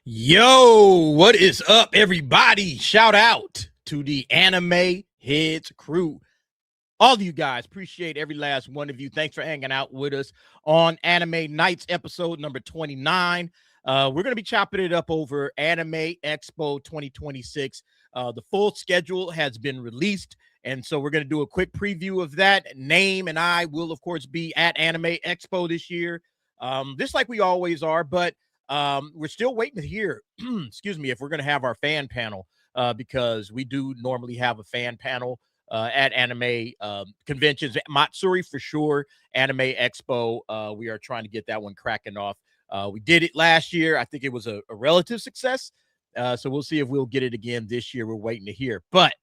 Yo, what is up, everybody? Shout out to the Anime Heads crew. All of you guys, appreciate every last one of you. Thanks for hanging out with us on Anime Nights episode number 29. We're going to be chopping it up over Anime Expo 2026. The full schedule has been released, and so we're going to do a quick preview of that. Name and I will, of course, be at Anime Expo this year, just like we always are, but we're still waiting to hear, excuse me, if we're going to have our fan panel, because we do normally have a fan panel at anime conventions. Matsuri for sure, Anime Expo. We are trying to get that one cracking off. We did it last year. I think it was a relative success. So we'll see if we'll get it again this year. We're waiting to hear. But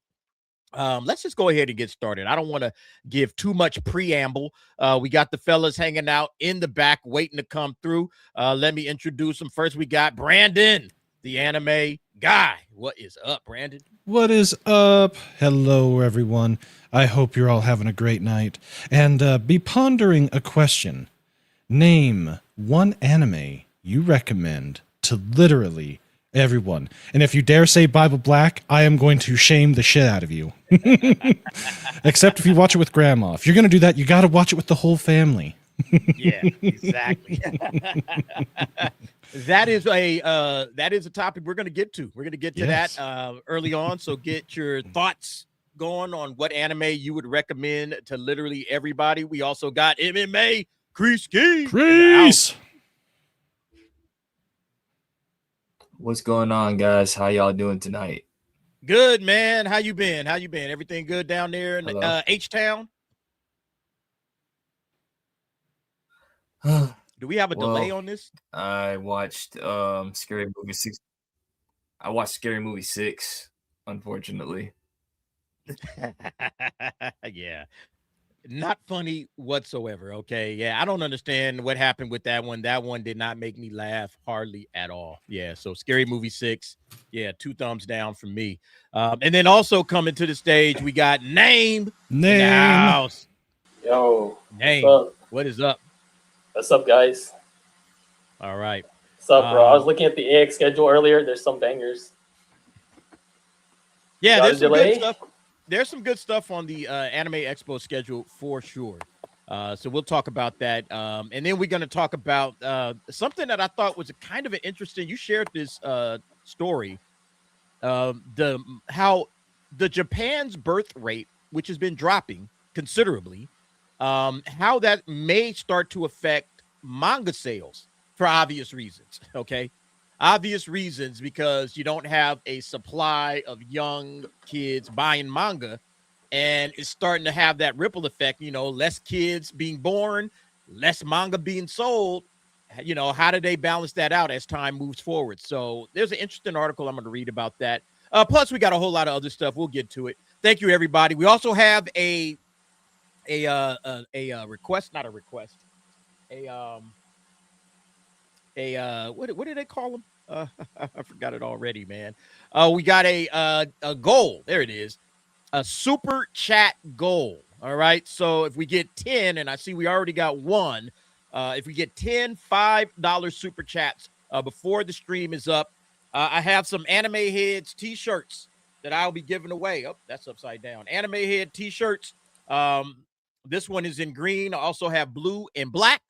let's just go ahead and get started. I don't want to give too much preamble. We got the fellas hanging out in the back waiting to come through. Let me introduce them. First, we got Brandon, the anime guy. What is up, Brandon? What is up? Hello, everyone. I hope you're all having a great night. And be pondering a question. Name one anime you recommend to literally everyone. And if you dare say Bible Black, I am going to shame the shit out of you. Except if you watch it with grandma. If you're going to do that, you got to watch it with the whole family. Yeah, exactly. That is a topic we're going to get to. We're going to get to that early on. So get your thoughts going on what anime you would recommend to literally everybody. We also got MMA Crease King. Crease. What's going on, guys? How y'all doing tonight? Good, man. How you been? Everything good down there in H-Town? Do we have a delay on this? I watched Scary Movie 6. I watched Scary Movie 6, unfortunately. Yeah. Not funny whatsoever. Okay. Yeah. I don't understand what happened with that one. That one did not make me laugh hardly at all. Yeah. So Scary Movie 6. Yeah. 2 thumbs down from me. And then also coming to the stage, we got Name in the house. Yo. Name. What is up? What's up, guys? All right. What's up, bro? I was looking at the AX schedule earlier. There's some bangers. Yeah. There's some good stuff. There's some good stuff on the Anime Expo schedule for sure. So we'll talk about that. And then we're going to talk about something that I thought was kind of an interesting. You shared this story, how the Japan's birth rate, which has been dropping considerably, how that may start to affect manga sales for obvious reasons. Okay. Obvious reasons, because you don't have a supply of young kids buying manga, and it's starting to have that ripple effect, less kids being born, less manga being sold. How do they balance that out as time moves forward? So there's an interesting article I'm going to read about that. Plus, we got a whole lot of other stuff. We'll get to it. Thank you, everybody. We also have a request, not a request, what do they call them? I forgot it already, man. We got a goal. There it is. A super chat goal. All right. So if we get 10, and I see we already got one, if we get 10 $5 super chats before the stream is up, I have some Anime Heads t-shirts that I'll be giving away. Oh, that's upside down. Anime Head t-shirts. This one is in green. I also have blue and black.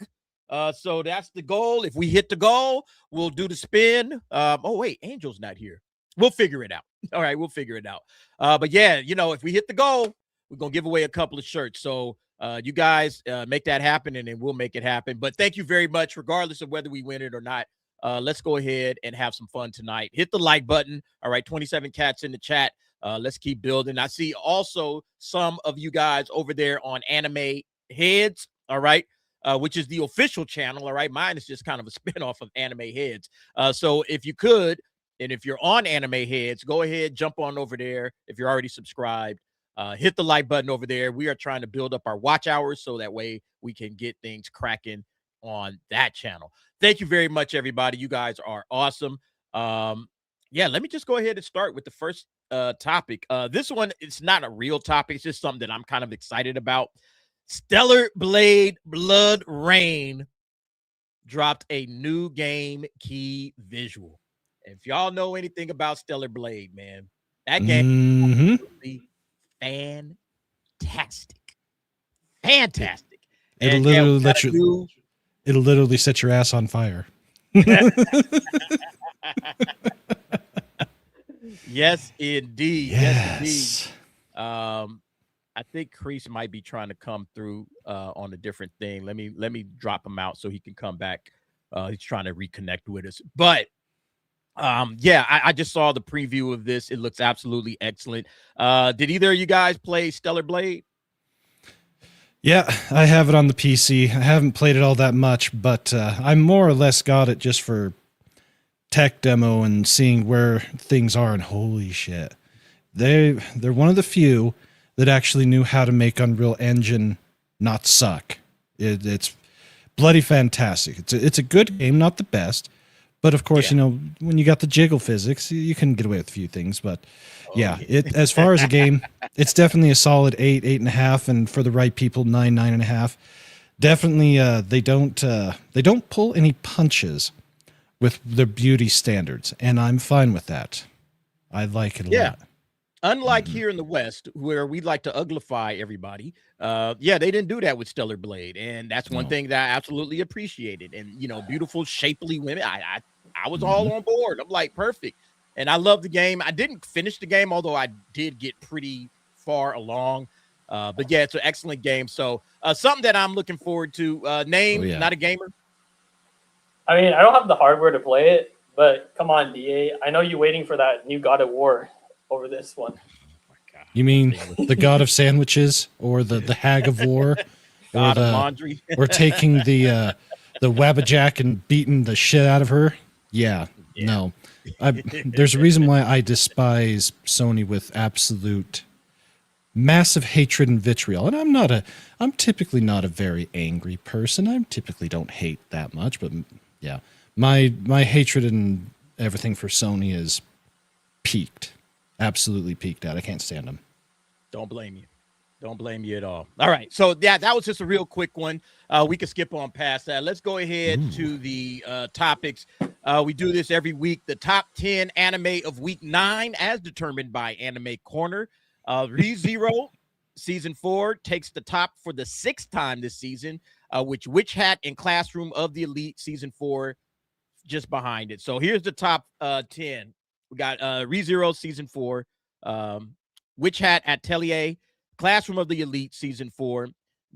So that's the goal. If we hit the goal, we'll do the spin. Oh, wait, Angel's not here. We'll figure it out. All right, we'll figure it out. But yeah, if we hit the goal, we're going to give away a couple of shirts. So you guys make that happen, and then we'll make it happen. But thank you very much, regardless of whether we win it or not. Let's go ahead and have some fun tonight. Hit the like button. All right, 27 cats in the chat. Let's keep building. I see also some of you guys over there on Anime Heads. All right. Which is the official channel. All right. Mine is just kind of a spinoff of Anime Heads. So if you could, and if you're on Anime Heads, go ahead, jump on over there. If you're already subscribed, hit the like button over there. We are trying to build up our watch hours so that way we can get things cracking on that channel. Thank you very much, everybody. You guys are awesome. Yeah, let me just go ahead and start with the first topic. This one, it's not a real topic. It's just something that I'm kind of excited about. Stellar Blade Blood Rain dropped a new game key visual. If y'all know anything about Stellar Blade, man, that game is absolutely fantastic. It'll And literally we got a new it'll literally set your ass on fire. Yes, indeed. Yes. I think Crease might be trying to come through on a different thing. Let me drop him out so he can come back. He's trying to reconnect with us. But yeah, I just saw the preview of this. It looks absolutely excellent. Did either of you guys play Stellar Blade? Yeah, I have it on the PC. I haven't played it all that much, but I more or less got it just for tech demo and seeing where things are. And holy shit, they're one of the few that actually knew how to make Unreal Engine not suck. It's bloody fantastic. It's a good game, not the best, but of course, when you got the jiggle physics, you can get away with a few things. But it as far as a game, it's definitely a solid 8, 8.5, and for the right people, 9, 9.5. Definitely, they don't pull any punches with their beauty standards, and I'm fine with that. I like it a lot. Unlike here in the West, where we like to uglify everybody, they didn't do that with Stellar Blade, and that's one thing that I absolutely appreciated. And beautiful, shapely women, I was all on board. I'm like, perfect. And I love the game. I didn't finish the game, although I did get pretty far along. But yeah, it's an excellent game. So something that I'm looking forward to. Not a gamer. I mean, I don't have the hardware to play it, but come on, DA. I know you're waiting for that new God of War over this one. You mean the God of Sandwiches or the Hag of War? God of Laundry? Or taking the Wabbajack and beating the shit out of her? Yeah. No. There's a reason why I despise Sony with absolute massive hatred and vitriol. And I'm typically not a very angry person. I typically don't hate that much, but yeah. My hatred and everything for Sony is peaked. Absolutely peaked out. I can't stand them. Don't blame you. Don't blame you at all. All right. So yeah, that was just a real quick one. We can skip on past that. Let's go ahead to the topics. We do this every week. The top 10 anime of week 9 as determined by Anime Corner. ReZero season 4 takes the top for the 6th time this season, which Witch Hat and Classroom of the Elite season 4 just behind it. So here's the top 10. We got ReZero season 4, Witch Hat Atelier, Classroom of the Elite season 4,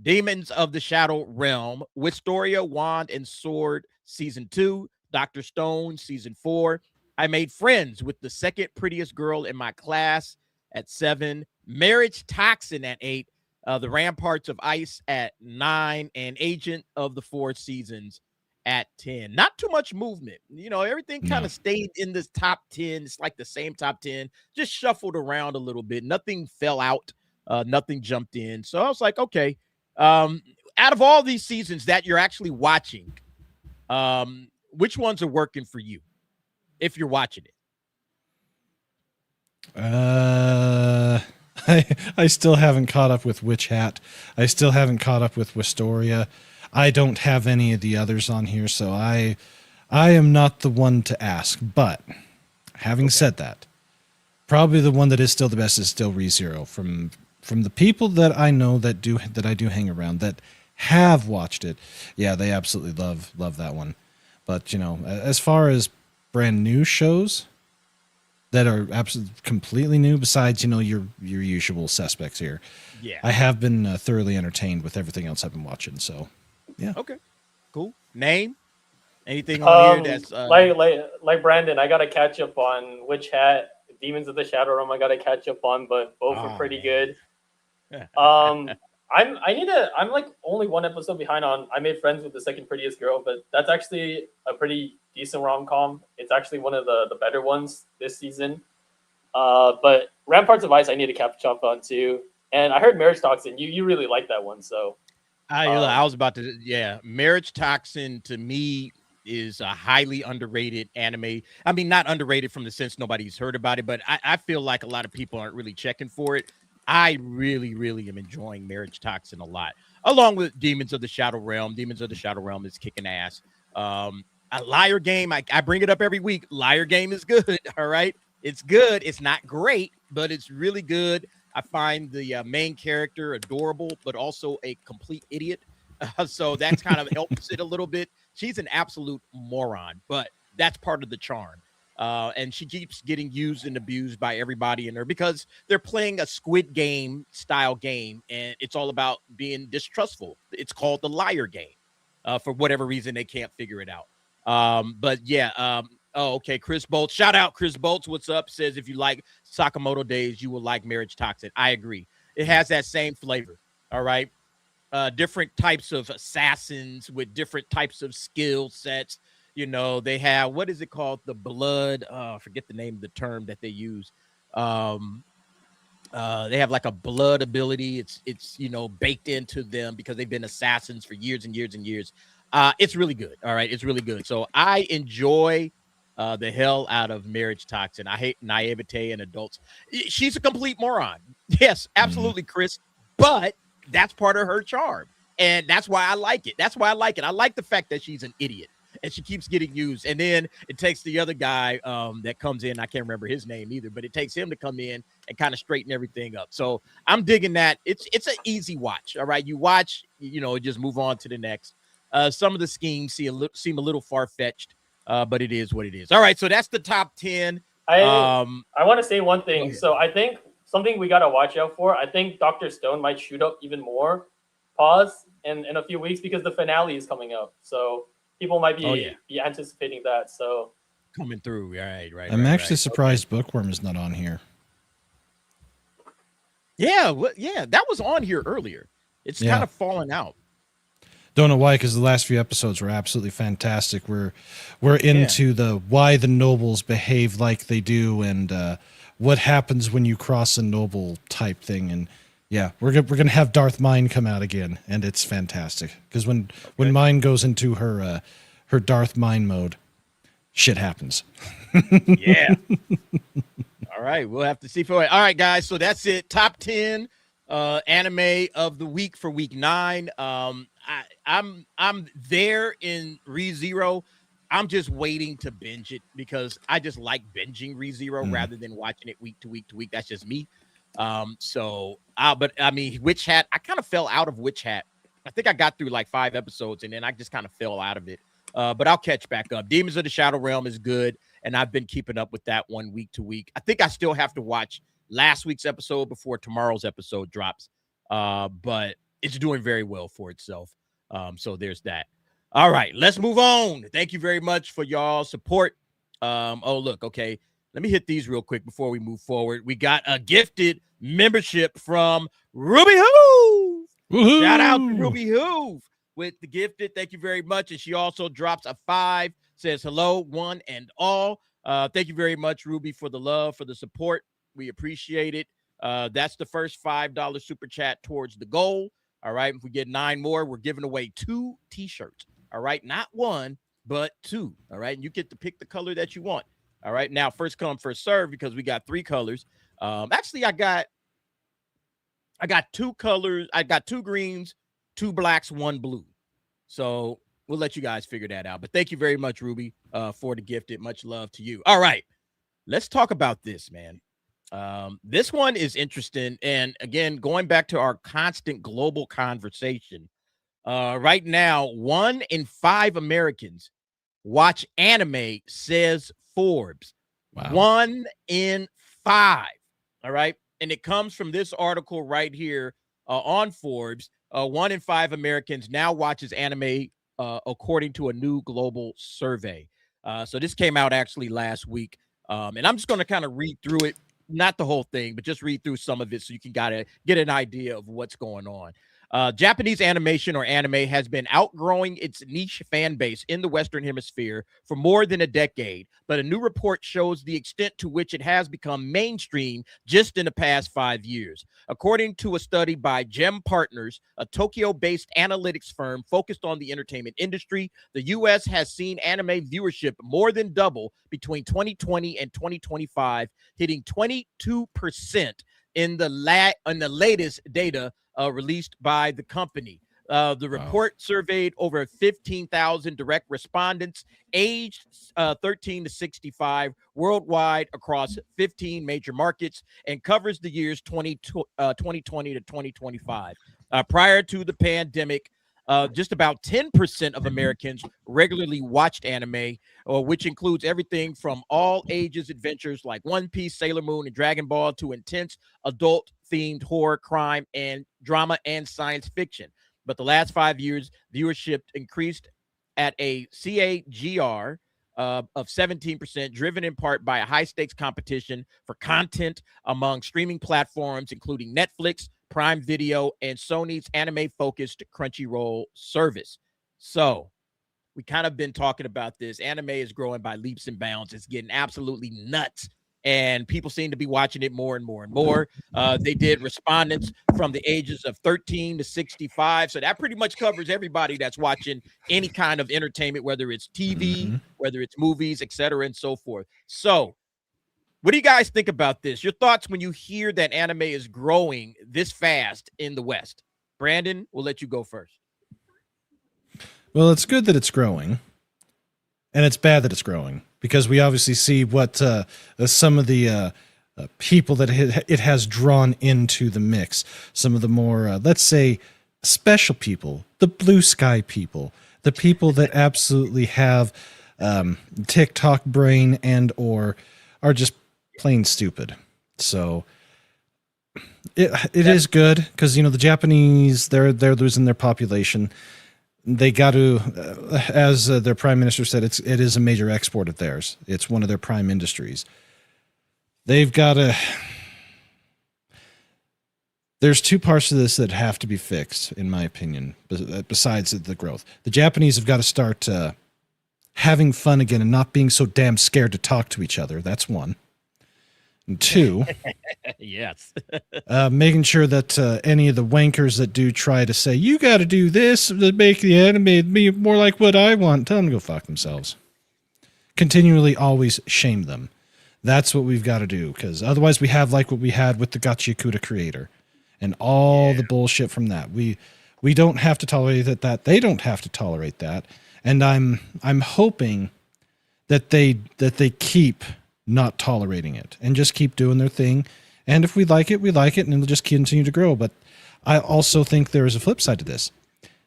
Demons of the Shadow Realm, Wistoria Wand and Sword season 2, Dr. Stone season 4. I Made Friends with the Second Prettiest Girl in My Class at 7, Marriage Toxin at 8, The Ramparts of Ice at 9, and Agent of the Four Seasons at 10. Not too much movement. Everything kind of stayed in this top 10. It's like the same top 10, just shuffled around a little bit. Nothing fell out. Nothing jumped in. So I was like, okay. Out of all these seasons that you're actually watching, which ones are working for you if you're watching it? I still haven't caught up with Witch Hat. I still haven't caught up with Wistoria. I don't have any of the others on here, so I am not the one to ask. But having said that, probably the one that is still the best is still ReZero. From the people that I know that I do hang around that have watched it, yeah, they absolutely love that one. But as far as brand new shows that are absolutely completely new, besides your usual suspects here, I have been thoroughly entertained with everything else I've been watching. So. Yeah. Okay. Cool. Name? Anything on here that's like Brandon? I gotta catch up on Witch Hat, Demons of the Shadow Realm. I gotta catch up on, but both are pretty good. I'm like only one episode behind on I Made Friends with the Second Prettiest Girl, but that's actually a pretty decent rom-com. It's actually one of the better ones this season. But Ramparts of Ice I need to catch up on too. And I heard Marriage Toxin. You really like that one, so. I was about to, Marriage Toxin to me is a highly underrated anime. I mean, not underrated from the sense nobody's heard about it, but I feel like a lot of people aren't really checking for it. I really, really am enjoying Marriage Toxin a lot, along with Demons of the Shadow Realm. Demons of the Shadow Realm is kicking ass. A Liar Game, I bring it up every week. Liar Game is good. All right. It's good. It's not great, but it's really good. I find the main character adorable, but also a complete idiot. So that's kind of helps it a little bit. She's an absolute moron, but that's part of the charm. And she keeps getting used and abused by everybody in her because they're playing a Squid Game style game, and it's all about being distrustful. It's called the Liar Game. For whatever reason, they can't figure it out. But yeah, oh, okay. Chris Bolts, shout out Chris Bolts. What's up? Says if you like Sakamoto Days, you will like Marriage Toxic. I agree. It has that same flavor. All right. Different types of assassins with different types of skill sets. You know, they have, what is it called? The blood. I forget the name of the term that they use. They have like a blood ability. It's you know, baked into them because they've been assassins for years and years and years. It's really good. All right. It's really good. So I enjoy the hell out of Marriage Toxin. I hate naivete in adults. She's a complete moron. Yes, absolutely, Chris. But that's part of her charm. And that's why I like it. That's why I like it. I like the fact that she's an idiot and she keeps getting used. And then it takes the other guy that comes in. I can't remember his name either, but it takes him to come in and kind of straighten everything up. So I'm digging that. It's an easy watch. All right. You watch, you know, just move on to the next. Some of the schemes seem a little far-fetched, but it is what it is. All right, so that's the top 10. I want to say one thing. So I think something we got to watch out for, I think Dr. Stone might shoot up even more, in a few weeks because the finale is coming up. So people might be anticipating that. So coming through, right. I'm actually surprised Bookworm is not on here. Yeah, that was on here earlier. It's kind of fallen out. Don't know why, because the last few episodes were absolutely fantastic. We're into the why the nobles behave like they do and what happens when you cross a noble type thing. And yeah, we're gonna have Darth Mine come out again, and it's fantastic because when Mine goes into her Darth Mine mode, shit happens. Yeah. All right, we'll have to see for it. All right, guys, so that's it. Top 10 anime of the week for week 9. I'm there in ReZero. I'm just waiting to binge it because I just like binging ReZero rather than watching it week to week to week. That's just me. But I mean, Witch Hat, I kind of fell out of Witch Hat. I think I got through like 5 episodes and then I just kind of fell out of it. But I'll catch back up. Demons of the Shadow Realm is good, and I've been keeping up with that one week to week. I think I still have to watch last week's episode before tomorrow's episode drops. But it's doing very well for itself. So there's that. All right, let's move on. Thank you very much for y'all support. Oh, look, okay. Let me hit these real quick before we move forward. We got a gifted membership from Ruby Hoove. Woohoo! Shout out to Ruby Hoove with the gifted. Thank you very much. And she also drops a 5, says hello, one and all. Thank you very much, Ruby, for the love, for the support. We appreciate it. That's the first $5 super chat towards the goal. All right. If we get 9 more, we're giving away 2 t-shirts. All right. Not 1, but 2. All right. And you get to pick the color that you want. All right. Now, first come, first serve, because we got 3 colors. Actually, I got 2 colors. I got 2 greens, 2 blacks, 1 blue. So we'll let you guys figure that out. But thank you very much, Ruby, for the gifted. Much love to you. All right. Let's talk about this, man. This one is interesting. And again, going back to our constant global conversation, right now, 1 in 5 Americans watch anime, says Forbes. Wow. 1 in 5. All right. And it comes from this article right here on Forbes. 1 in 5 Americans now watches anime, according to a new global survey. So this came out actually last week. And I'm just going to kind of read through it. Not the whole thing, but just read through some of it so you can get an idea of what's going on. Japanese animation or anime has been outgrowing its niche fan base in the Western Hemisphere for more than a decade, but a new report shows the extent to which it has become mainstream just in the past 5 years. According to a study by Gem Partners, a Tokyo-based analytics firm focused on the entertainment industry, the U.S. has seen anime viewership more than double between 2020 and 2025, hitting 22% in the latest data released by the company. The report surveyed over 15,000 direct respondents aged 13 to 65 worldwide across 15 major markets and covers the years 2020 to 2025. Prior to the pandemic, just about 10% of Americans regularly watched anime, which includes everything from all ages adventures like One Piece, Sailor Moon, and Dragon Ball to intense adult-themed horror, crime, and drama and science fiction. But the last 5 years, viewership increased at a CAGR of 17%, driven in part by a high-stakes competition for content among streaming platforms, including Netflix, Prime Video, and Sony's anime-focused Crunchyroll service. So we kind of been talking about this. Anime is growing by leaps and bounds. It's getting absolutely nuts. And people seem to be watching it more and more and more. They did respondents from the ages of 13 to 65. So that pretty much covers everybody that's watching any kind of entertainment, whether it's TV, whether it's movies, et cetera, and so forth. So what do you guys think about this? Your thoughts when you hear that anime is growing this fast in the West? Brandon, we'll let you go first. Well, it's good that it's growing, and it's bad that it's growing, because we obviously see what some of the people that it has drawn into the mix. Some of the more, let's say, special people, the blue sky people, the people that absolutely have TikTok brain and or are just plain stupid. So it is good because, you know, the Japanese, they're losing their population. They got to, as their prime minister said, it is a major export of theirs. It's one of their prime industries. They've got to. There's two parts to this that have to be fixed, in my opinion, besides the growth. The Japanese have got to start having fun again and not being so damn scared to talk to each other. That's one. And two, yes, making sure that any of the wankers that do try to say, you got to do this to make the anime be more like what I want, tell them to go fuck themselves. Continually always shame them. That's what we've got to do, because otherwise we have like what we had with the Gachiakuta creator and all the bullshit from that. We don't have to tolerate that. They don't have to tolerate that. And I'm hoping that they keep not tolerating it and just keep doing their thing. And if we like it, and it'll just continue to grow. But I also think there is a flip side to this.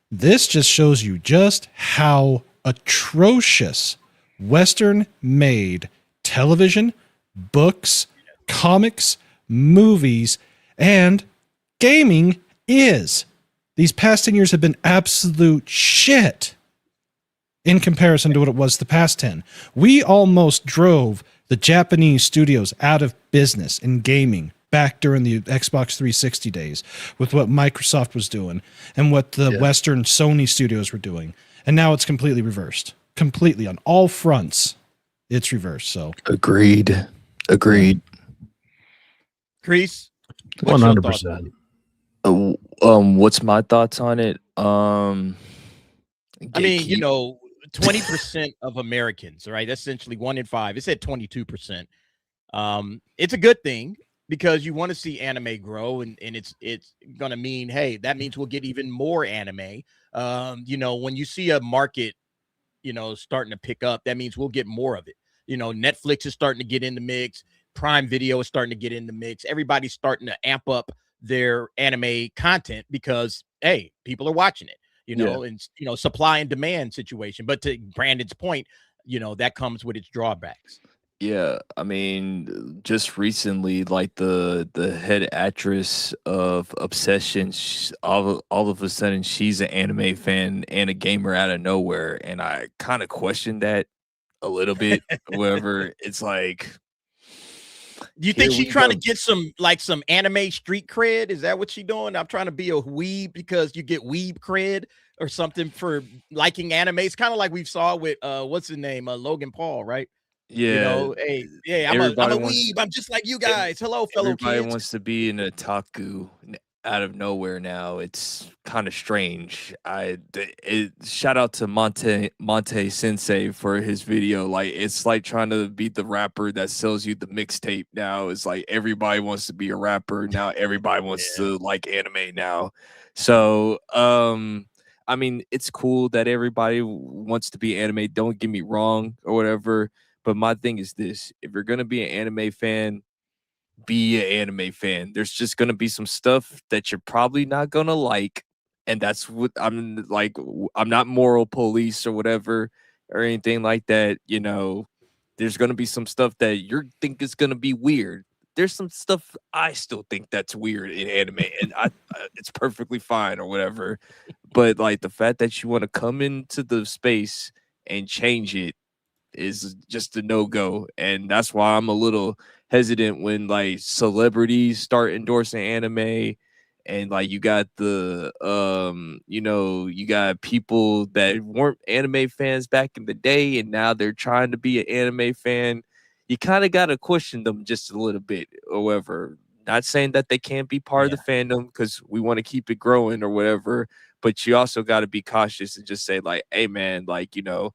This just shows you just how atrocious Western-made television, books, comics, movies, and gaming is. These past 10 years have been absolute shit in comparison to what it was the past 10. We almost drove the Japanese studios out of business in gaming back during the Xbox 360 days with what Microsoft was doing and what the Western Sony studios were doing. And now it's completely reversed. Completely on all fronts. It's reversed. So Agreed. Chris, 100%. What's my thoughts on it? I mean, you know, 20% of Americans, right? That's essentially 1 in 5. It said 22%. It's a good thing because you want to see anime grow, and it's gonna mean, hey, that means we'll get even more anime. You know, when you see a market, you know, starting to pick up, that means we'll get more of it. You know, Netflix is starting to get in the mix. Prime Video is starting to get in the mix. Everybody's starting to amp up their anime content because, hey, people are watching it. You know, and, you know, supply and demand situation. But to Brandon's point, you know, that comes with its drawbacks. Yeah, I mean, just recently, like the head actress of Obsession, all of a sudden, she's an anime fan and a gamer out of nowhere, and I kind of questioned that a little bit. However, it's like, do you think she's trying to get some anime street cred? Is that what she's doing? I'm trying to be a weeb because you get weeb cred or something for liking anime. It's kind of like we saw with what's his name, Logan Paul, right? Yeah, you know, hey, I'm a weeb. I'm just like you guys. Hello, fellow everybody kids. wants to be an otaku. out of nowhere now. It's kind of strange. Shout out to Monte Sensei for his video. Like, it's like trying to beat the rapper that sells you the mixtape now. It's like everybody wants to be a rapper now. Everybody wants to like anime now. So I mean, it's cool that everybody wants to be anime. Don't get me wrong or whatever. But my thing is this: if you're gonna be an anime fan, be an anime fan. There's just gonna be some stuff that you're probably not gonna like, and that's what I'm like. I'm not moral police or whatever or anything like that. You know, there's gonna be some stuff that you think is gonna be weird. There's some stuff I still think that's weird in anime, and it's perfectly fine or whatever. But like the fact that you want to come into the space and change it is just a no-go, and that's why I'm a little hesitant when like celebrities start endorsing anime, and like you got the you know, you got people that weren't anime fans back in the day and now they're trying to be an anime fan. You kind of got to question them just a little bit. However, not saying that they can't be part of the fandom, because we want to keep it growing or whatever, but you also got to be cautious and just say like, hey man, like, you know,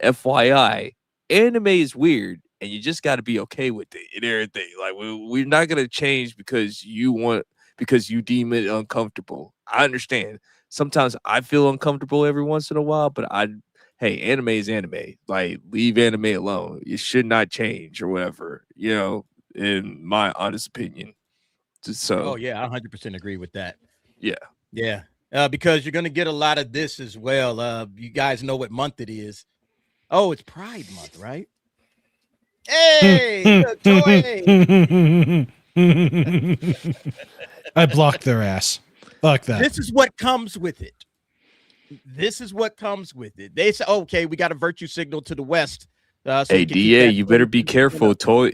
FYI, anime is weird, and you just got to be okay with it and everything. Like, we're not gonna change because you deem it uncomfortable. I understand. Sometimes I feel uncomfortable every once in a while, but hey, anime is anime. Like, leave anime alone. It should not change or whatever. You know, in my honest opinion. Just so. Oh yeah, I 100% agree with that. Yeah. Yeah. Because you're gonna get a lot of this as well. You guys know what month it is. Oh, it's Pride Month, right? Hey, look, Toy. I blocked their ass. Fuck that. This is what comes with it. This is what comes with it. They say, okay, we got a virtue signal to the west. So hey, DA, you better be careful. Toy,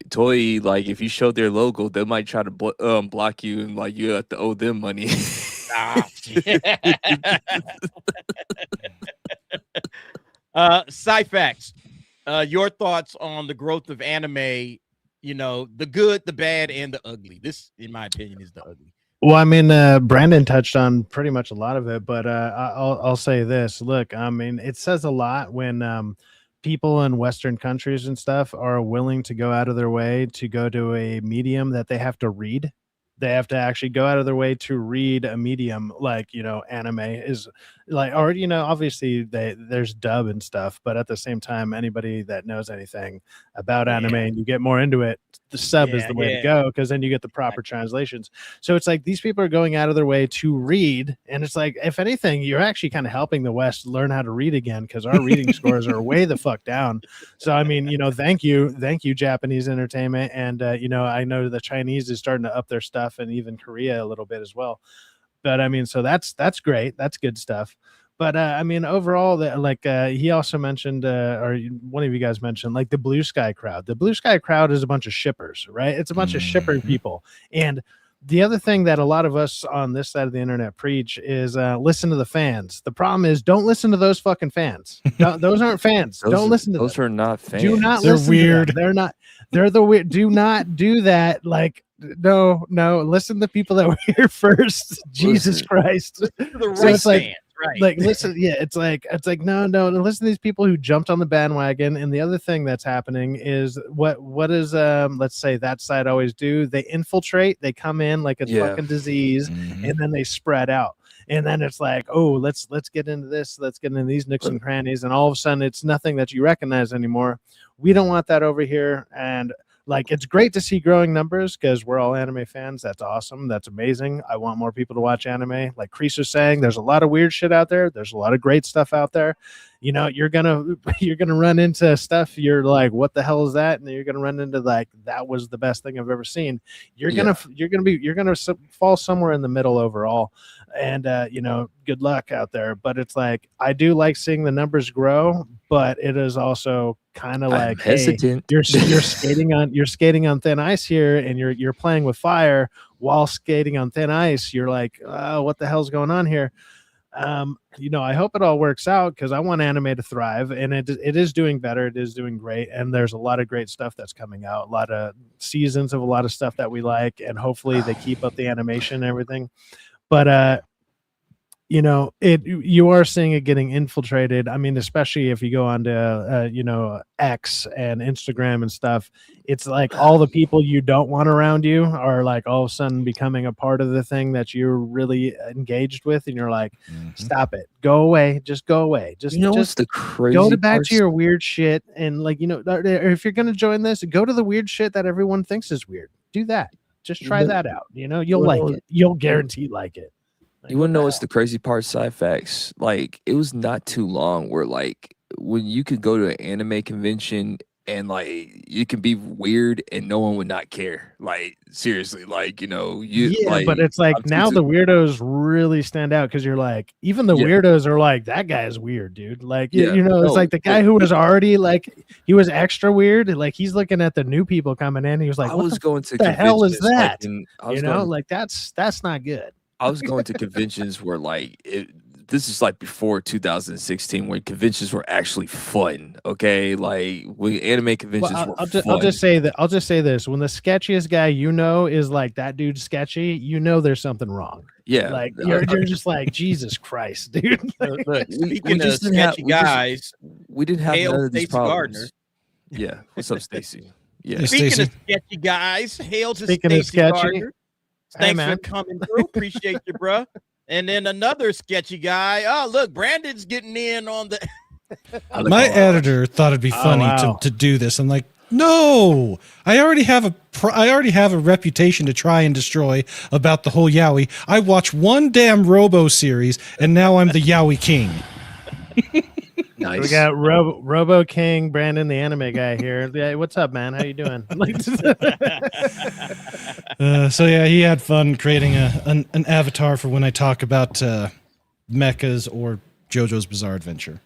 like, if you show their logo, they might try to block you, and like you have to owe them money. Cyfax, your thoughts on the growth of anime, you know, the good, the bad, and the ugly. This, in my opinion, is the ugly. Well, I mean, Brandon touched on pretty much a lot of it, but I'll say this. Look, I mean, it says a lot when people in Western countries and stuff are willing to go out of their way to go to a medium that they have to read. They have to actually go out of their way to read a medium like, you know, anime is like, or, you know, obviously there's dub and stuff, but at the same time, anybody that knows anything about anime and you get more into it, the sub is the way to go, because then you get the proper translations. So it's like these people are going out of their way to read, and it's like, if anything, you're actually kind of helping the West learn how to read again, because our reading scores are way the fuck down. So I mean, you know, thank you Japanese entertainment, and you know, I know the Chinese is starting to up their stuff, and even Korea a little bit as well. But I mean, so that's great, that's good stuff. But I mean, overall, like he also mentioned, or one of you guys mentioned, like the Blue Sky crowd. The Blue Sky crowd is a bunch of shippers, right? It's a bunch of shipping people. And the other thing that a lot of us on this side of the internet preach is listen to the fans. The problem is, don't listen to those fucking fans. Those aren't fans. Don't listen to them. Those are not fans. Do not They're listen weird. To them. They're not. They're the weird. Do not do that. Like, no. Listen to people that were here first. Jesus Christ. The right so fans. Right. Like, listen, it's like no, listen to these people who jumped on the bandwagon. And the other thing that's happening is what is let's say that side always do? They infiltrate, they come in like it's fucking disease, and then they spread out. And then it's like, oh, let's get into this, let's get into these nooks and crannies, and all of a sudden it's nothing that you recognize anymore. We don't want that over here. And like, it's great to see growing numbers because we're all anime fans. That's awesome. That's amazing. I want more people to watch anime. Like Chris was saying, there's a lot of weird shit out there. There's a lot of great stuff out there. You know, you're gonna run into stuff. You're like, what the hell is that? And you're gonna run into like, that was the best thing I've ever seen. You're gonna fall somewhere in the middle overall. And you know, good luck out there. But it's like, I do like seeing the numbers grow, but it is also kind of like, hesitant. Hey, you're skating on thin ice here, and you're playing with fire while skating on thin ice. You're like, oh, what the hell's going on here? You know, I hope it all works out, because I want anime to thrive, and it is doing better. It is doing great, and there's a lot of great stuff that's coming out, a lot of seasons of a lot of stuff that we like, and hopefully they keep up the animation and everything. But you know, you are seeing it getting infiltrated. I mean, especially if you go onto you know, X and Instagram and stuff, it's like all the people you don't want around you are like all of a sudden becoming a part of the thing that you're really engaged with, and you're like, stop it, go away, just go away, just what's the crazy go back to your weird shit, and like, you know, if you're gonna join this, go to the weird shit that everyone thinks is weird. Do that. Just try that out. You know, you'll like it. You'll guarantee like it. You want to know what's the crazy part, side facts? Like, it was not too long where, like, when you could go to an anime convention and, like, you can be weird and no one would not care. Like, seriously, like, you know, like, but it's like now the weirdos really stand out because you're like, even the weirdos are like, that guy is weird, dude. Like, you know, it's like the guy who was already like, he was extra weird. Like, he's looking at the new people coming in. He was like, what the hell is that? Like, you know, like that's not good. I was going to conventions where, like, this is like before 2016, when conventions were actually fun. Okay, like when anime conventions were fun. I'll just say that. I'll just say this: when the sketchiest guy you know is like that dude sketchy, you know there's something wrong. Yeah, like you're just like, Jesus Christ, dude. Look, speaking of sketchy guys, we didn't have none of these Stacey problems. Gardner. Yeah, what's up, Stacy? Yeah, speaking of sketchy guys, hail to Speaking of Stacey sketchy, Gardner. Thanks for coming through. Appreciate you, bro. And then another sketchy guy. Oh, look, Brandon's getting in on the. My editor thought it'd be funny to do this. I'm like, no, I already have a reputation to try and destroy about the whole yaoi. I watch one damn Robo series, and now I'm the yaoi king. Nice. We got Robo King Brandon, the anime guy here. Yeah, what's up, man? How you doing? So yeah, he had fun creating an avatar for when I talk about mechas or JoJo's Bizarre Adventure.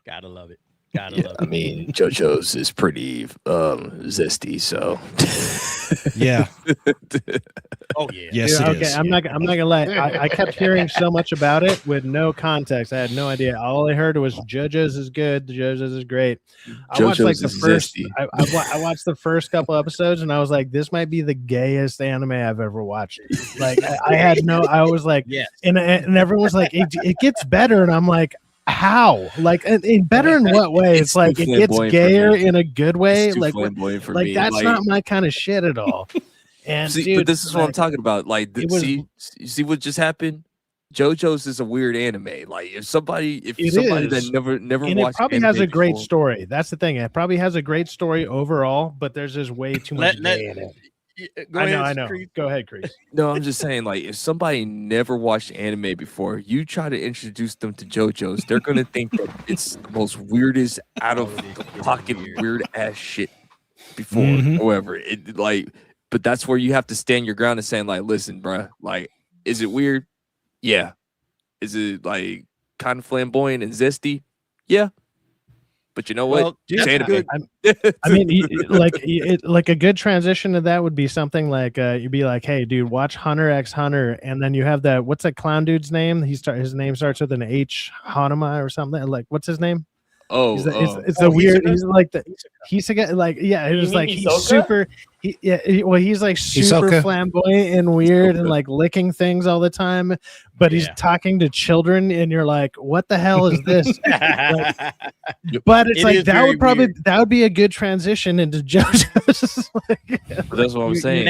Gotta love it. Gotta love it. I mean, JoJo's is pretty zesty, so yeah. Oh yeah. Yes, dude, it is. I'm not gonna lie. I kept hearing so much about it with no context. I had no idea. All I heard was JoJo's is good. JoJo's is great. I watched like the first. I watched the first couple episodes, and I was like, this might be the gayest anime I've ever watched. Like I had no. I was like, yes. And everyone was like, it gets better, and I'm like, how? Like, better in what way? It's like it gets gayer in a good way. Like that's not my kind of shit at all. And see, dude, but this is what I'm talking about. Like, you see what just happened? JoJo's is a weird anime. Like, if somebody that never and watched, it probably has a great story. That's the thing. It probably has a great story overall, but there's just way too much gay in it. I know. Go ahead, Chris. No, I'm just saying, like, if somebody never watched anime before, you try to introduce them to JoJo's, they're gonna think that it's the most weirdest, out of the pocket, weird ass shit before. However, but that's where you have to stand your ground and saying, like, listen, bruh, like, is it weird? Yeah. Is it like kind of flamboyant and zesty? Yeah. But you know what? I mean, like a good transition to that would be something like you'd be like, hey, dude, watch Hunter x Hunter, and then you have that. What's that clown dude's name? His name starts with an H, Hanuma or something. Like, what's his name? It's a weird. He's like he's like It's like he's super. He's like super flamboyant and weird and like licking things all the time, but he's talking to children, and you're like, what the hell is this? But it's like that would be a good transition into JoJo's. That's what I'm saying.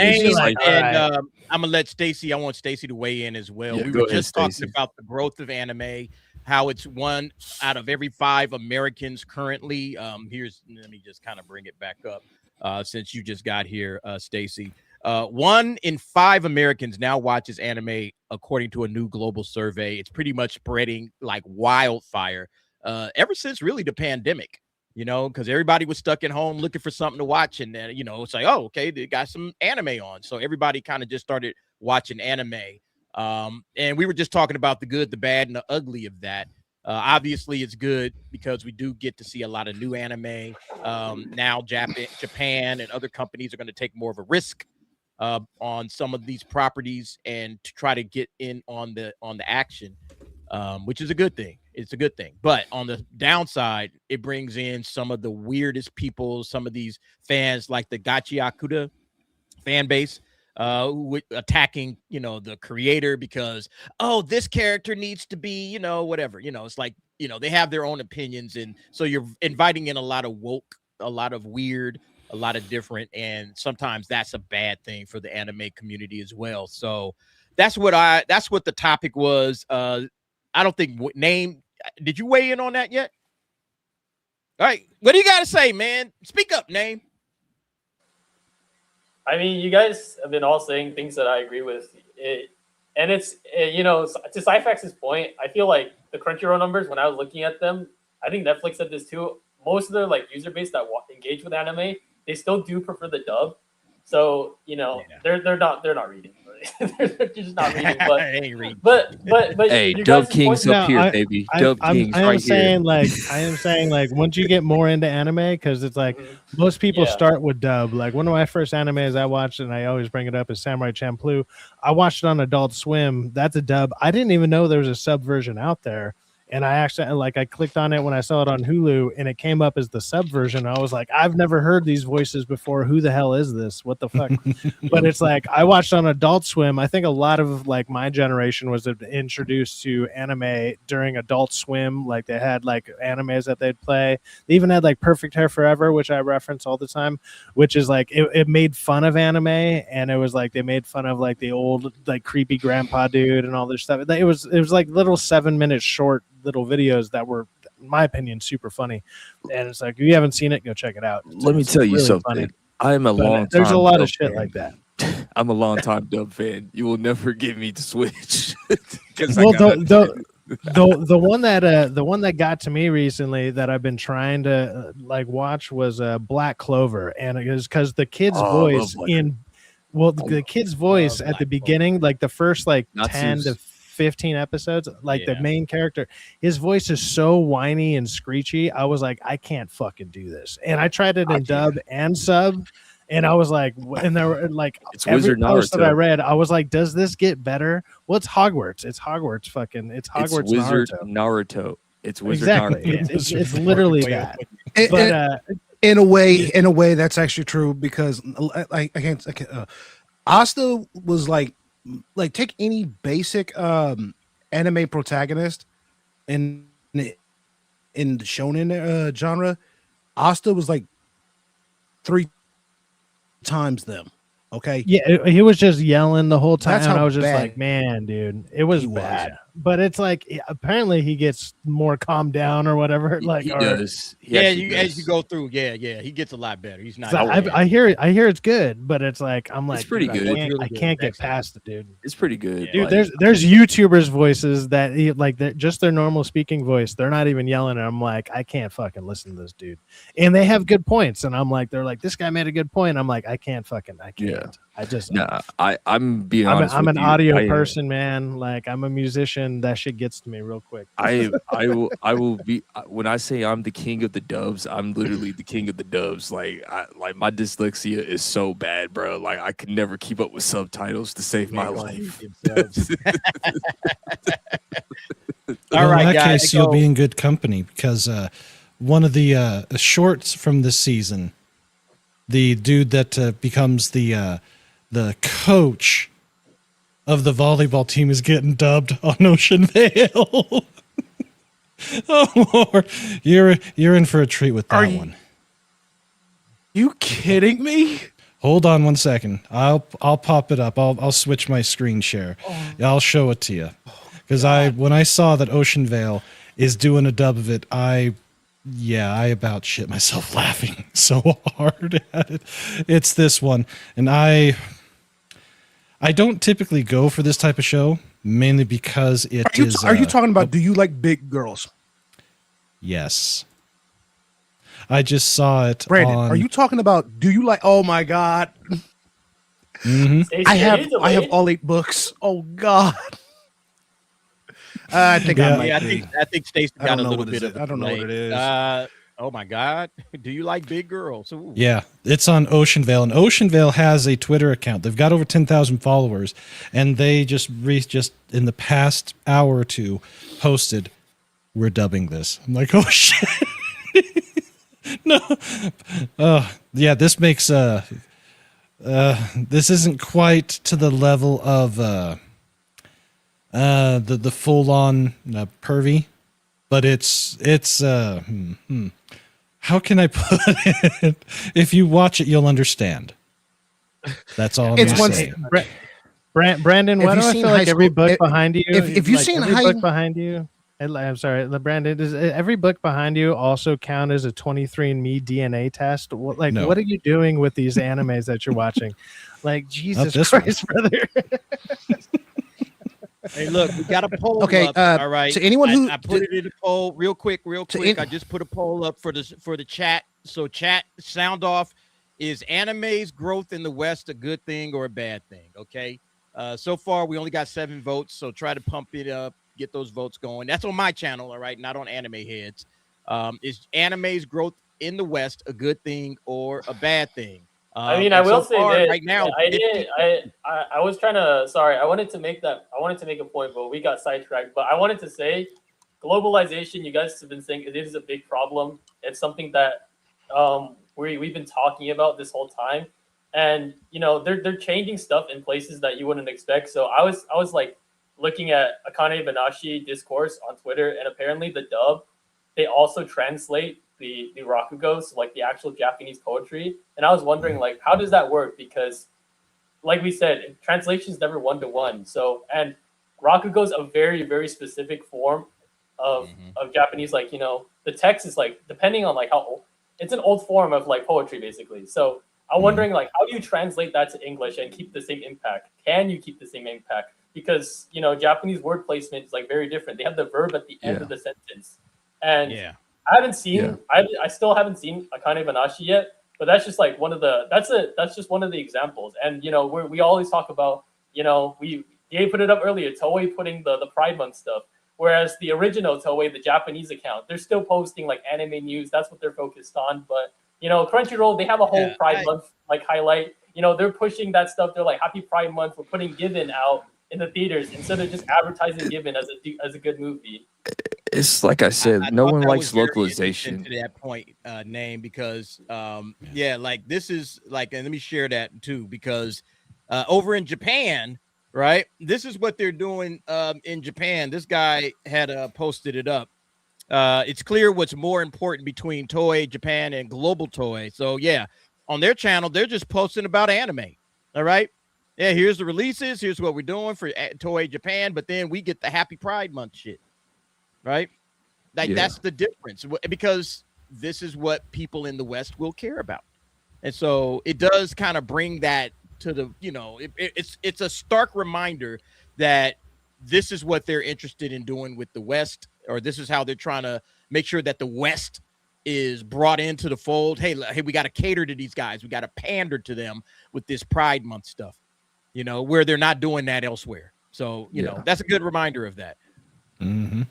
I'm gonna let Stacy. I want Stacy to weigh in as well. We were just talking about the growth of anime. How it's 1 out of every 5 Americans currently. Let me just kind of bring it back up since you just got here, Stacy. 1 in 5 Americans now watches anime, according to a new global survey. It's pretty much spreading like wildfire ever since really the pandemic, you know, because everybody was stuck at home looking for something to watch. And then, you know, it's like, oh, okay, they got some anime on. So everybody kind of just started watching anime. And we were just talking about the good, the bad, and the ugly of that. Obviously, it's good because we do get to see a lot of new anime. Now, Japan and other companies are going to take more of a risk on some of these properties and to try to get in on the action, which is a good thing. It's a good thing. But on the downside, it brings in some of the weirdest people, some of these fans like the Gachi Akuda fan base. attacking, the creator because, oh, this character needs to be, whatever. It's like, they have their own opinions, and so you're inviting in a lot of woke, a lot of weird, a lot of different, and sometimes that's a bad thing for the anime community as well. So that's what the topic was. I don't think name. Did you weigh in on that yet? All right, what do you got to say, man? Speak up, name. I mean, you guys have been all saying things that I agree with. And it's, to Cyfax's point, I feel like the Crunchyroll numbers, when I was looking at them, I think Netflix said this too. Most of their user base that engage with anime, they still do prefer the dub. So, they're not reading. They're just not reading. But hey, Dub King's up here, baby. Dub King's right here. I am saying once you get more into anime, because it's like most people start with dub. Like one of my first animes I watched, and I always bring it up, is Samurai Champloo. I watched it on Adult Swim. That's a dub. I didn't even know there was a sub version out there. And I actually I clicked on it when I saw it on Hulu, and it came up as the sub version. I was like, I've never heard these voices before. Who the hell is this? What the fuck? But it's like I watched on Adult Swim. I think a lot of my generation was introduced to anime during Adult Swim. Like they had animes that they'd play. They even had Perfect Hair Forever, which I reference all the time, which is it made fun of anime, and it was they made fun of the old creepy grandpa dude and all this stuff. It was little 7-minute short little videos that were, in my opinion, super funny. And it's if you haven't seen it, go check it out. Let me tell you really something. Funny. I'm a long time. There's a lot of shit like that. I'm a long time dub fan. You will never get me to switch. Well, the one that got to me recently that I've been trying to watch was Black Clover, and it was because the kid's voice the kid's voice at the beginning, the first 10 to 15 episodes, the main character, his voice is so whiny and screechy. I was like, I can't fucking do this. And I tried it in dub and sub, and I was like, and there were it's every Wizard post Naruto. that I read, I was like, does this get better? Well, it's Hogwarts. It's Wizard Naruto. It's Wizard exactly. Naruto. It's literally that. But in a way, that's actually true, because I can't. Asta was take any basic anime protagonist in the shonen genre. Asta was 3 times them. Okay. Yeah, he was just yelling the whole time. That's how I was just bad man, dude, it was bad. But it's apparently he gets more calmed down or whatever. He does. As you go through, he gets a lot better. He's not. I hear it's good, but it's it's pretty good. I can't get past it, dude. It's pretty good. Dude, there's YouTubers' voices that just their normal speaking voice. They're not even yelling, and I'm like, I can't fucking listen to this dude. And they have good points, and I'm like, they're like, this guy made a good point. I'm like, I can't. Yeah. I just. I'm being honest. I'm an audio person, man. I'm a musician. That shit gets to me real quick. I will be, when I say I'm the king of the dubs, I'm literally the king of the dubs. My dyslexia is so bad, bro. I could never keep up with subtitles to save my life. All right, in that case, you'll be in good company, because one of the shorts from this season, the dude that becomes the coach of the volleyball team, is getting dubbed on Ocean Vale. Oh Lord, you're in for a treat with that one. You kidding me? Hold on one second. I'll pop it up. I'll switch my screen share. I'll show it to you, because when I saw that Ocean Vale is doing a dub of it, I about shit myself laughing so hard at it. It's this one, and I don't typically go for this type of show, mainly because Are you talking about, do you like big girls? Yes. I just saw it. Brandon, are you talking about, do you like, oh my God. Mm-hmm. I have all 8 books. Oh God. I think I think Stacey got a little bit of I don't know what it is. Oh my God. Do you like big girls? Ooh. Yeah, it's on Ocean Vale, and Ocean Vale has a Twitter account. They've got over 10,000 followers, and they just in the past hour or two posted, "We're dubbing this." I'm like, oh shit. No. Yeah, this makes this isn't quite to the level of the full on pervy, but it's how can I put it? If you watch it, you'll understand. That's all I'm It's gonna one say. Brandon, why do I feel like every book behind you? If you've seen every book behind you, I'm sorry, Brandon, does every book behind you also count as a 23andMe DNA test? What No. what are you doing with these animes that you're watching? Like, Jesus Christ, brother. Hey, look, we got a poll Okay, up. All right. to anyone who I put it in the poll real quick. I just put a poll up for the chat. So chat, sound off. Is anime's growth in the West a good thing or a bad thing? Okay. So far we only got 7 votes. So try to pump it up, get those votes going. That's on my channel, all right, not on Anime Heads. Is anime's growth in the West a good thing or a bad thing? I mean, I will say this right now. I was trying to. Sorry, I wanted to make a point, but we got sidetracked. But I wanted to say, globalization. You guys have been saying it is a big problem. It's something that we've been talking about this whole time, and they're changing stuff in places that you wouldn't expect. So I was like looking at Akane Banashi discourse on Twitter, and apparently the dub, they also translate the Rakugos, like the actual Japanese poetry. And I was wondering, like, how does that work? Because, like we said, translation is never 1-to-1. So, and Rakugo is a very, very specific form of Japanese. Like, the text is like, depending on like how old, it's an old form of like poetry, basically. So I'm wondering, like, how do you translate that to English and keep the same impact? Can you keep the same impact? Because Japanese word placement is like very different. They have the verb at the end of the sentence, and I haven't seen. I still haven't seen Akane Banashi yet, but that's just like one of the. That's just one of the examples. And we always talk about. They put it up earlier. Toei putting the Pride Month stuff, whereas the original Toei, the Japanese account, they're still posting like anime news. That's what they're focused on. But Crunchyroll, they have a whole Pride Month like highlight. They're pushing that stuff. They're like, Happy Pride Month. We're putting Given out in the theaters instead of just advertising Given as a good movie. It's like I said, no one likes localization. To that point, name, because like this is like, and let me share that too, because over in Japan, right, this is what they're doing in Japan. This guy had posted it up. It's clear what's more important between Toei Japan and Global Toei. So on their channel, they're just posting about anime. All right. Yeah, here's the releases. Here's what we're doing for Toei Japan. But then we get the Happy Pride Month shit. Right? Like that's the difference, because this is what people in the West will care about. And so it does kind of bring that to the, it's a stark reminder that this is what they're interested in doing with the West, or this is how they're trying to make sure that the West is brought into the fold. Hey, we got to cater to these guys. We got to pander to them with this Pride Month stuff, where they're not doing that elsewhere. So, that's a good reminder of that. Mm-hmm.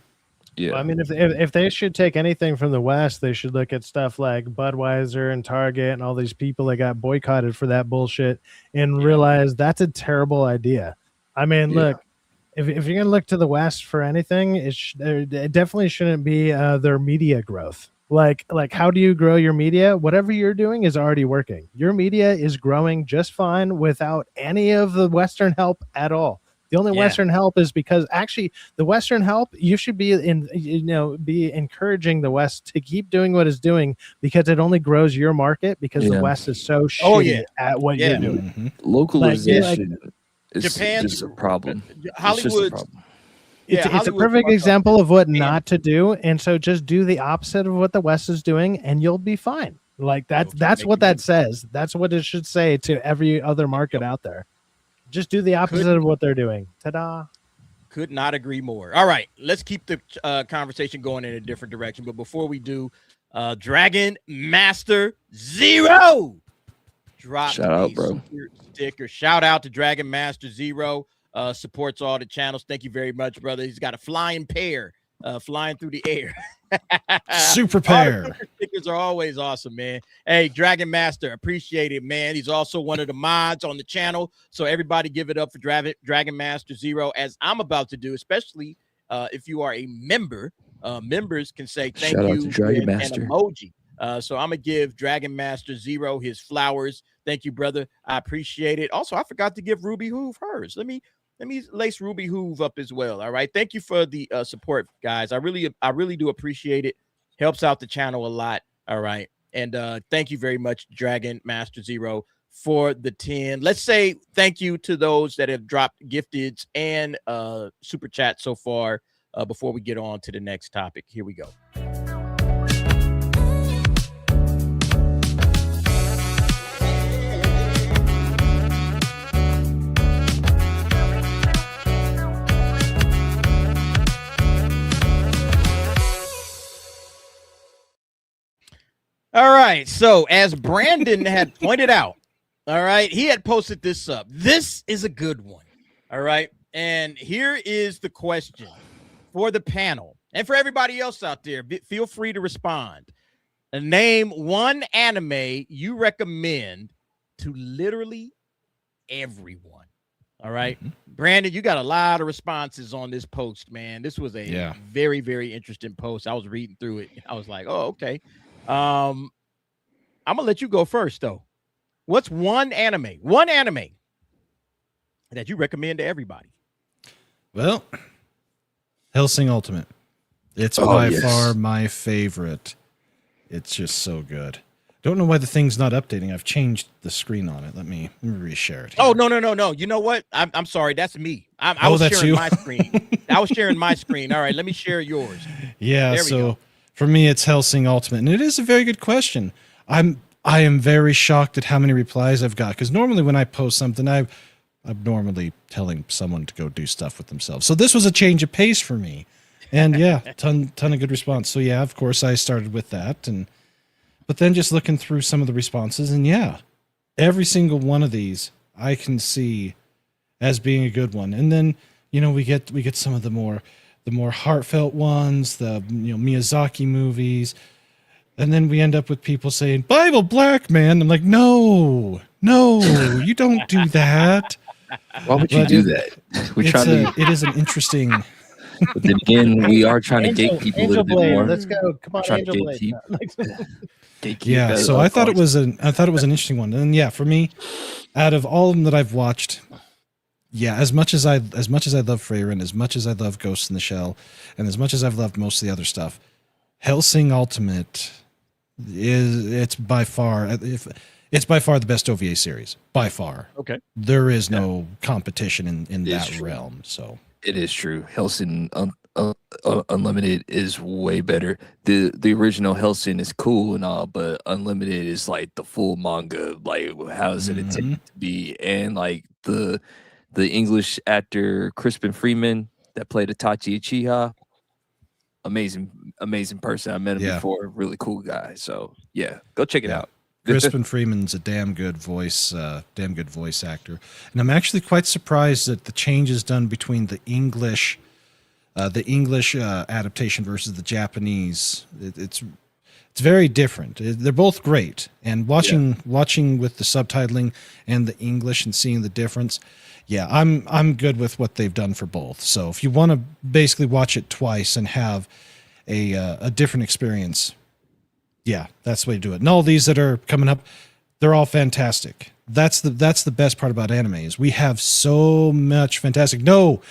Yeah. Well, I mean, if they should take anything from the West, they should look at stuff like Budweiser and Target and all these people that got boycotted for that bullshit and realize that's a terrible idea. I mean, look, if you're going to look to the West for anything, it definitely shouldn't be their media growth. Like, how do you grow your media? Whatever you're doing is already working. Your media is growing just fine without any of the Western help at all. The only Western help is because actually the Western help, you should be be encouraging the West to keep doing what it's doing, because it only grows your market, because the West is so shitty at what you're doing. Mm-hmm. Localization is Japan's just a problem. Hollywood. It's a perfect example of what not to do. And so just do the opposite of what the West is doing and you'll be fine. Like that's what that says. That's what it should say to every other market out there. Just do the opposite of what they're doing. Ta-da. Could not agree more. All right, let's keep the conversation going in a different direction. But before we do, Dragon Master Zero dropped shout out, bro. Sticker. Shout out to Dragon Master Zero. Supports all the channels. Thank you very much, brother. He's got a flying pair flying through the air. Super pair. Stickers are always awesome, man. Hey, Dragon Master, appreciate it, man. He's also one of the mods on the channel. So everybody give it up for Dragon Master Zero, as I'm about to do, especially if you are a member. Members can say thank Shout you out to Dragon and Master. an emoji. So I'm gonna give Dragon Master Zero his flowers. Thank you, brother. I appreciate it. Also, I forgot to give Ruby Hoove hers. Let me lace Ruby Hoove up as well. All right. Thank you for the support, guys. I really do appreciate it. Helps out the channel a lot. All right. And thank you very much, Dragon Master Zero, for the 10. Let's say thank you to those that have dropped gifteds and super chat so far before we get on to the next topic. Here we go. All right. So as Brandon had pointed out, all right, he had posted this up. This is a good one. All right. And here is the question for the panel and for everybody else out there. Feel free to respond. Name one anime you recommend to literally everyone. All right. Brandon, you got a lot of responses on this post, man. This was a very, very interesting post. I was reading through it. I was like, oh, okay. I'm gonna let you go first, though. What's one anime that you recommend to everybody? Well, Hellsing Ultimate. It's by far my favorite. It's just so good. Don't know why the thing's not updating. I've changed the screen on it. Let me reshare it here. Oh, no. You know what? I'm sorry. That's me. I was sharing my screen. I was sharing my screen. All right, let me share yours. Yeah, so for me, it's Hellsing Ultimate, and it is a very good question. I am very shocked at how many replies I've got, because normally when I post something, I'm normally telling someone to go do stuff with themselves. So this was a change of pace for me, and yeah, ton of good response. So yeah, of course I started with that, but then just looking through some of the responses, and yeah, every single one of these I can see as being a good one. And then we get some of the more heartfelt ones, the Miyazaki movies. And then we end up with people saying, Bible Black Man. I'm like, no, you don't do that. Why would you do that? It is an interesting. But then again, we are trying to gate people a little bit more. Let's go. Come on, Angel Blade. Yeah, so I thought it was an interesting one. And yeah, for me, out of all of them that I've watched, yeah, as much as I love Freyr, and as much as I love Ghost in the Shell, and as much as I've loved most of the other stuff, Hellsing Ultimate it's by far the best OVA series, by far. Okay, there is no competition in that realm. So it is true. Hellsing Unlimited is way better. The original Hellsing is cool and all, but Unlimited is like the full manga. Like, how is it intended to be? And like the English actor Crispin Freeman that played Itachi Uchiha, amazing person. I met him before. Really cool guy. So yeah, go check it out. Crispin Freeman's a damn good voice actor, and I'm actually quite surprised that the changes done between the English adaptation versus the Japanese. It's very different. They're both great, and watching with the subtitling and the English and seeing the difference. Yeah, I'm good with what they've done for both. So if you want to basically watch it twice and have a different experience, yeah, that's the way to do it. And all these that are coming up, they're all fantastic. That's the best part about anime is we have so much fantastic. No.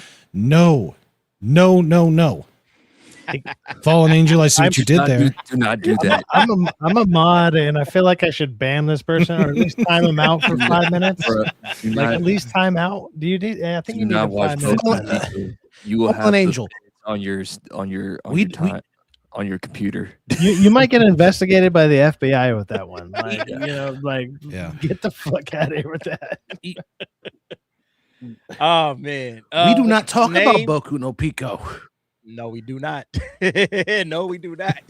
Fallen Angel, I see what you did there. Do not do that. I'm a mod, and I feel like I should ban this person or at least time him out for 5 minutes. At least time out. Do you need? I think you need 5 minutes. You will have an angel on your computer. You might get investigated by the FBI with that one. Get the fuck out of here with that. Oh man, we do not talk about Boku no Pico. No, we do not. No, we do not.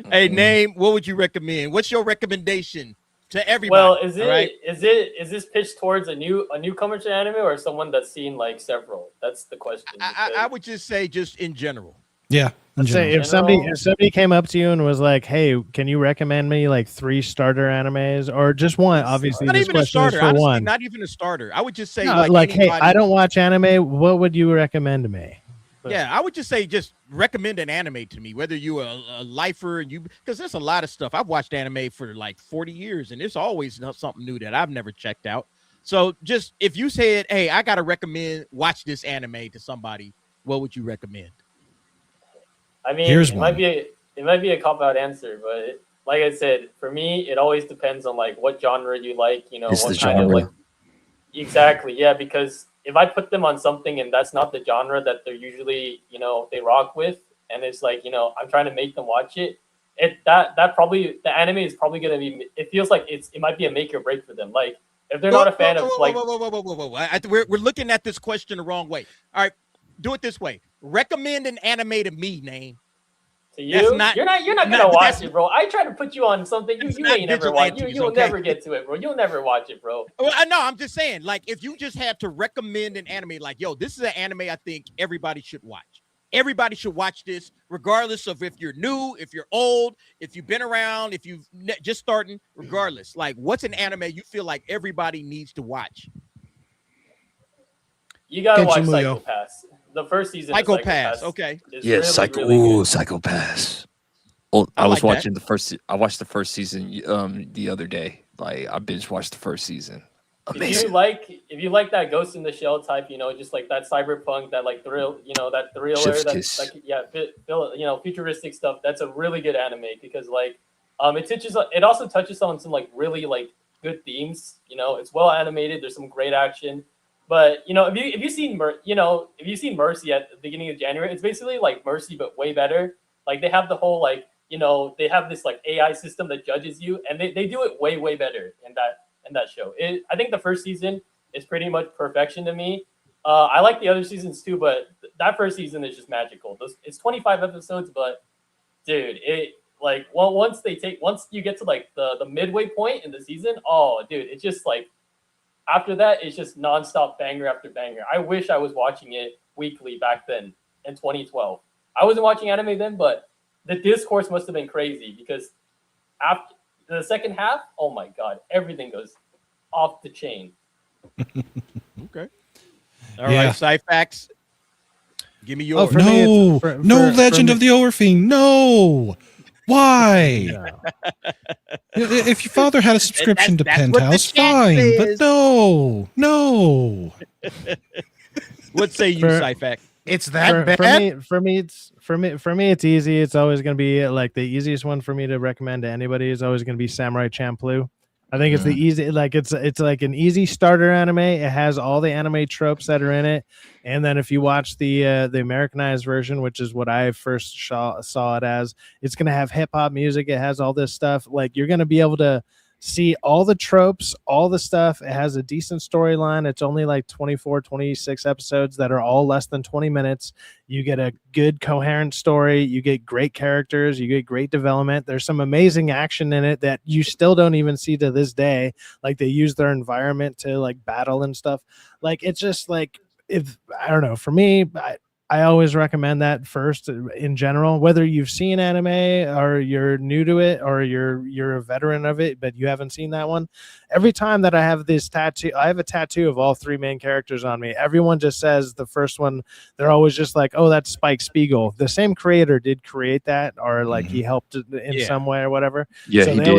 Hey, Name, what would you recommend? What's your recommendation to everybody? Well, is this pitched towards a newcomer to anime or someone that's seen like several? That's the question. I would just say just in general. Yeah. If somebody came up to you and was like, "Hey, can you recommend me like 3 starter animes or just one?" Obviously, not this even a question starter. is for Honestly, one. not even a starter. I would just say Hey, I don't watch anime. What would you recommend to me? Yeah, I would just say just recommend an anime to me, whether you're a lifer and because there's a lot of stuff. I've watched anime for like 40 years, and there's always something new that I've never checked out. So just if you said, hey, I got to watch this anime to somebody, what would you recommend? I mean, it might be a cop-out answer, but like I said, for me, it always depends on like what genre you like, you know, It's what the kind of genre. like exactly, yeah, because if I put them on something and that's not the genre that they're usually, you know, they rock with, and it's like, you know, I'm trying to make them watch it, that probably the anime is probably gonna be. It feels like it might be a make or break for them. Like if they're not a fan of like, we're looking at this question the wrong way. All right, do it this way. Recommend an anime to me, name. To you, you're not gonna watch it, bro. I try to put you on something you ain't never watch. You'll never get to it, bro. You'll never watch it, bro. Well, I know. I'm just saying, like, if you just had to recommend an anime, like, yo, this is an anime I think everybody should watch. Everybody should watch this, regardless of if you're new, if you're old, if you've been around, if you've just starting. Regardless, like, what's an anime you feel like everybody needs to watch? You gotta watch Psycho Pass. The first season. Psycho Pass. Okay. Yeah, really Psycho Pass. Well, I was watching the first. I watched the first season the other day. Like I binge watched the first season. Amazing. If you like that Ghost in the Shell type, you know, just like that cyberpunk, that like thrill, you know, that thriller, that's like you know, futuristic stuff. That's a really good anime because like it also touches on some like really like good themes. You know, it's well animated. There's some great action. But you know, if you've seen Mercy at the beginning of January, it's basically like Mercy but way better. Like they have the whole like, you know, they have this like AI system that judges you, and they do it way better in that show. I think the first season is pretty much perfection to me. I like the other seasons too, but that first season is just magical. It's 25 episodes, but dude, it like once you get to like the midway point in the season, oh dude, it's just like. After that, it's just nonstop banger after banger. I wish I was watching it weekly back then in 2012. I wasn't watching anime then, but the discourse must have been crazy because after the second half, oh my god, everything goes off the chain. Okay. All right, Sci-Fax. Give me yours. No Legend of the Overfiend. No. Why? If your father had a subscription to Penthouse, fine. But no. What say you, Sci-Fax? It's that bad. For me, it's easy. It's always going to be like the easiest one for me to recommend to anybody is always going to be Samurai Champloo. I think it's the easy, like it's like an easy starter anime. It has all the anime tropes that are in it, and then if you watch the Americanized version, which is what I first saw it as, it's gonna have hip hop music. It has all this stuff. Like you're gonna be able to see all the tropes, all the stuff. It has a decent storyline. It's only like 24, 26 episodes that are all less than 20 minutes. You get a good coherent story. You get great characters. You get great development. There's some amazing action in it that you still don't even see to this day. Like they use their environment to like battle and stuff. Like, it's just like, I don't know, for me, I always recommend that first in general, whether you've seen anime or you're new to it or you're a veteran of it, but you haven't seen that one. Every time that I have this tattoo, I have a tattoo of all three main characters on me. Everyone just says the first one, they're always just like, oh, that's Spike Spiegel. The same creator did create that, or like he helped in some way or whatever. Yeah, so they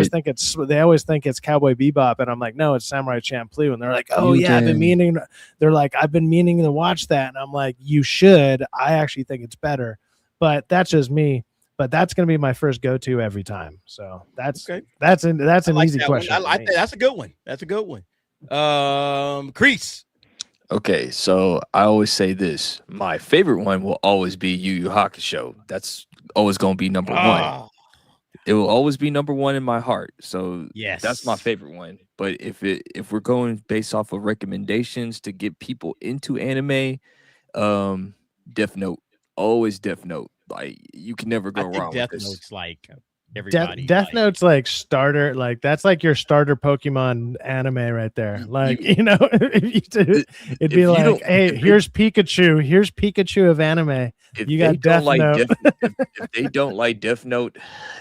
always think it's Cowboy Bebop, and I'm like, no, it's Samurai Champloo. And they're like, oh yeah, I've been meaning to watch that. And I'm like, you should. I actually think it's better, but that's just me. But that's going to be my first go-to every time. So that's an easy question. I think that's a good one. That's a good one. Crease. Okay, so I always say this. My favorite one will always be Yu Yu Hakusho. That's always going to be number one. It will always be number one in my heart. So yes, that's my favorite one. But if we're going based off of recommendations to get people into anime, Death Note, always Death Note. Like you can never go wrong. Death with this. Note's like everybody. Death Note's like starter, like that's like your starter Pokemon anime right there. Like it'd be like, hey, here's Pikachu of anime. If you got Death Note. If they don't like Death Note,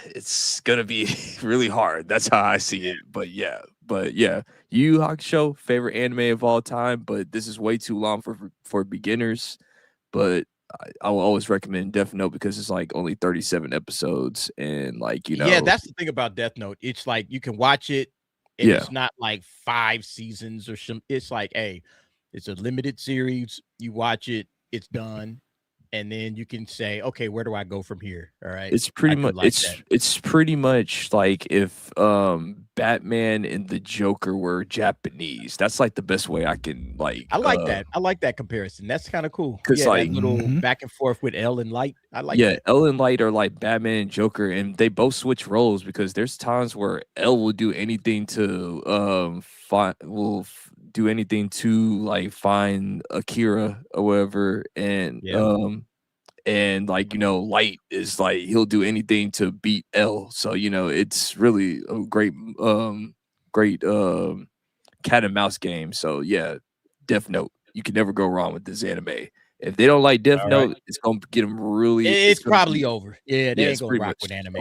it's gonna be really hard. That's how I see it. But yeah, Yu Yu Hakusho, favorite anime of all time. But this is way too long for beginners. But will always recommend Death Note because it's like only 37 episodes, and like yeah, that's the thing about Death Note. It's like you can watch it, and it's not like 5 seasons or some. It's like, hey, it's a limited series. You watch it, it's done. And then you can say, okay, where do I go from here? All right. It's pretty much it's pretty much like if Batman and the Joker were Japanese. That's like the best way I can like. I like that. I like that comparison. That's kind of cool. Because like that little back and forth with L and Light. I like that. L and Light are like Batman and Joker, and they both switch roles because there's times where L will do anything to do anything to like find Akira or whatever, and like Light is like he'll do anything to beat L. So it's really a great cat and mouse game. So yeah, Death Note, you can never go wrong with this anime. If they don't like Death Note, it's gonna get them really. It's probably over. Yeah, they ain't gonna rock with anime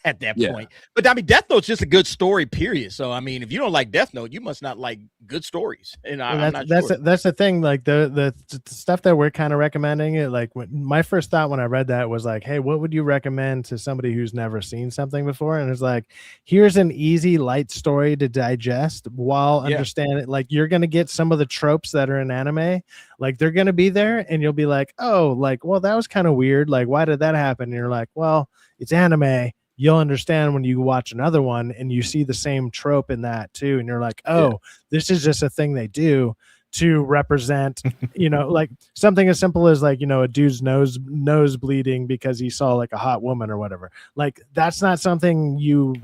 at that point. But I mean, Death Note's just a good story, period. So I mean, if you don't like Death Note, you must not like good stories. And that's the thing. Like the stuff that we're kind of recommending it. Like my first thought when I read that was like, hey, what would you recommend to somebody who's never seen something before? And it's like, here's an easy, light story to digest while understanding. Like you're gonna get some of the tropes that are in anime. Like they're gonna be there, and you'll be like, oh, like, well, that was kind of weird. Like, why did that happen? And you're like, well, it's anime. You'll understand when you watch another one and you see the same trope in that too. And you're like, oh, this is just a thing they do to represent, like something as simple as like, a dude's nose bleeding because he saw like a hot woman or whatever. Like that's not something you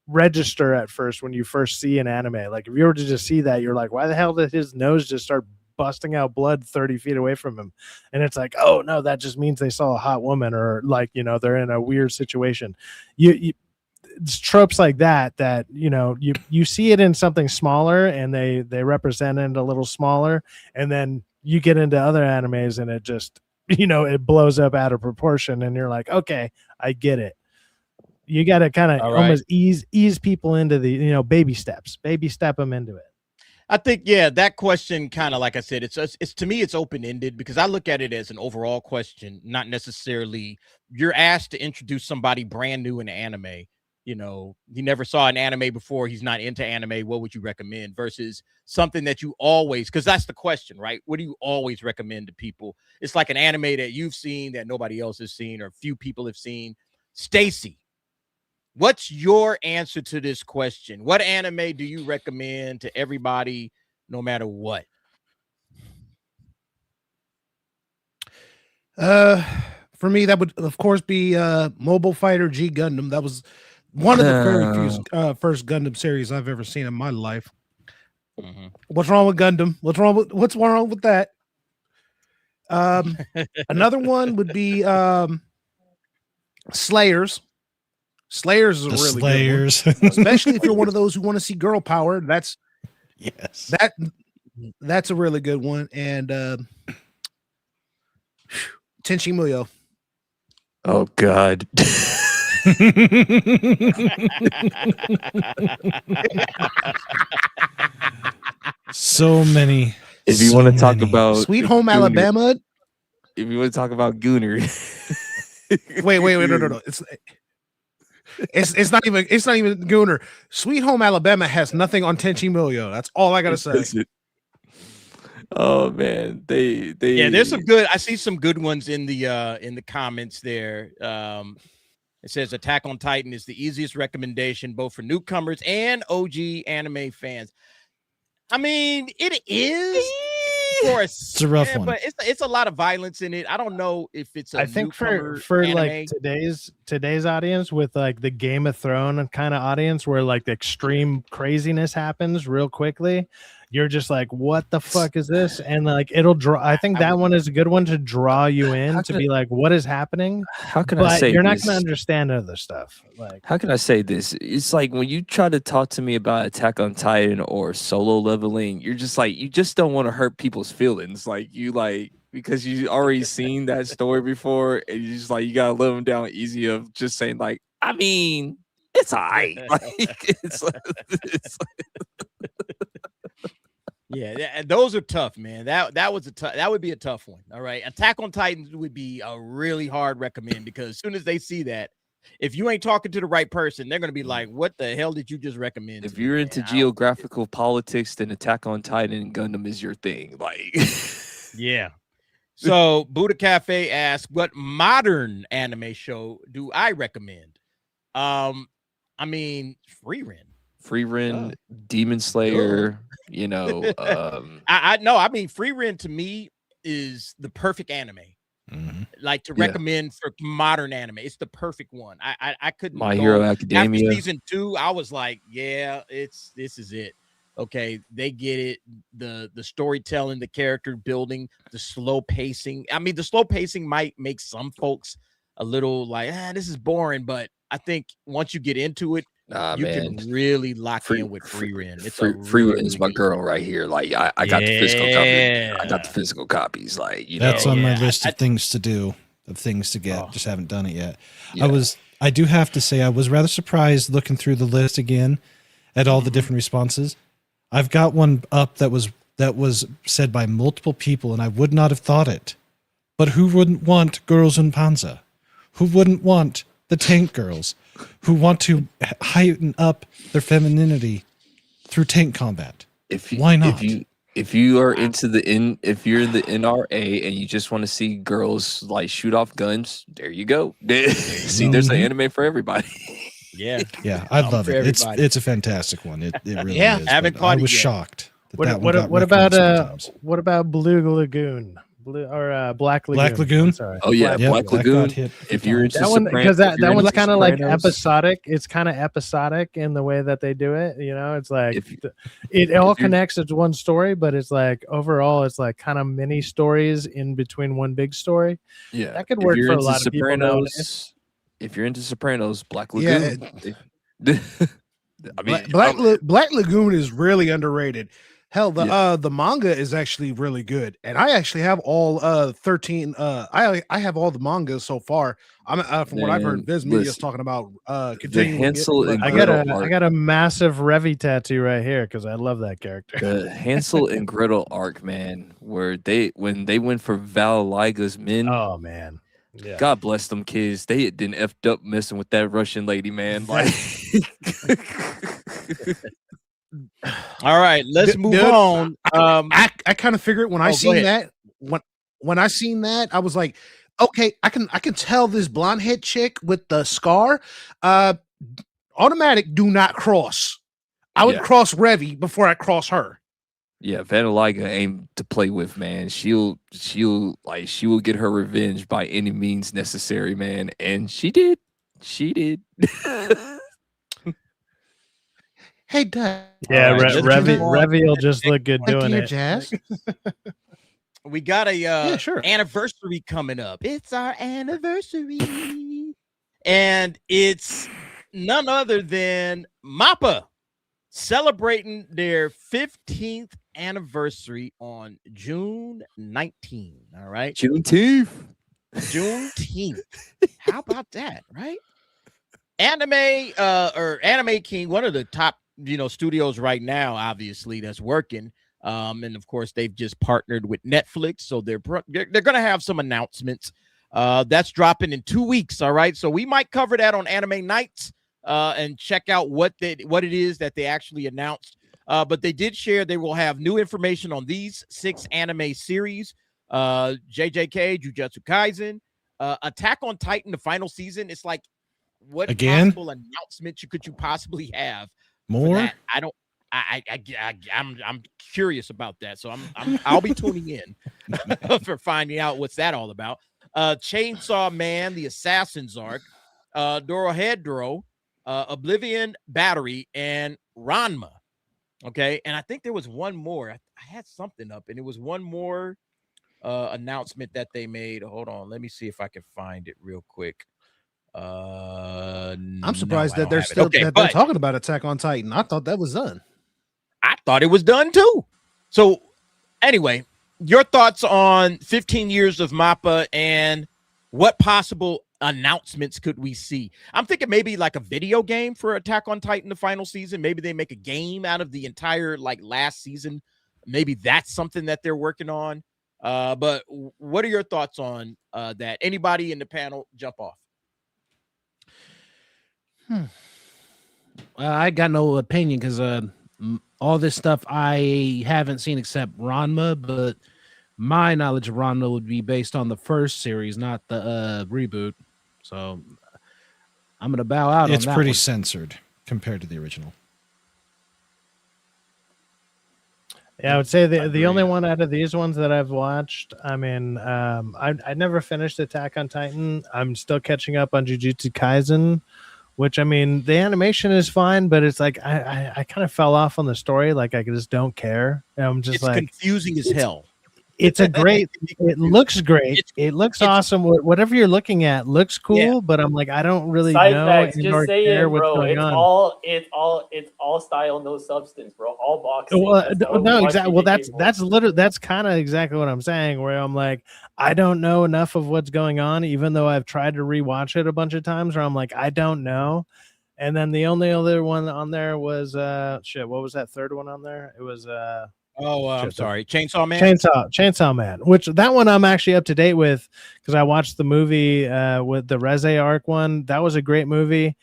register at first when you first see an anime. Like if you were to just see that, you're like, why the hell did his nose just start busting out blood 30 feet away from him? And it's like, oh no, that just means they saw a hot woman, or like they're in a weird situation. It's tropes like that you see it in something smaller, and they represent it a little smaller, and then you get into other animes and it just it blows up out of proportion, and you're like, okay, I get it. You got to kind of almost ease people into the baby step them into it. I think, that question kind of, like I said, it's to me, it's open-ended because I look at it as an overall question, not necessarily you're asked to introduce somebody brand new in anime. He never saw an anime before. He's not into anime. What would you recommend versus something that you always, because that's the question, right? What do you always recommend to people? It's like an anime that you've seen that nobody else has seen or few people have seen. Stacy, what's your answer to this question? What anime do you recommend to everybody, no matter what? For me, that would of course be Mobile Fighter G Gundam. That was one of the very few first Gundam series I've ever seen in my life. What's wrong with Gundam? What's wrong with that? Another one would be Slayers. Slayers is a really good one, especially if you're one of those who want to see girl power. That's a really good one. And Tenchi Muyo. Oh God. So many. If you want to talk about Sweet Home Alabama. If you want to talk about Gooner. wait, no. It's not even Gooner. Sweet Home Alabama has nothing on Tenchi Muyo. That's all I gotta say. Oh man, they there's some good. I see some good ones in the comments there. It says Attack on Titan is the easiest recommendation both for newcomers and OG anime fans. I mean, it is. It's a rough one, but it's a lot of violence in it. I don't know if it's I think for anime. like today's audience, with like the Game of Thrones kind of audience where like the extreme craziness happens real quickly, you're just like, what the fuck is this? And like it'll draw. I think that one is a good one to draw you in to be like, what is happening? How can I say you're not going to understand other stuff. Like, how can I say this? It's like when you try to talk to me about Attack on Titan or Solo Leveling, you're just like, you just don't want to hurt people's feelings. Like you like, because you already seen that story before, and you just like, you gotta let them down easy of just saying like, I mean, it's all right. Like, it's Yeah, those are tough, man. That would be a tough one. All right. Attack on Titans would be a really hard recommend because as soon as they see that, if you ain't talking to the right person, they're gonna be like, "What the hell did you just recommend?" If you're into geographical politics, then Attack on Titan and Gundam is your thing. Like, yeah. So Buddha Cafe asks, "What modern anime show do I recommend?" I mean, Frieren, Demon Slayer. You know, I mean, Frieren to me is the perfect anime. Like to recommend for modern anime, it's the perfect one. I couldn't. My Hero Academia after season 2. I was like, yeah, this is it. Okay, they get it. The storytelling, the character building, the slow pacing. I mean, the slow pacing might make some folks a little like, this is boring, but I think once you get into it, you can really lock in with Frieren. Frieren is my girl right here. Like I got the physical copies. I got the physical copies. Like, you that's know, on my list of things to do, of things to get. Just haven't done it yet. I do have to say I was rather surprised looking through the list again at all the different responses. I've got one up that was said by multiple people, and I would not have thought it. But who wouldn't want girls in Panzer? Who wouldn't want the tank girls who want to heighten up their femininity through tank combat? Why not? If you are into if you're in the NRA and you just want to see girls like shoot off guns, there you go. See, there's an anime for everybody. Yeah, I love it. It's a fantastic one. It really is. I was shocked. What about Blue Lagoon? Black Lagoon. Black Lagoon. Sorry. Oh yeah, Black Lagoon. If you're into that one, because that one's kind of like Sopranos. episodic. It's kind of episodic in the way that they do it. You know, it's like it all connects as one story, but it's like overall, it's like kind of mini stories in between one big story. Yeah, that could work for a lot of people nowadays. If you're into Sopranos, Black Lagoon. I mean, Black Lagoon is really underrated. Hell, the manga is actually really good, and I actually have all 13. I have all the mangas so far. I'm from what I've heard, Viz Media is talking about continuing. Hansel and I got a massive Revy tattoo right here because I love that character. The Hansel and Gretel arc, man, where when they went for Val Liga's men. Oh man. Yeah. God bless them kids. They didn't effed up messing with that Russian lady, man. Like, all right, let's move on. I kind of figured when I seen that, when I seen that, I was like, okay, I can tell this blonde head chick with the scar, automatic do not cross. I would cross Revy before I cross her. Yeah, Vanilliga ain't to play with, man. She will get her revenge by any means necessary, man. And she did. Hey, Dad. Yeah, Revy will just look good doing it. Jazz. We got a anniversary coming up. It's our anniversary, and it's none other than MAPPA celebrating their 15th anniversary on June 19. All right, Juneteenth. How about that, right? Anime King, one of the top studios right now, obviously, that's working. And of course, they've just partnered with Netflix, so they're gonna have some announcements. That's dropping in 2 weeks. All right, so we might cover that on Anime Nights and check out what it is that they actually announced. But they did share they will have new information on these 6 anime series: JJK, Jujutsu Kaisen, Attack on Titan, the final season. It's like, what possible announcement could you possibly have? More? I'm curious about that, so I'll be tuning in for finding out what's that all about. Chainsaw Man, the Assassin's Arc, Dorohedoro, Oblivion Battery, and Ranma. Okay, and I think there was one more. I had something up, and it was one more announcement that they made. Hold on, let me see if I can find it real quick. I'm surprised that they're still they're talking about Attack on Titan. I thought that was done. I thought it was done too. So anyway, your thoughts on 15 years of MAPPA and what possible announcements could we see? I'm thinking maybe like a video game for Attack on Titan, the final season. Maybe they make a game out of the entire last season maybe that's something that they're working on. But what are your thoughts on that? Anybody in the panel jump off? I got no opinion because all this stuff I haven't seen except Ranma, but my knowledge of Ranma would be based on the first series, not the reboot. So I'm gonna bow out. It's on that pretty one. censored compared to the original. Yeah, I would say the only one out of these ones that I've watched, I mean, I never finished Attack on Titan. I'm still catching up on Jujutsu Kaisen, which, I mean, the animation is fine, but it's like I kind of fell off on the story. Like, I just don't care. And I'm just It's like confusing as hell. It's a great. It looks great. It looks awesome. Whatever you're looking at looks cool, Yeah. but I'm like, I don't really Side know. facts, and just nor say care it, what's bro. going It's on. all style, no substance, bro. All boxing. Well, That's all no, we exactly. watch Well, TV that's literally that's kind of exactly what I'm saying. Where I'm like, I don't know enough of what's going on, even though I've tried to rewatch it a bunch of times. Where I'm like, I don't know. And then the only other one on there was shit. What was that third one on there? It was I'm sorry, Chainsaw Man. Chainsaw Man. Which that one I'm actually up to date with because I watched the movie with the Reze arc one. That was a great movie,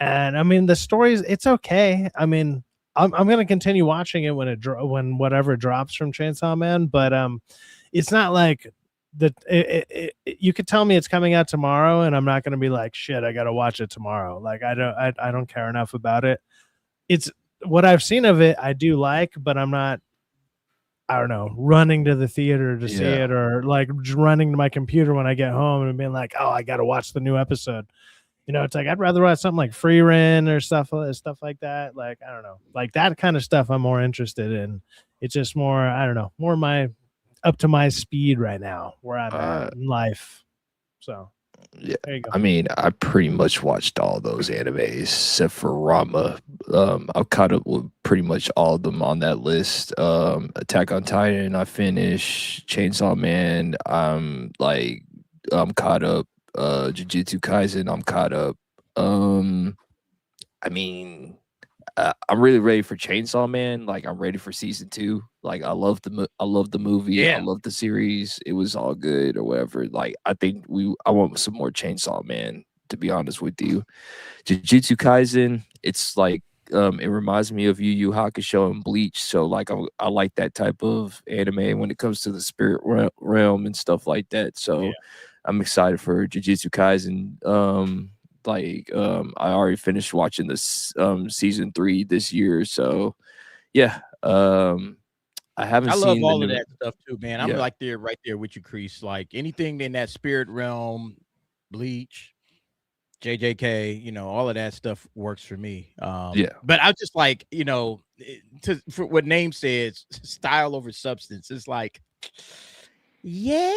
and I mean the stories. It's okay. I mean, I'm gonna continue watching it when whatever drops from Chainsaw Man, but it's not like you could tell me it's coming out tomorrow, and I'm not gonna be like, shit, I gotta watch it tomorrow. Like I don't care enough about it. It's what I've seen of it. I do like, but I'm not. I don't know, running to the theater to see it, or like running to my computer when I get home and being like, oh, I got to watch the new episode. You know, it's like, I'd rather watch something like Free Rent or stuff like that. Like, I don't know, like that kind of stuff I'm more interested in. It's just more, I don't know, more my up to my speed right now where I'm at in life. So yeah, there you go. I mean, I pretty much watched all those animes except for Rama. I've caught up with pretty much all of them on that list. Attack on Titan, I finished. Chainsaw Man, I'm caught up. Jujutsu Kaisen, I'm caught up. I mean, I'm really ready for Chainsaw Man. Like, I'm ready for season 2. Like, I love the movie. Yeah. I love the series. It was all good or whatever. Like, I think I want some more Chainsaw Man, to be honest with you. Jujutsu Kaisen, it's like it reminds me of Yu Yu Hakusho and Bleach. So like I like that type of anime when it comes to the spirit realm and stuff like that. So yeah. I'm excited for Jujutsu Kaisen. I already finished watching this season 3 this year. So yeah. I love all of that stuff too, man. I'm like right there with you, Crease. Like anything in that spirit realm, Bleach, JJK, you know, all of that stuff works for me. But I was just like, you know, for what Name says, style over substance. It's like, yeah,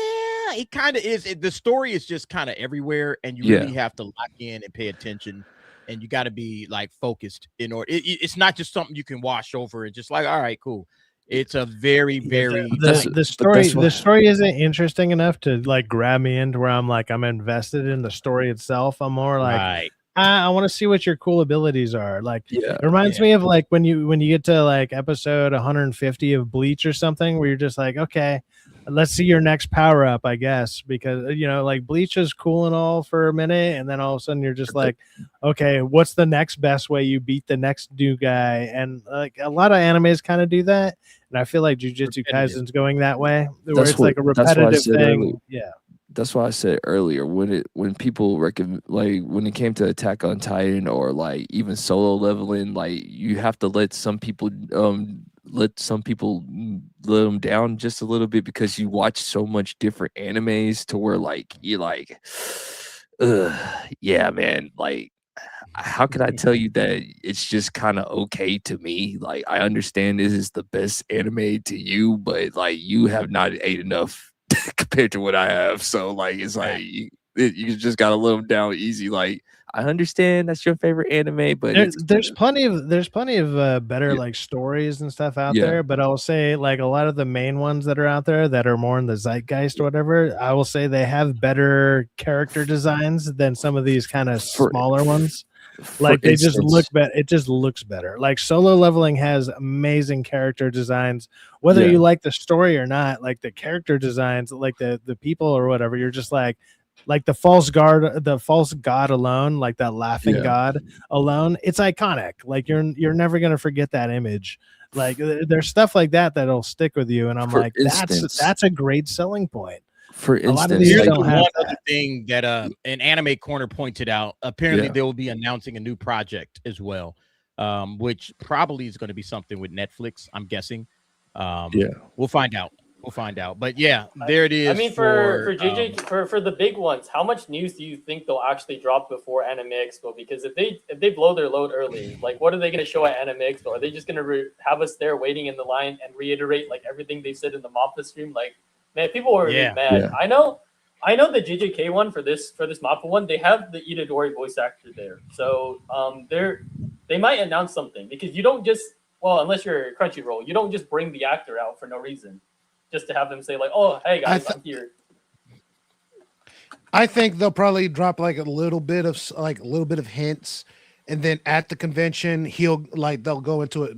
it kind of is. The story is just kind of everywhere, and you really have to lock in and pay attention, and you got to be like focused in order. It's not just something you can wash over and just like, all right, cool. It's a very, very the story isn't interesting enough to like grab me into where I'm like I'm invested in the story itself. I'm more like I want to see what your cool abilities are. Like it reminds me of like when you get to like episode 150 of Bleach or something where you're just like, okay, let's see your next power up, I guess, because you know, like Bleach is cool and all for a minute, and then all of a sudden you're just like, okay, what's the next best way you beat the next new guy? And like a lot of animes kind of do that, and I feel like Jujutsu Kaisen's going that way, where it's like a repetitive thing. Yeah. That's why I said earlier when people recommend, like when it came to Attack on Titan or like even solo leveling, like you have to let some people let them down just a little bit because you watch so much different animes to where like you're like, yeah, man, like how can I tell you that it's just kind of okay to me? Like I understand this is the best anime to you, but like you have not ate enough compared to what I have. So like it's like you just gotta let them down easy. Like I understand that's your favorite anime, but there's plenty of better like stories and stuff out there. But I'll say like a lot of the main ones that are out there that are more in the zeitgeist or whatever, I will say they have better character designs than some of these kind of smaller ones. Like they just look better. It just looks better. Like Solo Leveling has amazing character designs. Whether you like the story or not, like the character designs, like the people or whatever, you're just like the false god alone, like that laughing god alone. It's iconic. Like you're never gonna forget that image. Like there's stuff like that that'll stick with you, and I'm like, that's a great selling point. For instance, here's one other thing that an Anime Corner pointed out. Apparently, they will be announcing a new project as well, which probably is going to be something with Netflix, I'm guessing. We'll find out. But yeah, there it is. I mean, for JJ, for the big ones, how much news do you think they'll actually drop before Anime Expo? Because if they blow their load early, like what are they going to show at Anime Expo? Are they just going to have us there waiting in the line and reiterate like everything they said in the MAPPA stream? Like, man, people were really mad. Yeah. I know the JJK one for this MAPPA one, they have the Itadori voice actor there. So they might announce something, because you don't just, well, unless you're Crunchyroll, you don't just bring the actor out for no reason just to have them say like, oh, hey guys, I'm here. I think they'll probably drop like a little bit of hints, and then at the convention they'll go into it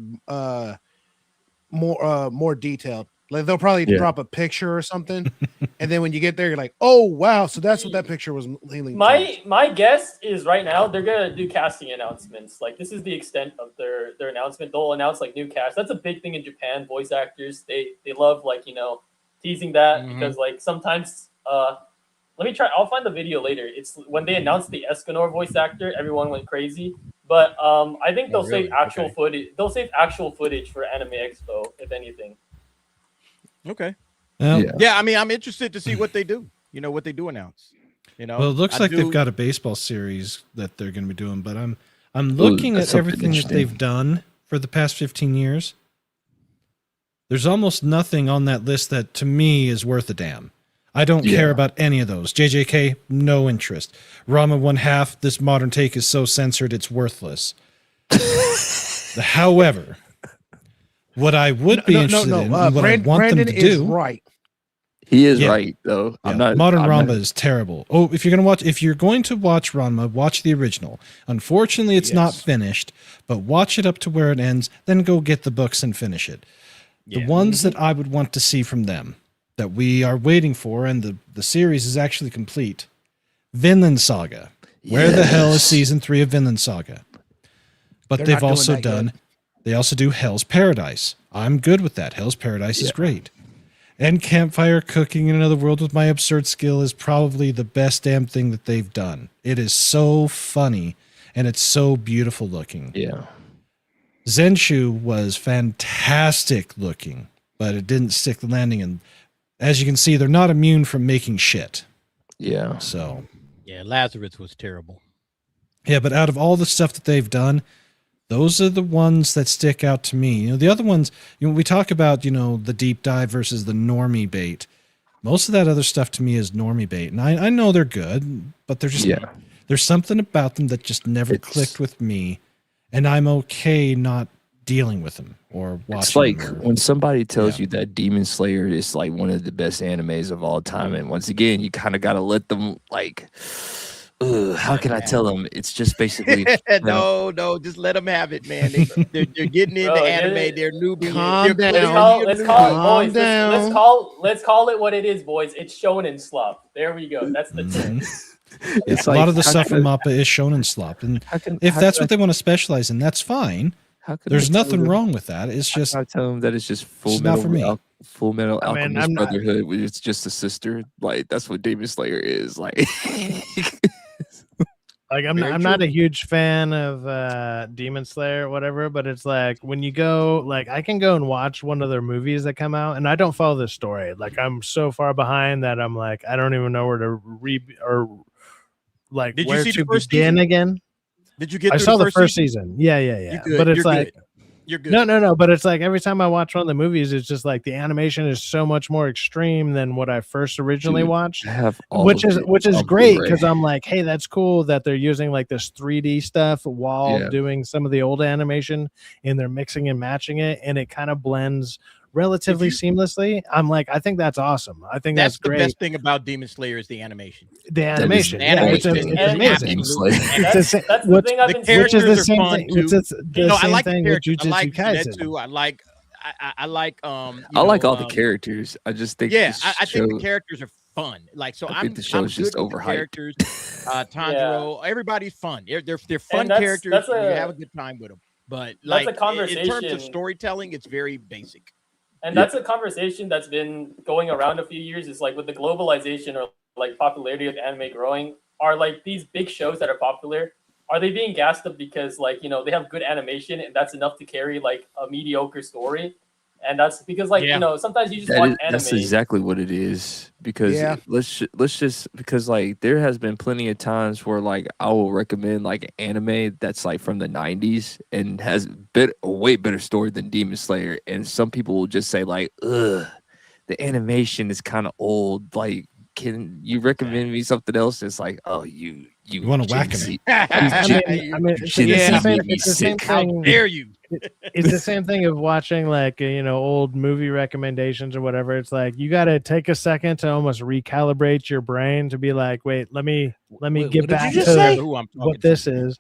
more detailed. Like they'll probably drop a picture or something, and then when you get there, you're like, "Oh wow!" So that's what that picture was leaning. My guess is right now they're gonna do casting announcements. Like this is the extent of their announcement. They'll announce like new cast. That's a big thing in Japan. Voice actors they love like teasing that because like sometimes let me try. I'll find the video later. It's when they announced the Escanor voice actor, everyone went crazy. But I think they'll save actual footage. They'll save actual footage for Anime Expo, if anything. Okay. Yeah, I mean, I'm interested to see what they do. What they do announce. Well, it looks like they've got a baseball series that they're going to be doing, but I'm looking at everything that they've done for the past 15 years. There's almost nothing on that list that to me is worth a damn. I don't care about any of those. JJK, no interest. Rama 1/2, this modern take is so censored it's worthless. However, what I would be interested in, and what I want them to do, right? He is right, though. I'm not. Modern Ranma is terrible. Oh, if you're going to watch Ranma, watch the original. Unfortunately, it's not finished, but watch it up to where it ends. Then go get the books and finish it. The ones that I would want to see from them, that we are waiting for, and the series is actually complete. Vinland Saga. Where the hell is season 3 of Vinland Saga? But they've also done. Good. They also do Hell's Paradise. I'm good with that. Hell's Paradise is great. And Campfire Cooking in Another World with My Absurd Skill is probably the best damn thing that they've done. It is so funny, and it's so beautiful looking. Yeah. Zenshu was fantastic looking, but it didn't stick the landing. And as you can see, they're not immune from making shit. Yeah. So. Yeah, Lazarus was terrible. Yeah, but out of all the stuff that they've done, those are the ones that stick out to me. The other ones, we talk about, the deep dive versus the normie bait. Most of that other stuff to me is normie bait. And I know they're good, but they're just, there's something about them that just never clicked with me. And I'm okay not dealing with them or watching. It's like when somebody tells you that Demon Slayer is like one of the best animes of all time. And once again, you kind of got to let them how can I tell them? It's just basically no, just let them have it, man. They're getting into anime. They're newbies. Calm down. Let's call it what it is, boys. It's shonen slop. There we go. That's the term. It's a lot of the stuff from MAPPA is shonen slop, and if that's what they want to specialize in, that's fine. There's nothing wrong with that. It's just I tell them that it's just Full Metal Alchemist Brotherhood, which is just a sister. Like that's what Demon Slayer is. Like. Like I'm not a huge fan of Demon Slayer or whatever, but it's like when you go, like I can go and watch one of their movies that come out, and I don't follow the story. Like I'm so far behind that I'm like I don't even know where to Did where you see to the first begin season? Again. Did you get? I saw the first season. Yeah. But it's like. You're good. No. But it's like every time I watch one of the movies, it's just like the animation is so much more extreme than what I first originally watched. Which is great because I'm like, hey, that's cool that they're using like this 3D stuff while doing some of the old animation, and they're mixing and matching it, and it kind of blends relatively seamlessly, I'm like, I think that's awesome. I think that's great. The best thing about Demon Slayer is the animation. The animation, it's amazing. That's the thing I've been saying. Which is the same thing. I like the characters. Jujutsu I like Kaisen. Zenitsu. I like all the characters. I just think I think the characters are fun. Like, so I think the show is just overhyped. Characters, Tanjiro, everybody's fun. They're fun characters. You have a good time with them. But like a conversation. In terms of storytelling, it's very basic. And that's a conversation that's been going around a few years. Is like with the globalization or like popularity of anime growing, are like these big shows that are popular, are they being gassed up because like, you know, they have good animation and that's enough to carry like a mediocre story? And that's because like, you know, sometimes you just watch anime. That's exactly what it is. Because let's just because like there has been plenty of times where like I will recommend like anime that's like from the 90s and has a way better story than Demon Slayer. And some people will just say like, ugh, the animation is kind of old. Like, can you recommend me something else? It's like, oh, you want to whack me? It's the same thing. How dare you? It's the same thing of watching like, you know, old movie recommendations or whatever. It's like you got to take a second to almost recalibrate your brain to be like, wait, let me get back to what this is.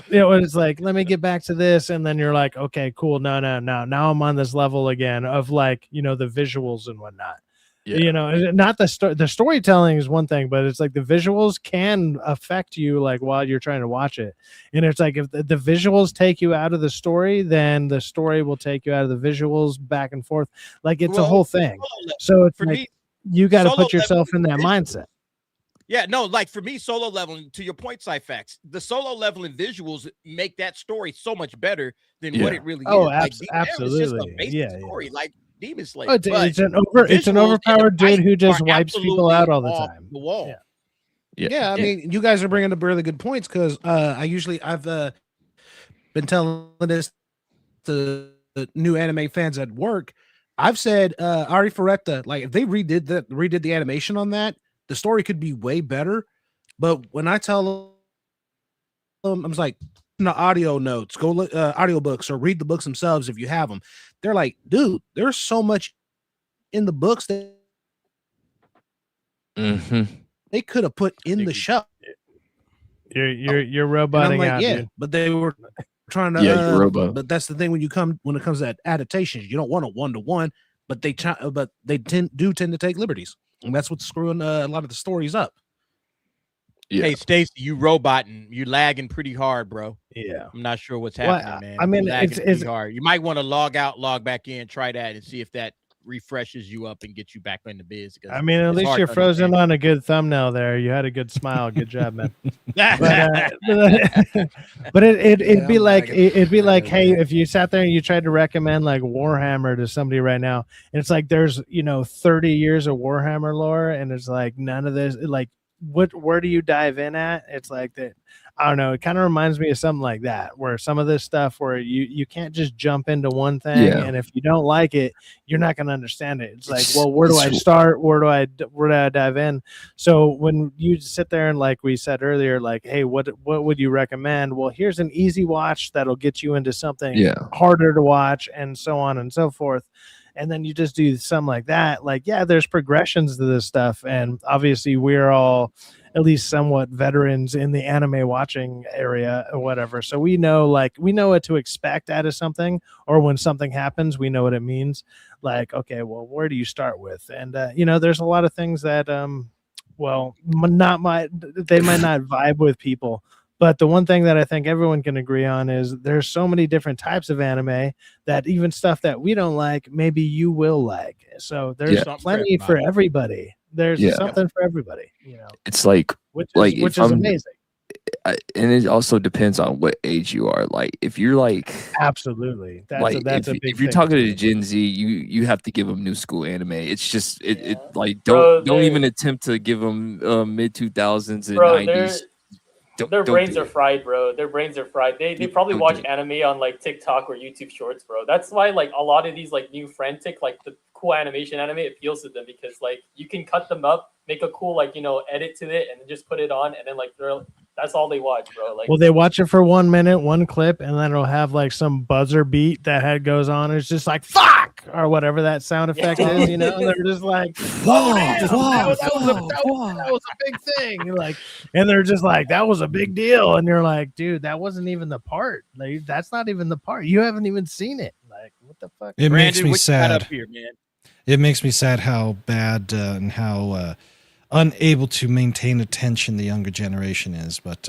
You know, it's like, let me get back to this, and then you're like, okay, cool. No, now I'm on this level again of like, you know, the visuals and whatnot. Yeah. You know, not the storytelling is one thing, but it's like the visuals can affect you like while you're trying to watch it. And it's like if the visuals take you out of the story, then the story will take you out of the visuals back and forth. Like it's a whole thing. So it's like you got to put yourself in that mindset. Yeah, no, like for me, solo leveling, to your point, Cyphax, the solo leveling visuals make that story so much better than what it really is. Like, absolutely. It's just a basic story. Like Demon Slayer. It's an overpowered dude who just wipes people out all the time. The wall. Yeah, I mean, you guys are bringing up really good points because I've been telling this to the new anime fans at work. I've said Ari Ferretta, like if they redid the animation on that, the story could be way better. But when I tell them, I'm like, the audio notes, go look audiobooks or read the books themselves if you have them. They're like, dude, there's so much in the books that they could have put in the show. You're roboting out, dude. But they were trying to robot. But that's the thing when it comes to adaptations, you don't want a 1-to-1, but they tend to take liberties. And that's what's screwing a lot of the stories up. Yeah. Hey, Stacey, you roboting, you lagging pretty hard, bro. Yeah. I'm not sure what's happening, man. I mean, it's hard. You might want to log out, log back in, try that and see if that refreshes you up and gets you back in the biz. I mean, at least you're frozen on a good thumbnail there. You had a good smile. Good job, man. But it'd be like, hey, if you sat there and you tried to recommend like Warhammer to somebody right now, and it's like there's 30 years of Warhammer lore, and it's like none of this, like, where do you dive in at? It's like that. I don't know. It kind of reminds me of something like that, where some of this stuff where you can't just jump into one thing, and if you don't like it, you're not going to understand it. It's like, well, where do I start? Where do I dive in? So when you sit there and like we said earlier, like, hey, what would you recommend? Well, here's an easy watch that'll get you into something harder to watch, and so on and so forth. And then you just do something like that. Like, yeah, there's progressions to this stuff. And obviously we're all at least somewhat veterans in the anime watching area or whatever. So we know what to expect out of something, or when something happens, we know what it means. Like, okay, well, where do you start with? And, there's a lot of things that, they might not vibe with people. But the one thing that I think everyone can agree on is there's so many different types of anime that even stuff that we don't like, maybe you will like. So there's plenty for everybody. There's something for everybody. It's like, which is amazing. And it also depends on what age you are. Like, if you're like, absolutely, if you're talking to Gen Z, you have to give them new school anime. It's just don't even attempt to give them mid 2000s and 90s. Their brains are fried, bro. Their brains are fried. They probably watch anime on like TikTok or YouTube Shorts, bro. That's why like a lot of these like new frantic, like the cool animation anime appeals to them, because like you can cut them up, make a cool like edit to it, and then just put it on, and then like that's all they watch, bro. Like, well, they watch it for 1 minute, one clip, and then it'll have like some buzzer beat that goes on. It's just like fuck. fuck or whatever that sound effect is, you know, and they're just like, that was a big thing. You're like, and they're just like, that was a big deal. And you're like, dude, that wasn't even the part. Like, that's not even the part. You haven't even seen it. Like, what the fuck? It makes me what you got sad. up here, man? It makes me sad how bad and how unable to maintain attention the younger generation is. But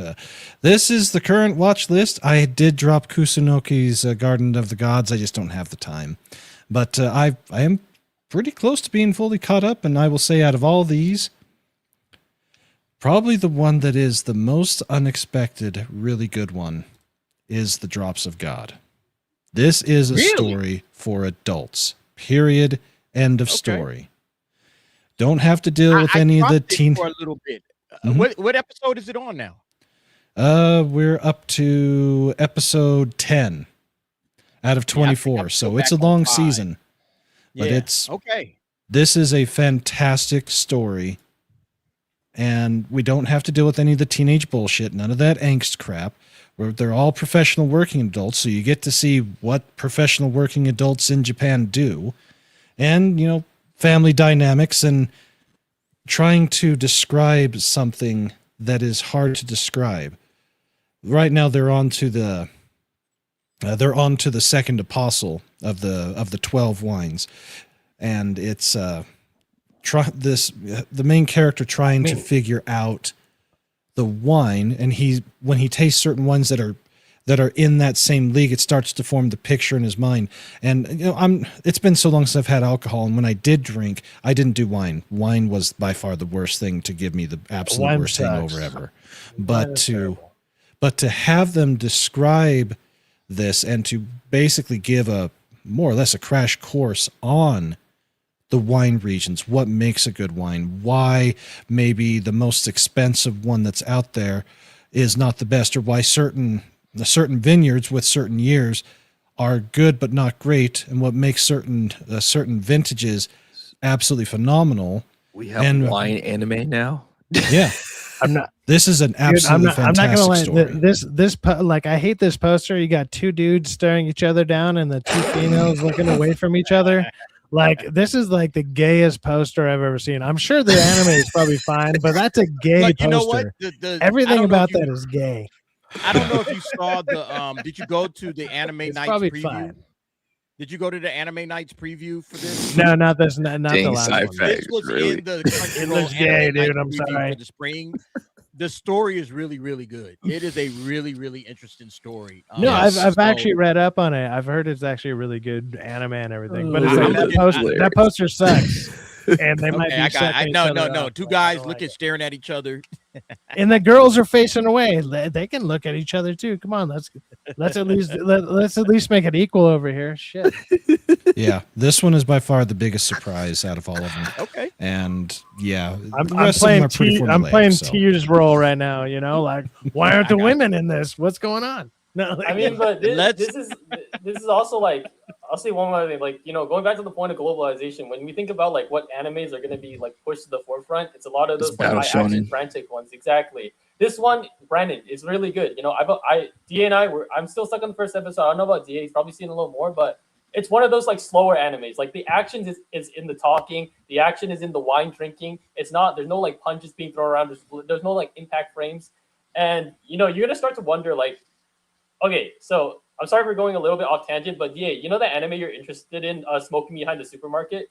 this is the current watch list. I did drop Kusunoki's Garden of the Gods. I just don't have the time. But I am pretty close to being fully caught up, and I will say out of all these, probably the one that is the most unexpected, really good one is The Drops of God. This is a story for adults. Period. End of story. Don't have to deal with any of the teen. For a little bit. Mhm. What episode is it on now? We're up to episode 10 out of 24, so it's a long season. But it's okay. This is a fantastic story, and we don't have to deal with any of the teenage bullshit, none of that angst crap. They're all professional working adults, so you get to see what professional working adults in Japan do. And, you know, family dynamics and trying to describe something that is hard to describe. Right now, they're on to the second apostle of the 12 wines, and it's the main character trying to figure out the wine, and when he tastes certain wines that are in that same league, it starts to form the picture in his mind. And you know, it's been so long since I've had alcohol, and when I did drink, I didn't do wine. Wine was by far the worst thing to give me the absolute worst hangover ever. But to have them describe this and to basically give a more or less a crash course on the wine regions, what makes a good wine, why maybe the most expensive one that's out there is not the best, or why certain vineyards with certain years are good but not great, and what makes certain vintages absolutely phenomenal. We have wine anime now. Yeah, I'm not. This is an absolutely fantastic I'm not gonna lie. story. Like, I hate this poster. You got two dudes staring each other down, and the two females looking away from each other. Like, this is like the gayest poster I've ever seen. I'm sure the anime is probably fine, but that's a gay poster. You know what? Everything about that is gay. I don't know if you saw the did you go to the Anime Nights preview? Fine. Did you go to the Anime Nights preview for this? No, not this. Not the last one. This was in the It looks gay, dude. I'm sorry. For the spring. The story is really, really good. It is a really, really interesting story. No, I've actually read up on it. I've heard it's actually a really good anime and everything. But it's like that poster sucks. And they might be no. Two guys staring at each other. And the girls are facing away. They can look at each other too. Come on, let's at least make it equal over here. Shit. Yeah, this one is by far the biggest surprise out of all of them. Okay. And yeah, I'm playing T's role right now. You know, like, why aren't the women in this? What's going on? No, I mean, but this is also like, I'll say one more thing, like, you know, going back to the point of globalization, when we think about like what animes are going to be like pushed to the forefront, it's a lot of those like high action frantic ones. Exactly. This one, Brandon, is really good. You know, DA and I'm still stuck on the first episode. I don't know about DA. He's probably seen a little more, but it's one of those like slower animes. Like, the action is in the talking, the action is in the wine drinking. There's no like punches being thrown around. There's no like impact frames, and you know, you're gonna start to wonder like, okay, so I'm sorry for going a little bit off tangent, but yeah, you know the anime you're interested in, Smoking Behind the Supermarket?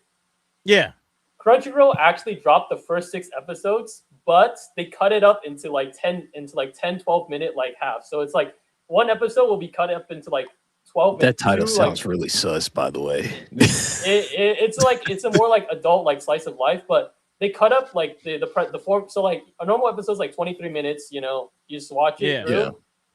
Yeah. Crunchyroll actually dropped the first 6 episodes, but they cut it up into like 10, 12 minute like half. So it's like one episode will be cut up into like 12 minutes. That title sounds really sus, by the way. it's a more like adult like slice of life, but they cut up like the form. So like a normal episode is like 23 minutes, you know, you just watch it through. Yeah.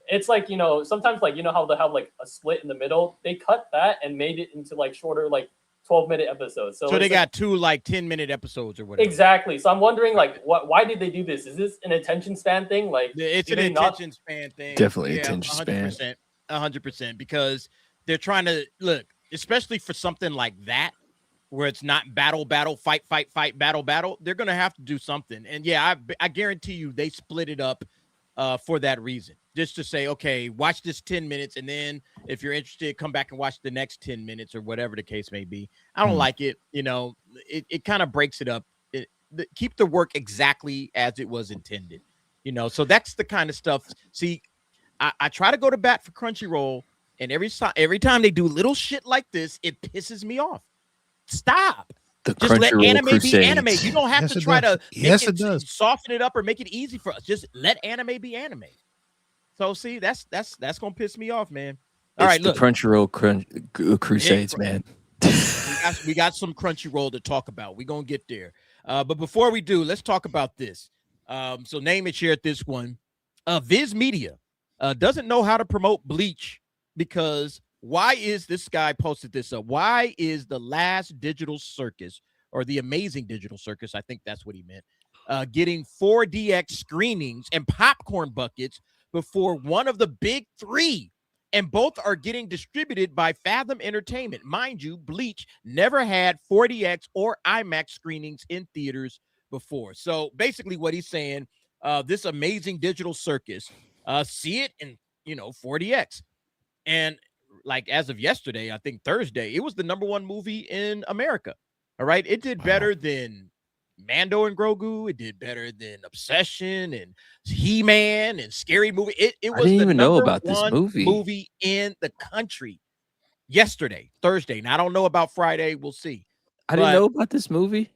It's like, you know, sometimes like, you know how they have like a split in the middle. They cut that and made it into like shorter, like 12-minute episodes. So they got 2 like 10-minute episodes or whatever. Exactly. So I'm wondering like, why did they do this? Is this an attention span thing? Like, it's an attention span thing. Definitely attention 100%, span. 100%, because they're trying to look, especially for something like that, where it's not battle, fight, battle. They're gonna have to do something. And yeah, I guarantee you they split it up for that reason. just to say, okay, watch this 10 minutes, and then if you're interested, come back and watch the next 10 minutes or whatever the case may be. I don't like it. You know, it kind of breaks it up. Keep the work exactly as it was intended. You know, so that's the kind of stuff. See, I try to go to bat for Crunchyroll, and every time they do little shit like this, it pisses me off. Stop. Just let anime be anime. You don't have to try to soften it up or make it easy for us. Just let anime be anime. So see, that's gonna piss me off, man. All right, look, Crunchyroll crusades, man. we got some Crunchyroll to talk about. We're gonna get there. But before we do, let's talk about this. So name and share this one. Viz Media doesn't know how to promote Bleach because why is this guy posted this up? Why is the last digital circus or the amazing digital circus? I think that's what he meant. Getting 4DX screenings and popcorn buckets before one of the big three. And both are getting distributed by Fathom Entertainment. Mind you, Bleach never had 4DX or IMAX screenings in theaters before. So basically what he's saying, this amazing digital circus, see it in, 4DX. And like as of yesterday, I think Thursday, it was the #1 movie in America. All right. It did better than Mando and Grogu. It did better than Obsession and He-Man and Scary Movie. It was I didn't the even know about this movie in the country yesterday, Thursday. Now I don't know about Friday. We'll see. I didn't know about this movie.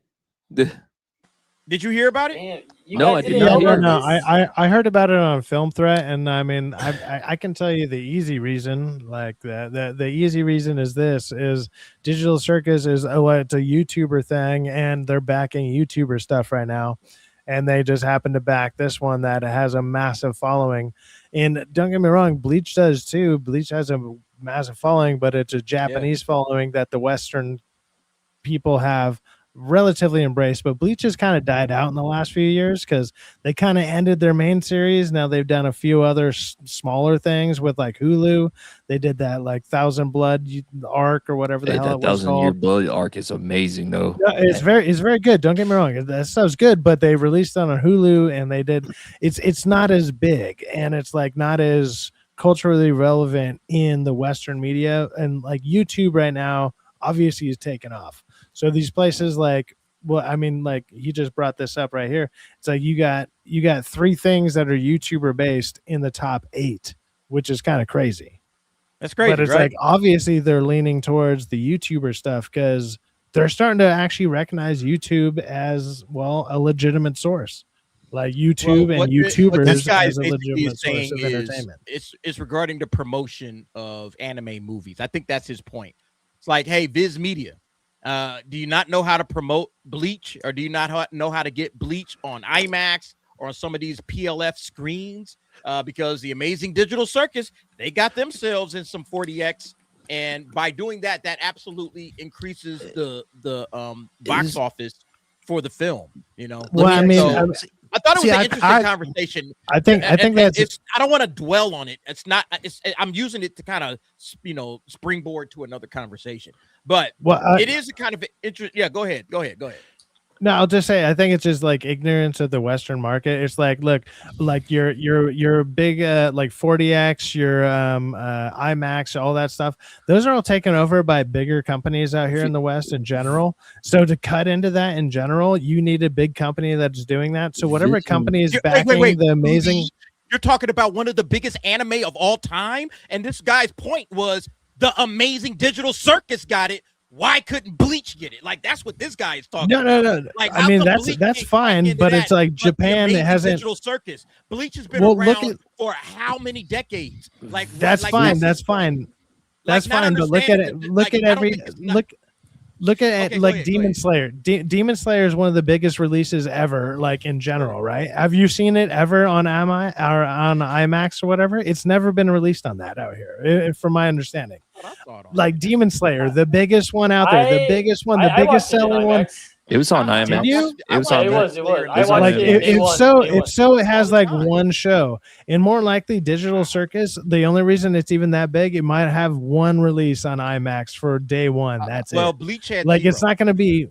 Did you hear about it? Man, No, I did not hear No, I heard about it on Film Threat, and I mean, I can tell you the easy reason, like the easy reason is Digital Circus is it's a YouTuber thing, and they're backing YouTuber stuff right now, and they just happen to back this one that has a massive following. And don't get me wrong, Bleach does too. Bleach has a massive following, but it's a Japanese following that the Western people have relatively embraced. But Bleach has kind of died out in the last few years because they kind of ended their main series. Now they've done a few other smaller things with like Hulu. They did that like Thousand Blood arc or whatever the hell it was called. 1,000 Year Blood arc is amazing though. Yeah, it's very good. Don't get me wrong, that stuff's good. But they released it on Hulu, and they did. It's not as big, and it's like not as culturally relevant in the Western media, and like YouTube right now obviously is taken off. So these places like, well, I mean, like he just brought this up right here. It's like you got 3 things that are YouTuber based in the top 8, which is kind of crazy. That's great. But it's like obviously they're leaning towards the YouTuber stuff because they're starting to actually recognize YouTube as a legitimate source. Like YouTube and YouTubers this guy as a legitimate saying source of entertainment. It's regarding the promotion of anime movies. I think that's his point. It's like, hey, Viz Media, do you not know how to promote Bleach, or do you not know how to get Bleach on IMAX or on some of these PLF screens? Because the amazing digital circus, they got themselves in some 40X, and by doing that, that absolutely increases the box office for the film. Well, I mean, I thought it was an interesting conversation. I think that's. I don't want to dwell on it. It's not. I'm using it to kind of springboard to another conversation. But it is a kind of interest. Yeah, go ahead. No, I'll just say I think it's just like ignorance of the Western market. It's like, look, like your big like 40X, your IMAX, all that stuff. Those are all taken over by bigger companies out here in the West in general. So to cut into that in general, you need a big company that's doing that. So whatever company is backing the amazing. You're talking about one of the biggest anime of all time, and this guy's point was the amazing digital circus got it. Why couldn't Bleach get it? Like that's what this guy is talking about. No. Like, I mean, that's fine, but it's like Japan that hasn't. Digital circus. Bleach has been around for how many decades? Like that's fine. That's fine. That's fine. But look at it. Look at Demon Slayer. Demon Slayer is one of the biggest releases ever, like in general, right? Have you seen it ever on IMAX or whatever? It's never been released on that out here, from my understanding. Like Demon Slayer, the biggest one out there, the biggest selling one. It was on IMAX. Did you? It was. I watched it. It has like one show, and more likely Digital Circus. The only reason it's even that big, it might have one release on IMAX for day one. That's well, it. Bleach had like it's not going to be.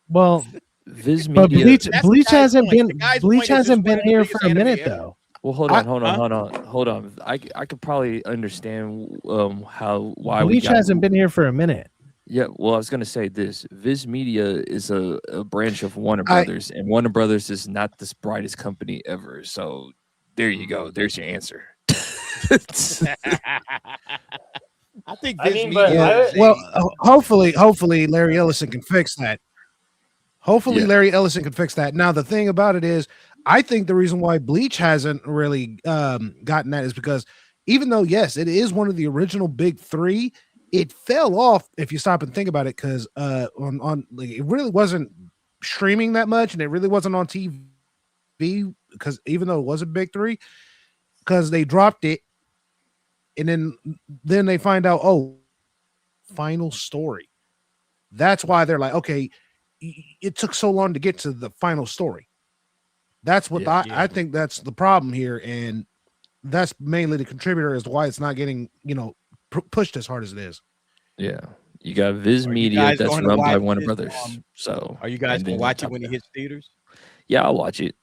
Well, Viz but Media. Bleach hasn't been here for a minute though. Well, hold on. I could probably understand why Bleach hasn't been here for a minute. Yeah, well, I was gonna say this. Viz Media is a branch of Warner Brothers, and Warner Brothers is not the brightest company ever. So there you go. There's your answer. I think I Viz mean, Media but well, hopefully Larry Ellison can fix that. Hopefully Larry Ellison can fix that. Now the thing about it is, I think the reason why Bleach hasn't really gotten that is because even though yes, it is one of the original big three, it fell off if you stop and think about it, because on like, it really wasn't streaming that much, and it really wasn't on TV, because even though it was a big three, because they dropped it, and then they find out, oh, final story. That's why they're like, okay, it took so long to get to the final story. That's what I think that's the problem here, and that's mainly the contributor as to why it's not getting pushed as hard as it is. Yeah, you got Viz Media that's run by Warner Brothers. So are you guys gonna watch it when it hits theaters? Yeah, I'll watch it.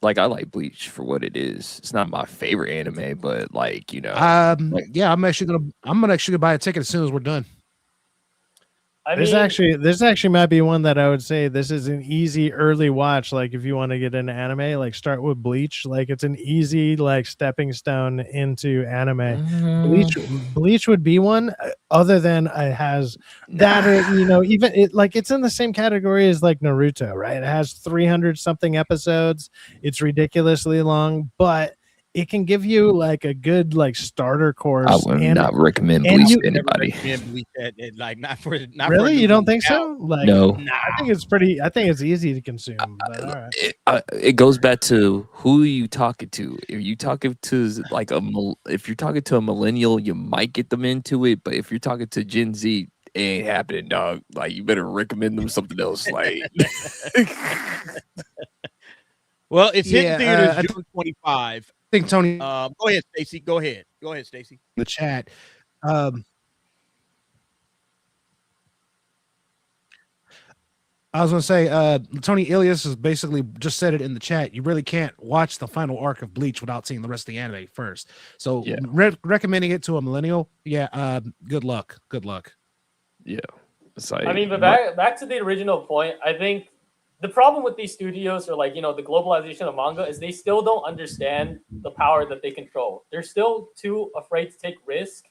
Like, I like Bleach for what it is. It's not my favorite anime, but yeah, I'm actually gonna buy a ticket as soon as we're done. This actually might be one that I would say this is an easy early watch. Like, if you want to get into anime, like start with Bleach. Like, it's an easy like stepping stone into anime. Bleach would be one. Other than it has that, or even it like it's in the same category as like Naruto, right? It has 300 something episodes. It's ridiculously long, but it can give you like a good like starter course. I would not recommend Bleach to anybody. Really, you don't think so? Like, no, I think it's easy to consume. But all right. It goes back to who are you talking to. If you talking to like if you're talking to a millennial, you might get them into it. But if you're talking to Gen Z, it ain't happening, dog. Like, you better recommend them something else. Like, well, it's hitting theaters June 25. I think Tony. Go ahead, Stacy. Go ahead, Stacy. The chat. I was going to say, Tony Ilias has basically just said it in the chat. You really can't watch the final arc of Bleach without seeing the rest of the anime first. So recommending it to a millennial, good luck. Good luck. Yeah. I mean, but back to the original point, I think the problem with these studios, or like, the globalization of manga, is they still don't understand the power that they control. They're still too afraid to take risk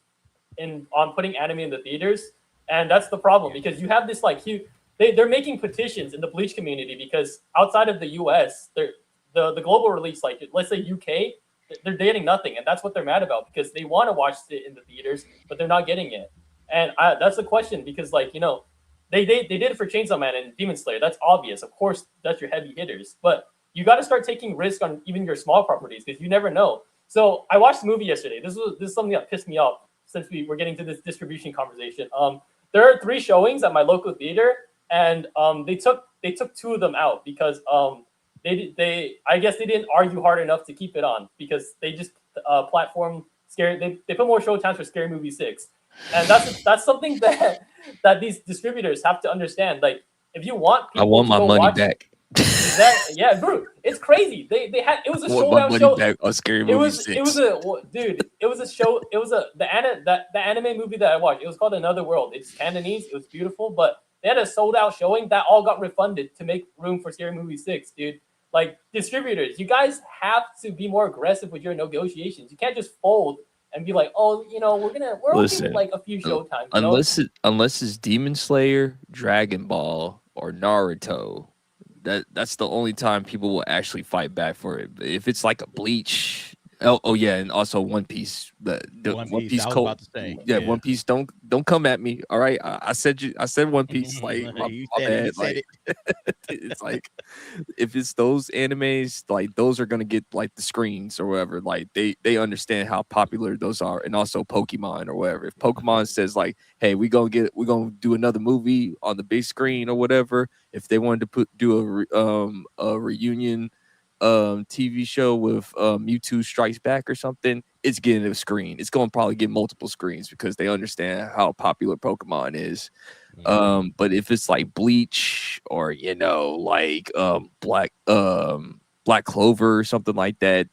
on putting anime in the theaters. And that's the problem, because you have this like huge... They're making petitions in the Bleach community because outside of the US, the global release, like let's say UK, they're getting nothing, and that's what they're mad about, because they want to watch it in the theaters, but they're not getting it. And that's the question, because they did it for Chainsaw Man and Demon Slayer. That's obvious. Of course, that's your heavy hitters, but you got to start taking risk on even your small properties, because you never know. So I watched the movie yesterday. This is something that pissed me off since we were getting to this distribution conversation. There are 3 showings at my local theater. And they took 2 of them out because I guess they didn't argue hard enough to keep it on, because they just platform scary. They put more show times for Scary Movie 6, and that's something that these distributors have to understand. Like, if you want people, I want my money back. Bro, it's crazy. They had it was a showdown show. Back on Scary Movie 6. It was a show. It was the anime movie that I watched. It was called Another World. It's Cantonese. It was beautiful, but they had a sold-out showing that all got refunded to make room for Scary Movie 6, dude. Like, distributors, you guys have to be more aggressive with your negotiations. You can't just fold and be like, oh, we're listen, like a few showtimes. Unless it's Demon Slayer, Dragon Ball, or Naruto, that's the only time people will actually fight back for it. If it's like a Bleach. Oh yeah, and also One Piece. One Piece. One Piece. Don't come at me. All right, I said One Piece. Like, my bad. Like, it's like, if it's those animes, like, those are gonna get like the screens or whatever. Like, they understand how popular those are, and also Pokemon or whatever. If Pokemon says like, hey, we're gonna do another movie on the big screen or whatever. If they wanted to do a reunion TV show with Mewtwo Strikes Back or something, it's getting a screen. It's going to probably get multiple screens because they understand how popular Pokemon is. But if it's like Bleach or Black Clover or something like that,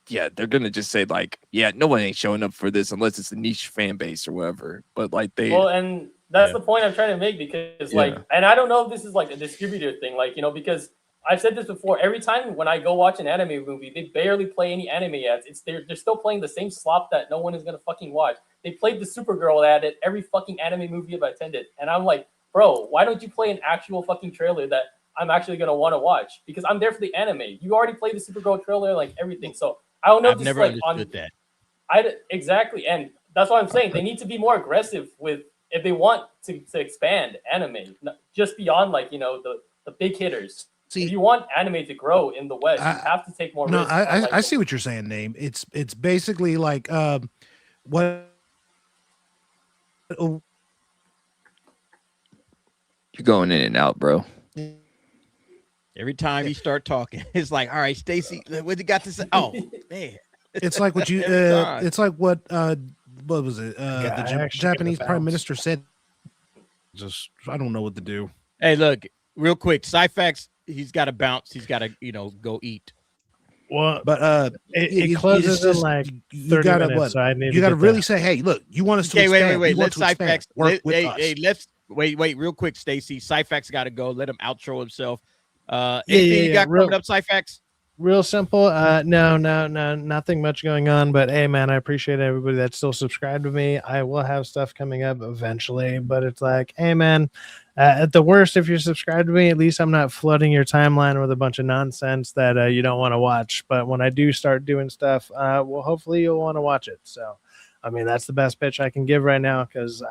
yeah, they're gonna just say like, yeah, no one ain't showing up for this unless it's a niche fan base or whatever. But like well, and that's the point I'm trying to make, because like, and I don't know if this is like a distributor thing, like, you know, because I've said this before. Every time when I go watch an anime movie, they barely play any anime ads. They're still playing the same slop that no one is gonna fucking watch. They played the Supergirl ad at every fucking anime movie I've attended, and I'm like, bro, why don't you play an actual fucking trailer that I'm actually gonna want to watch? Because I'm there for the anime. You already played the Supergirl trailer, like everything. So I don't know. I've never understood that. Exactly, and that's what I'm saying. They need to be more aggressive with if they want to expand anime, just beyond like, you know, the big hitters. See, if you want anime to grow in the West, you have to take more risks. I see what you're saying, Name. It's basically like what you're going in and out, bro. Every time you start talking, it's like, all right, Stacy, what you got to say? Oh man, it's like what you it's like what was it? The Japanese Prime Minister said. Just I don't know what to do. Hey, look, real quick, Cyfax, he's got to bounce. He's got to, you know, go eat. Well, but it closes in like 30 minutes. So you got to really say, hey, look, you want us to expand. Wait. Let's Cyfax work with us. Hey, let's wait, real quick, Stacy. Cyfax got to go. Let him outro himself. Anything you got coming up, Cyfax? Real simple. No, nothing much going on. But hey, man, I appreciate everybody that's still subscribed to me. I will have stuff coming up eventually, but it's like, hey, man, at the worst, if you're subscribed to me, at least I'm not flooding your timeline with a bunch of nonsense that you don't want to watch. But when I do start doing stuff, well, hopefully you'll want to watch it. So, I mean, that's the best pitch I can give right now, because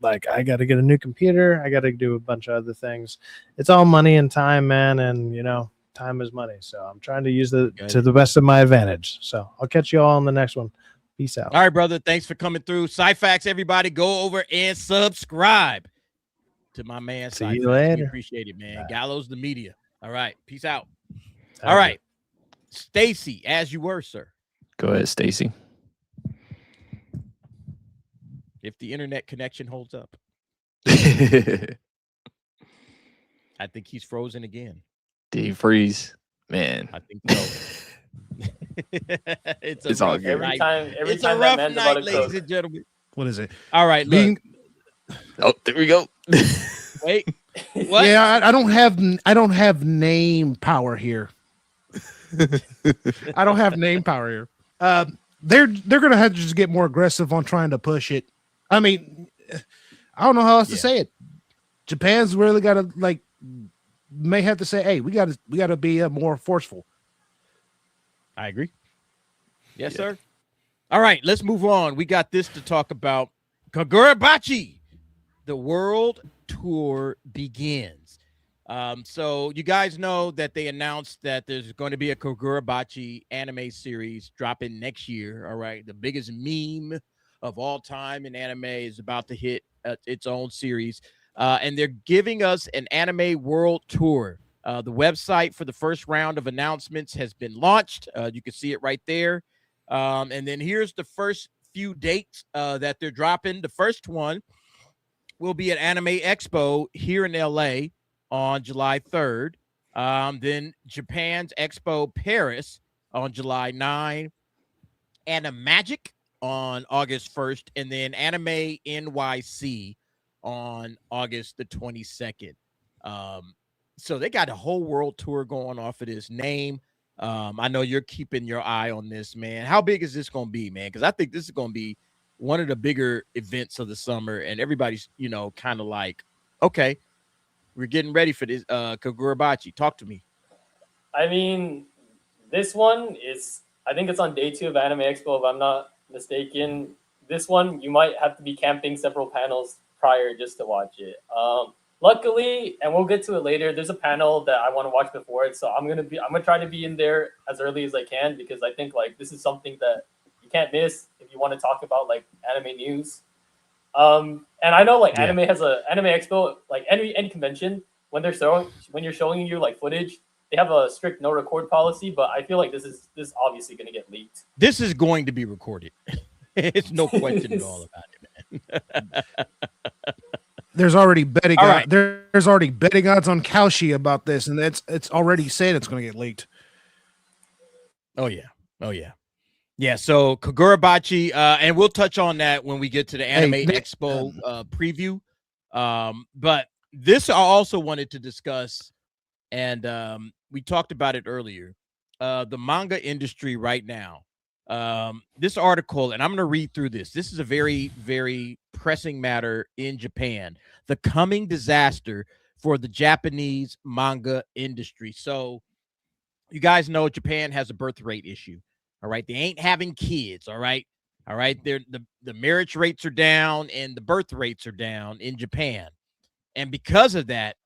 like I got to get a new computer. I got to do a bunch of other things. It's all money and time, man. And, you know, time is money. So I'm trying to use it to the best of my advantage. So I'll catch you all on the next one. Peace out. All right, brother. Thanks for coming through. Cyfax, everybody, go over and subscribe to my man. See you later. We appreciate it, man. Gallows the media. All right. Peace out. All right. Stacy, as you were, sir. Go ahead, Stacy. If the internet connection holds up. I think he's frozen again. Did he freeze? Man. I think so. it's all good. Every time it's a rough night, ladies and gentlemen. What is it? All right, look. Oh, there we go. Wait. What? Yeah, I don't have name power here. I don't have name power here. They're gonna have to just get more aggressive on trying to push it. I mean, I don't know how else to say it. Japan's really got to like may have to say, hey, we got to be more forceful. I agree. Yes, sir. All right, let's move on. We got this to talk about. Kagurabachi, the world tour begins. So you guys know that they announced that there's going to be a Kagurabachi anime series dropping next year. All right, the biggest meme of all time in anime is about to hit its own series. And they're giving us an anime world tour. The website for the first round of announcements has been launched. You can see it right there. And then here's the first few dates that they're dropping. The first one will be at Anime Expo here in LA on July 3rd. Then Japan's Expo Paris on July 9. Animagic on August 1st. And then Anime NYC on August the 22nd. So they got a whole world tour going off of this name. I know you're keeping your eye on this, man. How big is this going to be, man? Because I think this is going to be one of the bigger events of the summer, and everybody's, you know, kind of like, okay, we're getting ready for this. Kagurabachi, talk to me. I mean, this one is, I think it's on day 2 of Anime Expo, if I'm not mistaken. This one, you might have to be camping several panels prior just to watch it. Luckily, and we'll get to it later, there's a panel that I want to watch before it, so I'm gonna try to be in there as early as I can, because I think like this is something that you can't miss if you want to talk about like anime news. And I know like anime has a Anime Expo, like any convention, when you're showing you like footage, they have a strict no record policy, but I feel like this is obviously gonna get leaked. This is going to be recorded. It's no question at all about it, man. There's already betting. There's already betting odds on Kalshi about this, and it's already said it's going to get leaked. Oh yeah. Yeah, so Kagurabachi, and we'll touch on that when we get to the Anime Nick, Expo preview. But this I also wanted to discuss, and we talked about it earlier. The manga industry right now. This article, and I'm going to read through this. This is a very, very pressing matter in Japan. The coming disaster for the Japanese manga industry. So, you guys know Japan has a birth rate issue. All right. They ain't having kids. All right. All right. The marriage rates are down and the birth rates are down in Japan. And because of that,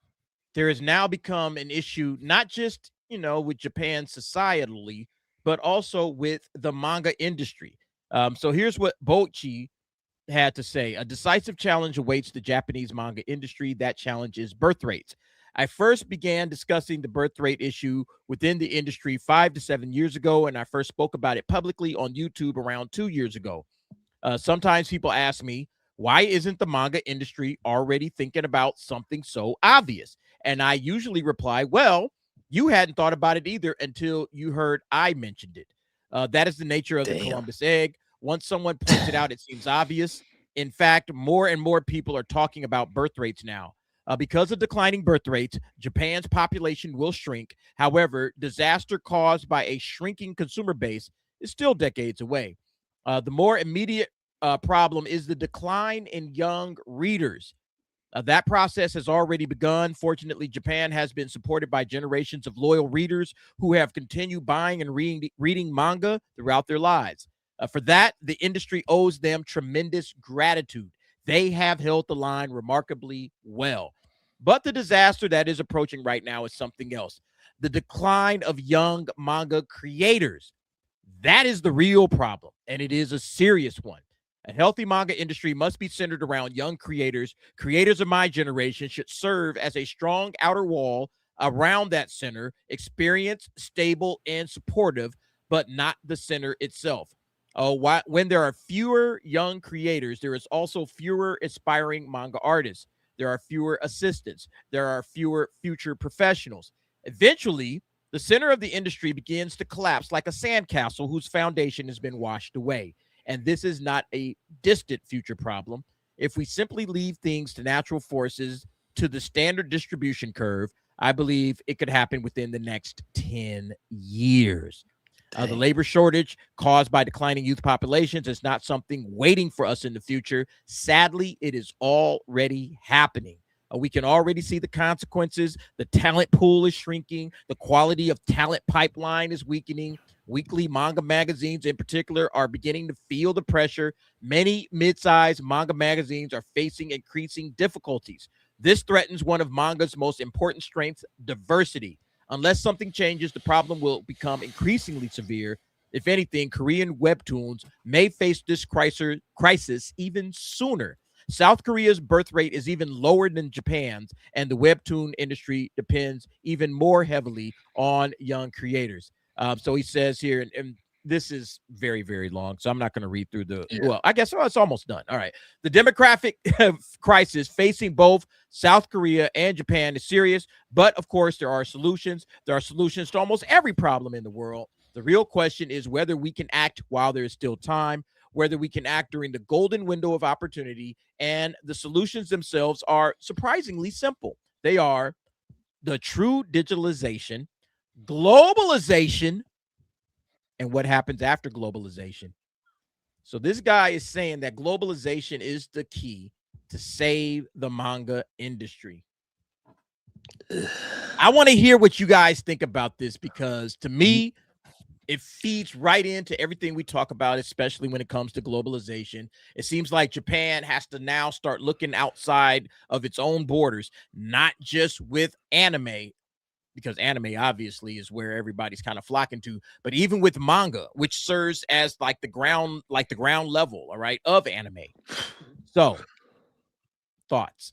there has now become an issue, not just, with Japan societally, but also with the manga industry. So here's what Boichi had to say. A decisive challenge awaits the Japanese manga industry. That challenge is birth rates. I first began discussing the birth rate issue within the industry 5 to 7 years ago, and I first spoke about it publicly on YouTube around 2 years ago. Sometimes people ask me, why isn't the manga industry already thinking about something so obvious? And I usually reply, well, you hadn't thought about it either until you heard I mentioned it. That is the nature of the Columbus egg. Once someone points it out, it seems obvious. In fact, more and more people are talking about birth rates now. Because of declining birth rates, Japan's population will shrink. However, disaster caused by a shrinking consumer base is still decades away. The more immediate problem is the decline in young readers. That process has already begun. Fortunately, Japan has been supported by generations of loyal readers who have continued buying and reading manga throughout their lives. For that, the industry owes them tremendous gratitude. They have held the line remarkably well. But the disaster that is approaching right now is something else. The decline of young manga creators. That is the real problem, and it is a serious one. A healthy manga industry must be centered around young creators. Creators of my generation should serve as a strong outer wall around that center, experienced, stable, and supportive, but not the center itself. When there are fewer young creators, there is also fewer aspiring manga artists. There are fewer assistants. There are fewer future professionals. Eventually, the center of the industry begins to collapse like a sandcastle whose foundation has been washed away. And this is not a distant future problem. If we simply leave things to natural forces, to the standard distribution curve, I believe it could happen within the next 10 years. The labor shortage caused by declining youth populations is not something waiting for us in the future. Sadly, it is already happening. We can already see the consequences. The talent pool is shrinking. The quality of talent pipeline is weakening. Weekly manga magazines in particular are beginning to feel the pressure. Many mid-sized manga magazines are facing increasing difficulties. This threatens one of manga's most important strengths, diversity. Unless something changes, the problem will become increasingly severe. If anything, Korean webtoons may face this crisis even sooner. South Korea's birth rate is even lower than Japan's, and the webtoon industry depends even more heavily on young creators. So he says here, and this is very, very long, so I'm not going to read through well, I guess it's almost done. All right. The demographic crisis facing both South Korea and Japan is serious, but of course there are solutions. There are solutions to almost every problem in the world. The real question is whether we can act while there is still time, whether we can act during the golden window of opportunity, and the solutions themselves are surprisingly simple. They are the true digitalization, globalization, and what happens after globalization. So this guy is saying that globalization is the key to save the manga industry. I want to hear what you guys think about this, because to me, it feeds right into everything we talk about, especially when it comes to globalization. It seems like Japan has to now start looking outside of its own borders, not just with anime, because anime obviously is where everybody's kind of flocking to, but even with manga, which serves as like the ground level, all right, of anime. So, thoughts?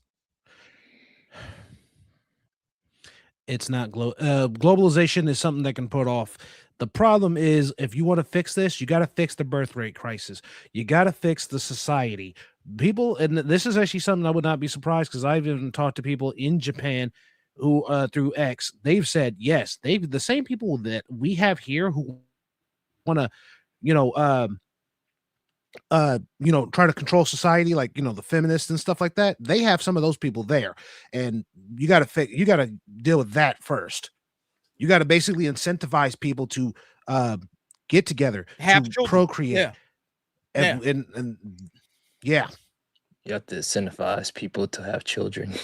It's not globalization is something that can put off. The problem is, if you want to fix this, you got to fix the birth rate crisis. You got to fix the society. People, and this is actually something I would not be surprised, because I've even talked to people in Japan who through X, they've said yes, the same people that we have here who want to try to control society, like the feminists and stuff like that. They have some of those people there, and you got to deal with that first. You got to basically incentivize people to get together, have to children. procreate, and yeah. You have to incentivize people to have children.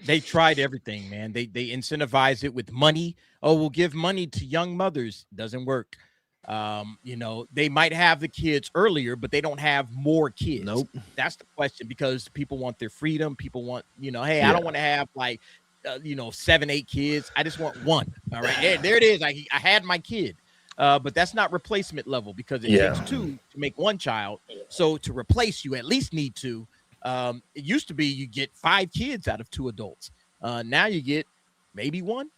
They tried everything, man. They incentivize it with money. Oh, we'll give money to young mothers. Doesn't work. They might have the kids earlier, but they don't have more kids. Nope. That's the question, because people want their freedom. People want, hey, I don't want to have like, 7, 8 kids. I just want one. All right. There it is. I had my kid. But that's not replacement level, because it takes 2 to make 1 child. So to replace, you at least need 2. It used to be you get 5 kids out of 2 adults. Now you get maybe 1.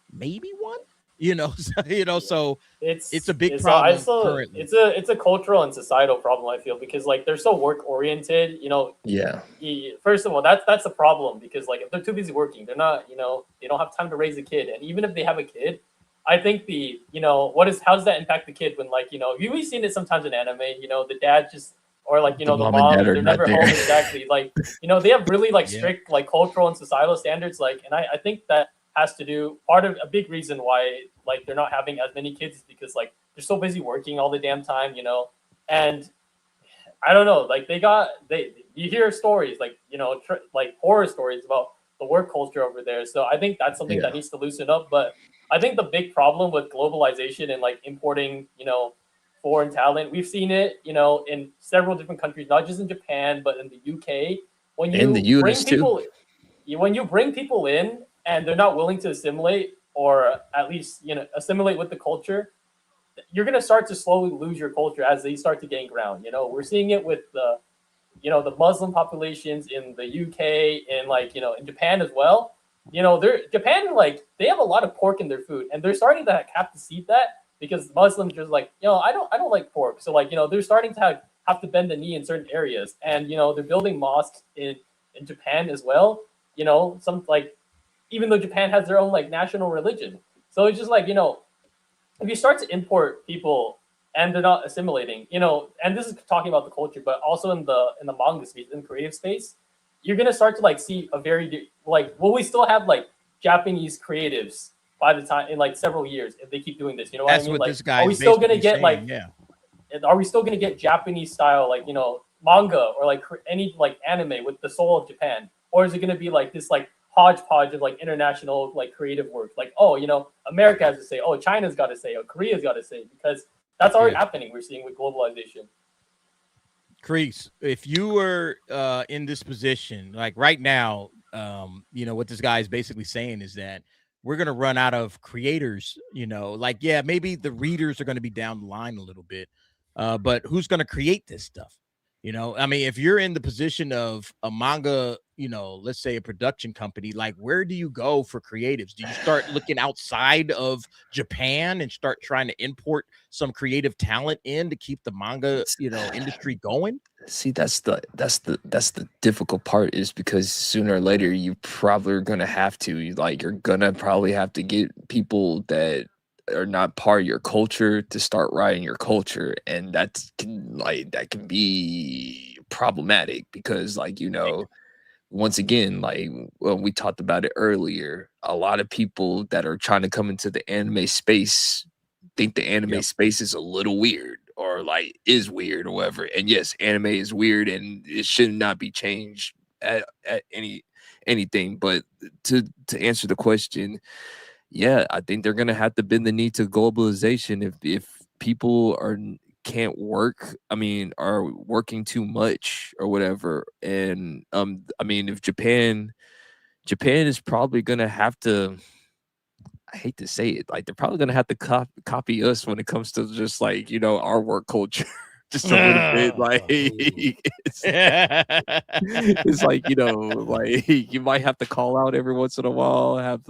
So it's a big problem currently. It's a cultural and societal problem, I feel, because like they're so work oriented. First of all, that's a problem, because like if they're too busy working, they're not, they don't have time to raise a kid. And even if they have a kid, I think how does that impact the kid when, like, we've seen it sometimes in anime, the dad just, or like, the mom, they're never home. Exactly. Like, they have really like strict like cultural and societal standards. Like, and I think that has to do, part of a big reason why like they're not having as many kids is because like they're so busy working all the damn time, and I don't know, like you hear stories like, like horror stories about the work culture over there. So I think that's something that needs to loosen up. But I think the big problem with globalization and like importing, foreign talent, we've seen it, in several different countries, not just in Japan, but in the UK. When you when you bring people in and they're not willing to assimilate, or at least, assimilate with the culture, you're going to start to slowly lose your culture as they start to gain ground. We're seeing it with the Muslim populations in the UK and like, in Japan as well. Japan, like, they have a lot of pork in their food, and they're starting to have to see that, because Muslims just like, I don't like pork. So like, they're starting to have to bend the knee in certain areas, and they're building mosques in Japan as well. Some like, even though Japan has their own like national religion. So it's just like, if you start to import people and they're not assimilating, and this is talking about the culture, but also in the manga space, in the creative space, you're gonna start to like see a very will we still have like Japanese creatives by the time in like several years if they keep doing this? You know what I mean? What like, this guy are we still gonna get are we still gonna get Japanese style like manga or like any like anime with the soul of Japan, or is it gonna be like this like hodgepodge of like international like creative work? Like, America has to say, China's got to say, Korea's got to say, because that's already happening. We're seeing with globalization. Crease, if you were in this position, like right now, what this guy is basically saying is that we're going to run out of creators, maybe the readers are going to be down the line a little bit, but who's going to create this stuff? If you're in the position of a manga, let's say a production company, like where do you go for creatives? Do you start looking outside of Japan and start trying to import some creative talent in to keep the manga, industry going? See, that's the difficult part, is because sooner or later you probably are gonna have to, you're gonna probably have to get people that are not part of your culture to start writing your culture, and that can be problematic, because once again, we talked about it earlier, a lot of people that are trying to come into the anime space think the anime space is a little weird, or is weird or whatever. And yes, anime is weird and it should not be changed at anything. But to answer the question, I think they're gonna have to bend the knee to globalization if people can't work, are working too much or whatever. And if Japan is probably gonna have to, I hate to say it, they're probably gonna have to copy us when it comes to just our work culture. Just a little bit, it's you might have to call out every once in a while, have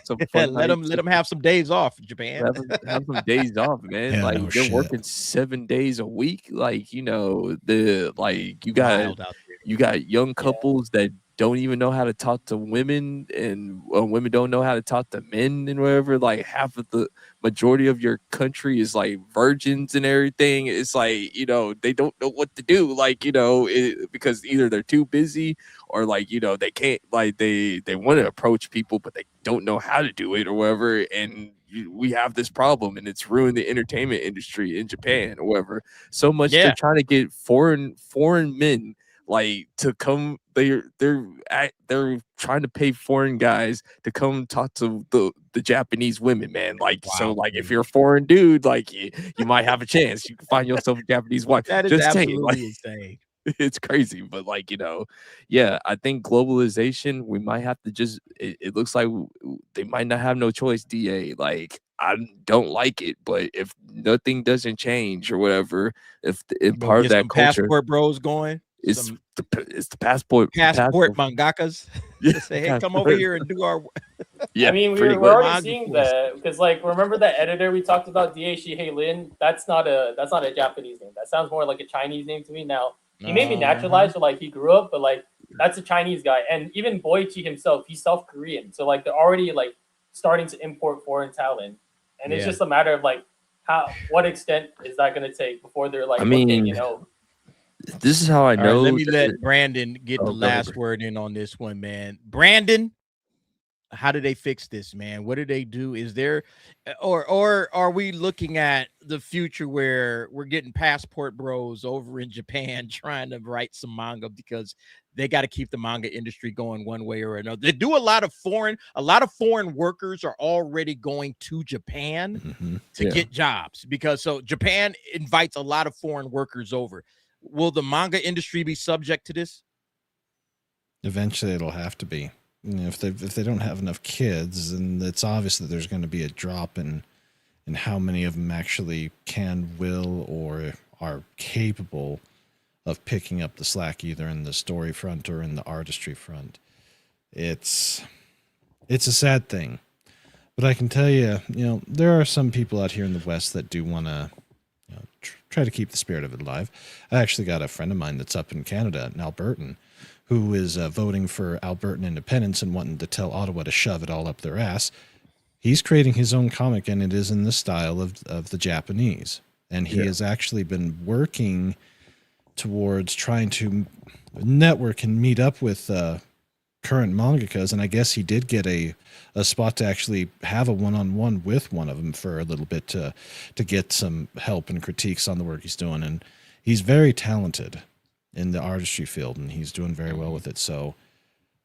some fun let them have some days off, Japan. Have some days off, man. They're working 7 days a week. You got young couples that don't even know how to talk to women, and women don't know how to talk to men, and whatever. Like half of the majority of your country is like virgins and everything. It's like, you know, they don't know what to do, like, you know, because either they're too busy, or like, you know, they can't, like, they want to approach people but they don't know how to do it or whatever. And we have this problem, and it's ruined the entertainment industry in Japan or whatever so much. They're trying to get foreign men like to come. They're trying to pay foreign guys to come talk to the Japanese women, man. Like, wow. So like, if you're a foreign dude, like, you might have a chance. You can find yourself a Japanese wife. That is just absolutely saying, insane. It's crazy, but like, you know, yeah, I think globalization, we might have to just, it looks like they might not have no choice, DA. Like, I don't like it, but if nothing doesn't change or whatever, if part of that culture, passport bros going, it's the passport mangakas. Yeah, say, hey, come over here and do our. Yeah, I mean, we're already seeing that, because like, remember that editor we talked about, DA Shihei Lin? That's not a Japanese name. That sounds more like a Chinese name to me. Now he may be naturalized, so like he grew up, but like that's a Chinese guy. And even Boichi himself, he's South Korean. So like, they're already like starting to import foreign talent, and it's just a matter of like what extent is that going to take before they're like, looking, you know. This is how I know. Let me let Brandon get the last word in on this one, man. Brandon, how do they fix this, man? What do they do? Is there, or are we looking at the future where we're getting passport bros over in Japan trying to write some manga because they got to keep the manga industry going one way or another? They do a lot of foreign workers are already going to Japan to get jobs, because so Japan invites a lot of foreign workers over. Will the manga industry be subject to this? Eventually, it'll have to be. You know, if they don't have enough kids, then it's obvious that there's going to be a drop in how many of them actually can, will, or are capable of picking up the slack, either in the story front or in the artistry front. It's a sad thing, but I can tell you, you know, there are some people out here in the West that do want to, you know, try to keep the spirit of it alive. I actually got a friend of mine that's up in Canada, an Albertan, who is voting for Albertan independence and wanting to tell Ottawa to shove it all up their ass. He's creating his own comic, and it is in the style of the Japanese. And he has actually been working towards trying to network and meet up with current mangakas, and I guess he did get a spot to actually have a one-on-one with one of them for a little bit to get some help and critiques on the work he's doing. And he's very talented in the artistry field, and he's doing very well with it. So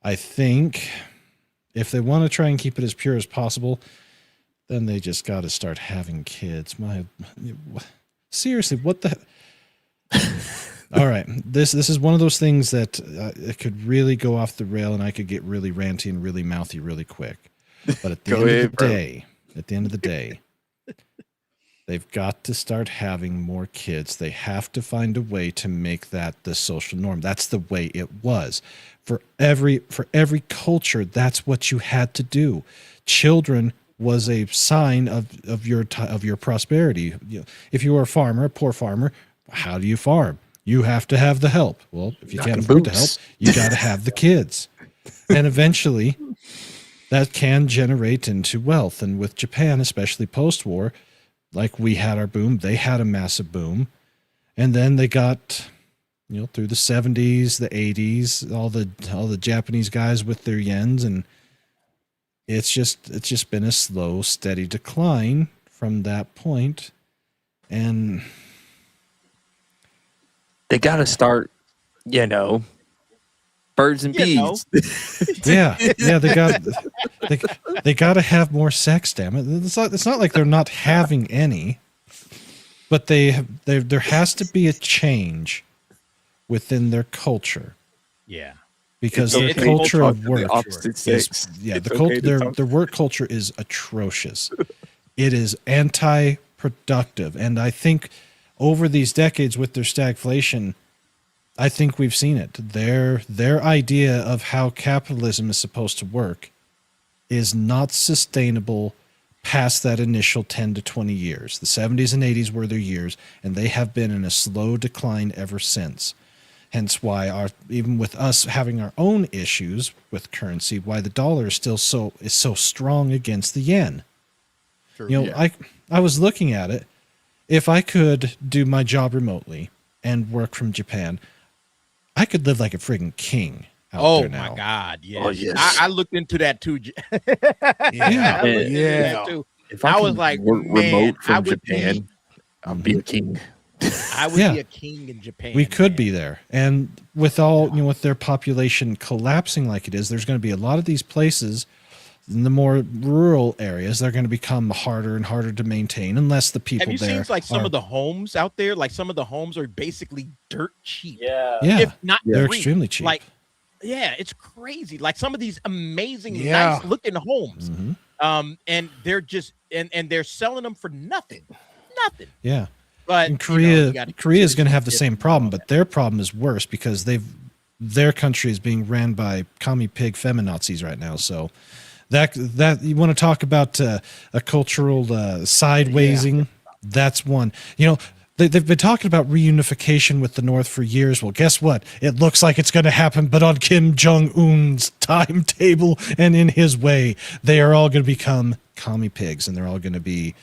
I think if they want to try and keep it as pure as possible, then they just got to start having kids. Seriously, what the... All right, this is one of those things that it could really go off the rail, and I could get really ranty and really mouthy really quick. But at the end of the day, they've got to start having more kids. They have to find a way to make that the social norm. That's the way it was for every culture. That's what you had to do. Children was a sign of your prosperity. You know, if you were a farmer, a poor farmer, how do you farm? You have to have the help. Well, if you can't afford the help, you got to have the kids. And eventually that can generate into wealth. And with Japan, especially post-war, like we had our boom, they had a massive boom. And then they got, you know, through the 70s, the 80s, all the Japanese guys with their yens, and it's just been a slow, steady decline from that point. And they got to start, you know, birds and bees. Yeah, they got to have more sex. Damn it! It's not like they're not having any, but there has to be a change within their culture. Yeah, because their culture of work their work culture is atrocious. It is anti-productive, and I think over these decades with their stagflation, I think we've seen it. Their idea of how capitalism is supposed to work is not sustainable past that initial 10 to 20 years. The 70s and 80s were their years, and they have been in a slow decline ever since. Hence why even with us having our own issues with currency, why the dollar is still so strong against the yen. True. You know, I was looking at it. If I could do my job remotely and work from Japan, I could live like a friggin' king out there now. My God! Yes. Oh, yes. I looked into that too. Yeah. I looked into that too. If I I was could like, work man, remote I from would Japan, I'd be a king. I would Yeah. be a king in Japan. We could man. be there. And with with their population collapsing like it is, there's going to be a lot of these places in the more rural areas. They're going to become harder and harder to maintain unless the people Have you there seen like some are- of the homes out there? Like some of the homes are basically dirt cheap. Yeah. Yeah, If not they're free. extremely cheap. Like, yeah, it's crazy. Like some of these amazing, Yeah. nice looking homes. Mhm. And they're just and they're selling them for nothing. Nothing. Yeah. But And you know, you Korea, gotta Korea's going to consider have the the same difference problem, and all but their problem is worse because their country is being ran by commie pig feminazis right now. So that you want to talk about a cultural sidewaysing? That's one. You know, they've been talking about reunification with the North for years. Well, guess what? It looks like it's going to happen, but on Kim Jong-un's timetable and in his way, they are all going to become commie pigs, and they're all going to be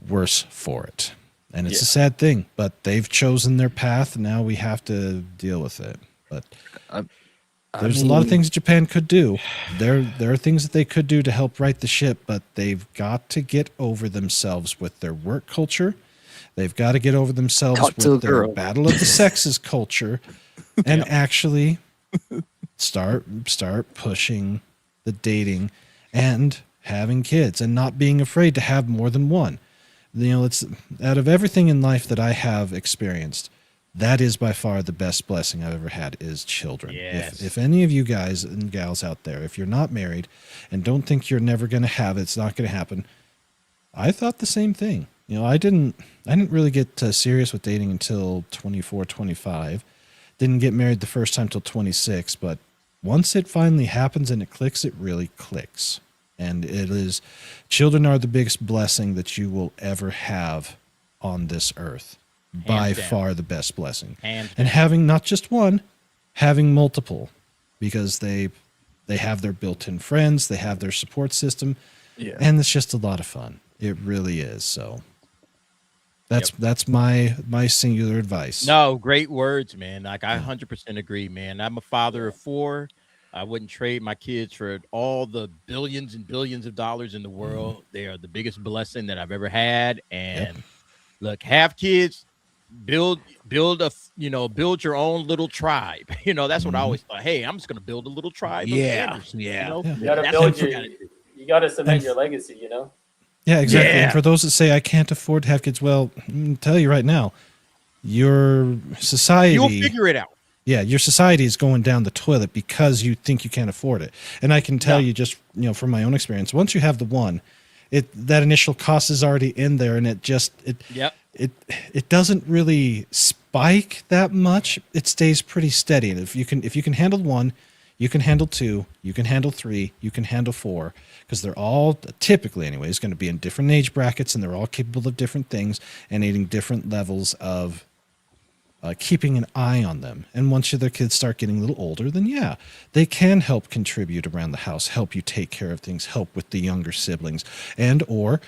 worse for it. And it's a sad thing, but they've chosen their path, and now we have to deal with it. But there's a lot of things Japan could do. There are things that they could do to help right the ship, but they've got to get over themselves with their work culture. They've got to get over themselves Talk to with a their girl. battle of the sexes culture, and actually start pushing the dating and having kids and not being afraid to have more than one. You know, it's out of everything in life that I have experienced, that is by far the best blessing I've ever had is children. Yes. If any of you guys and gals out there, if you're not married and don't think you're never going to have it, it's not going to happen. I thought the same thing. You know, I didn't really get serious with dating until 24, 25. Didn't get married the first time till 26, but once it finally happens and it clicks, it really clicks. And it is, children are the biggest blessing that you will ever have on this earth. By down. far the best blessing. Hands And having not just one, having multiple, because they have their built-in friends, they have their support system, and it's just a lot of fun. It really is. So that's my singular advice. No, great words, man. Like I 100% agree, man. I'm a father of 4. I wouldn't trade my kids for all the billions and billions of dollars in the world. They are the biggest blessing that I've ever had. And look, have kids, build your own little tribe. You know, that's what I always thought. Hey, I'm just going to build a little tribe. of Anderson, you know? You gotta That's build what you gotta do. you gotta cement And- your legacy, you know? Yeah, exactly. Yeah. And for those that say I can't afford to have kids, well, I'm gonna tell you right now, your society You'll figure it out. Yeah, your society is going down the toilet because you think you can't afford it. And I can tell you just, from my own experience, once you have the one, that initial cost is already in there, and it doesn't really spike that much. It stays pretty steady. And if you can handle one, you can handle 2, you can handle 3, you can handle 4, because they're all typically anyways going to be in different age brackets, and they're all capable of different things and needing different levels of keeping an eye on them. And once their kids start getting a little older, then they can help contribute around the house, help you take care of things, help with the younger siblings, and or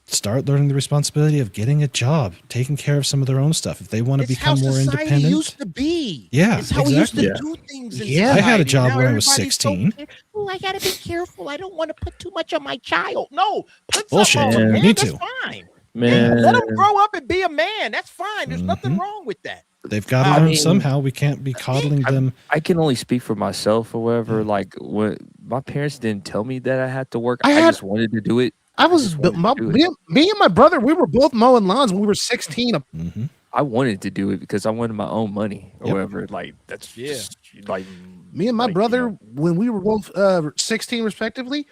start learning the responsibility of getting a job, taking care of some of their own stuff. If they want to become more independent. Used to be. Yeah, It's how we used to exactly. do things. In I had a society. job Now when I was everybody's 16. Oh, I gotta be careful. I don't want to put too much on my child. No, put Bullshit. something on You them. need That's to. fine. Man, Let them grow up and be a man. That's fine. There's nothing wrong with that. They've got to I learn mean, somehow. We can't be coddling them. I can only speak for myself. However, like when my parents didn't tell me that I had to work, I I had- just wanted to do it. I was just wanted to do it. me and my brother. We were both mowing lawns when we were 16. Mhm. I wanted to do it because I wanted my own money. Yep. However, like that's just, like Me and my like, brother, you know, when we were both 16 respectively,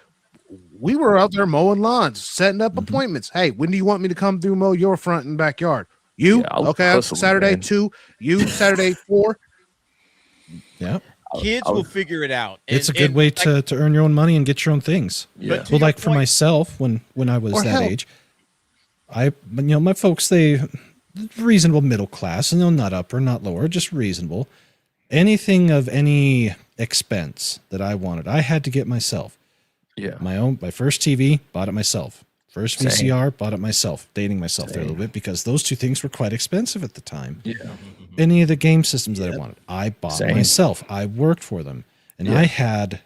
we were out there mowing lawns, setting up appointments. Hey, when do you want me to come through mow your front and backyard? You Yeah, I was okay? hustling, Saturday man. 2, you Saturday 4. Yeah. Kids will figure it out. It's a And- good and way like- to earn your own money and get your own things. yeah. But to Well, your like for point- myself, when I was Or that help. age, my folks, they reasonable middle class, and not upper, not lower, just reasonable. Anything of any expense that I wanted, I had to get myself. Yeah. My first TV, bought it myself. First Same. VCR, bought it myself. Dating myself there a little bit because those two things were quite expensive at the time. Yeah. Any of the game systems that I wanted, I bought Same. myself. I worked for them, and I had it.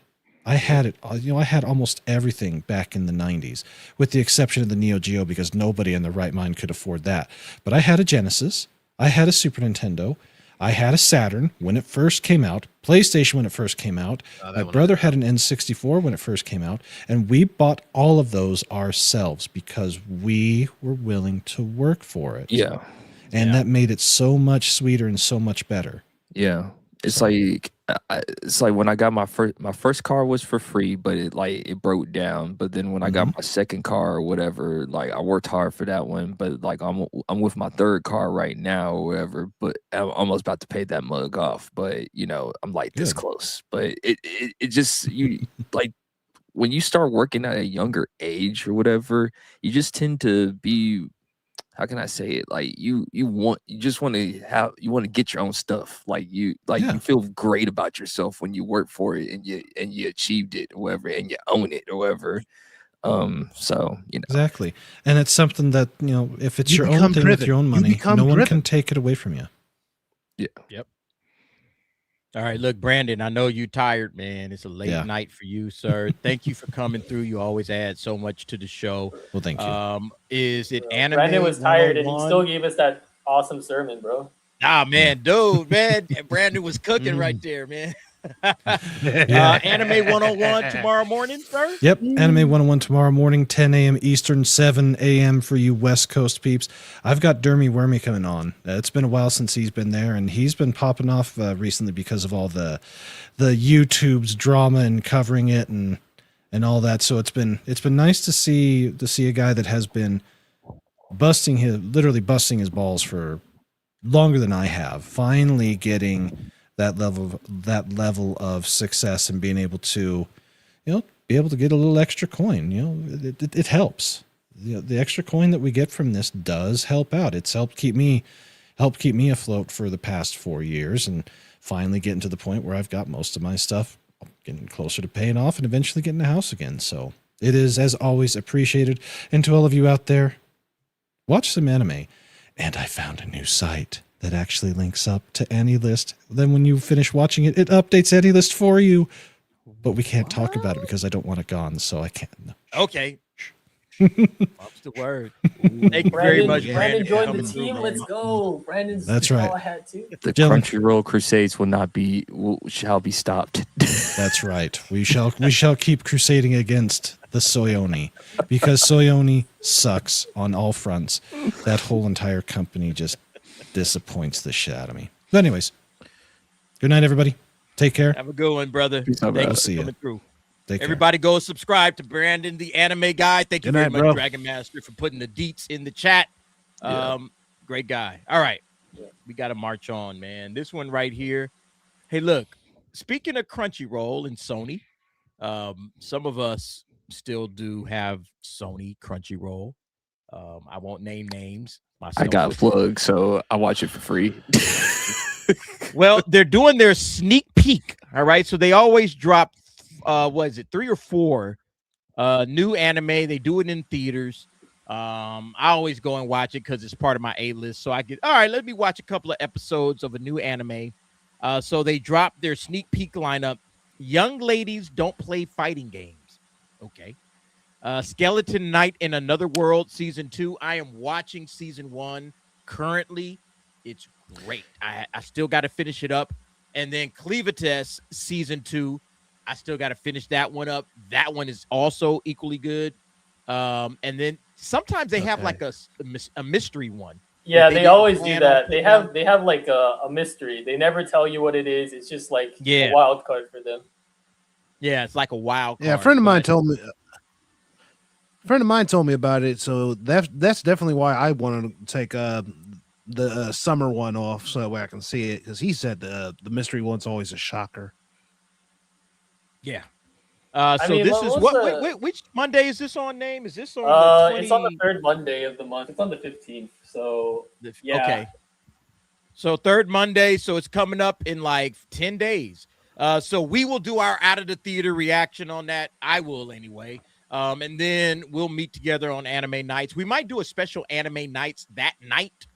I had almost everything back in the 90s, with the exception of the Neo Geo because nobody in their right mind could afford that. But I had a Genesis, I had a Super Nintendo, I had a Saturn when it first came out, PlayStation when it first came out. My brother had an N64 when it first came out, and we bought all of those ourselves because we were willing to work for it. Yeah. And that made it so much sweeter and so much better. Yeah. It's like when I got my first car was for free, but it broke down. But then when I got my second car or whatever, like I worked hard for that one. But like I'm with my third car right now or whatever. But I'm almost about to pay that mug off. But I'm like this close. But it just like when you start working at a younger age or whatever, you just tend to be. How can I say it? Like you want to get your own stuff. Like you feel great about yourself when you work for it and you achieved it or whatever and you own it or whatever. So exactly, and it's something that if it's your own thing with your own money, no one can take it away from you. Yeah. Yep. All right, look, Brandon, I know you tired, man. It's a late night for you, sir. Thank you for coming through. You always add so much to the show. Well, thank you. Is it anime? Brandon was tired and he still gave us that awesome sermon, bro. Ah, man, man. Brandon was cooking right there, man. Anime 101 tomorrow morning, sir? Yep, Anime 101 tomorrow morning, 10 a.m. Eastern, 7 a.m. for you West Coast peeps. I've got Dermy Wormy coming on. It's been a while since he's been there, and he's been popping off recently because of all the YouTube's drama and covering it and all that. So it's been nice to see a guy that has been literally busting his balls for longer than I have, finally getting that level of success and being able to, be able to get a little extra coin. It helps. The extra coin that we get from this does help out. It's helped keep me afloat for the past 4 years, and finally getting to the point where I've got most of my stuff getting closer to paying off and eventually getting a house again. So it is, as always, appreciated. And to all of you out there, watch some anime. And I found a new site that actually links up to AniList. Then when you finish watching it, it updates AniList for you. But we can't talk about it because I don't want it gone, so I can't. No. Okay. That's the word. Thank you very much, Brandon joined the team. Let's go. That's right. All I had to. The Crunchyroll crusades shall be stopped. That's right. We shall keep crusading against the Soyoni, because Soyoni sucks on all fronts. That whole entire company just disappoints the shit out of me. But anyways, good night, everybody. Take care. Have a good one, brother. Thank you for coming through. Everybody go subscribe to Brandon, the anime guy. Thank you very much, Dragon Master, for putting the deets in the chat. Great guy. All right. We got to march on, man. This one right here. Hey, look, speaking of Crunchyroll and Sony, some of us still do have Sony Crunchyroll. I won't name names. I got plugged, so I watch it for free. Well, they're doing their sneak peek. All right. So they always drop, 3 or 4 new anime. They do it in theaters. I always go and watch it because it's part of my A-list. So I get, all right, let me watch a couple of episodes of a new anime. So they dropped their sneak peek lineup. Young Ladies Don't Play Fighting Games. Okay. Skeleton Knight in Another World Season 2. I am watching Season 1 currently. It's great. I still got to finish it up. And then Cleavites Season 2. I still got to finish that one up. That one is also equally good. And then sometimes they have like a mystery one. Yeah, they always do that. They have like a mystery. They never tell you what it is. It's just like a wild card for them. Yeah, it's like a wild card. Yeah, a friend of mine told me about it. So that's definitely why I wanted to take the summer one off so that way I can see it, because he said the mystery one's always a shocker. Yeah. Which Monday is this on? Is this on? It's on the 3rd Monday of the month. It's on the 15th. So yeah. Okay. So third Monday, so it's coming up in like 10 days. So we will do our out of the theater reaction on that. I will anyway. And then we'll meet together on anime nights. We might do a special anime nights that night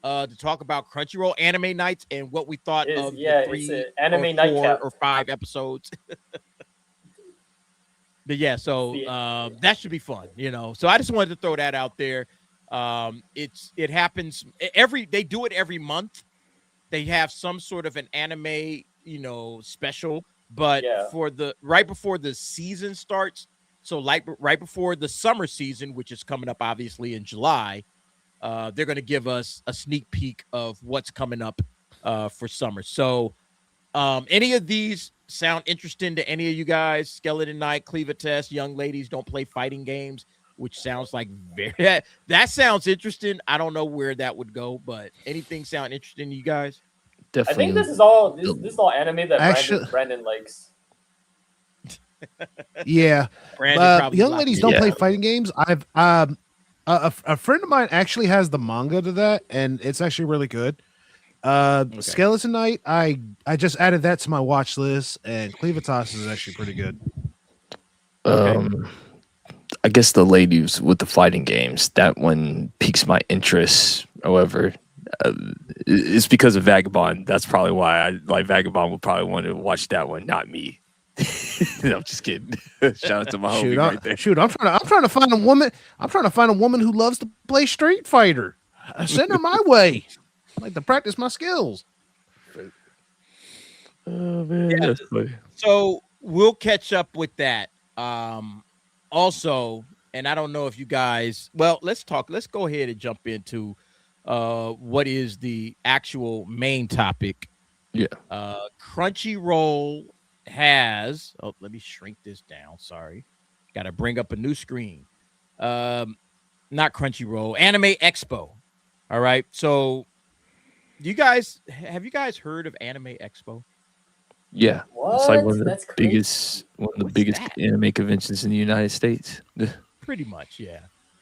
to talk about Crunchyroll anime nights and what we thought of the 3 anime or 4 nightcap. or 5 episodes. But yeah, so that should be fun, So I just wanted to throw that out there. It happens they do it every month. They have some sort of an anime, special, but for the right before the season starts, so like right before the summer season, which is coming up obviously in July, they're going to give us a sneak peek of what's coming up for summer. So any of these sound interesting to any of you guys? Skeleton Knight, Cleaver Test, Young Ladies Don't Play Fighting Games, which sounds like that sounds interesting. I don't know where that would go, but anything sound interesting to you guys? Definitely. I think this is all anime that Brandon likes. Yeah, Brandon Young Ladies Don't Play Fighting Games. I've a friend of mine actually has the manga to that, and it's actually really good. Skeleton Knight, I just added that to my watch list, and Cleavitas is actually pretty good. I guess the ladies with the fighting games, that one piques my interest. However, it's because of Vagabond. That's probably why I like Vagabond would probably want to watch that one, not me. No, I'm just kidding. Shout out to my homie right there. I'm trying to find a woman. I'm trying to find a woman who loves to play Street Fighter. Send her my way. I like to practice my skills. Oh man, that's funny. So we'll catch up with that. Also, and I don't know if you guys. Well, let's go ahead and jump into what is the actual main topic. Yeah. Crunchyroll has. Oh, let me shrink this down. Sorry, got to bring up a new screen. Not Crunchyroll. Anime Expo. All right. So, have you guys heard of Anime Expo? Yeah, What? it's like one of the That's crazy. biggest anime conventions in the United States. Pretty much, yeah.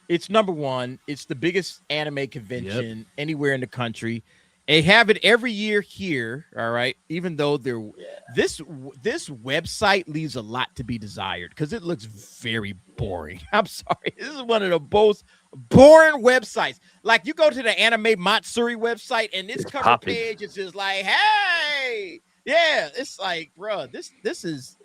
It's number one. It's the biggest anime convention anywhere in the country. They have it every year here, all right. Even though this website leaves a lot to be desired because it looks very boring. I'm sorry, this is one of the most boring websites. Like you go to the Anime Matsuri website, and this cover page is just like, hey. Yeah, it's like, bro, this is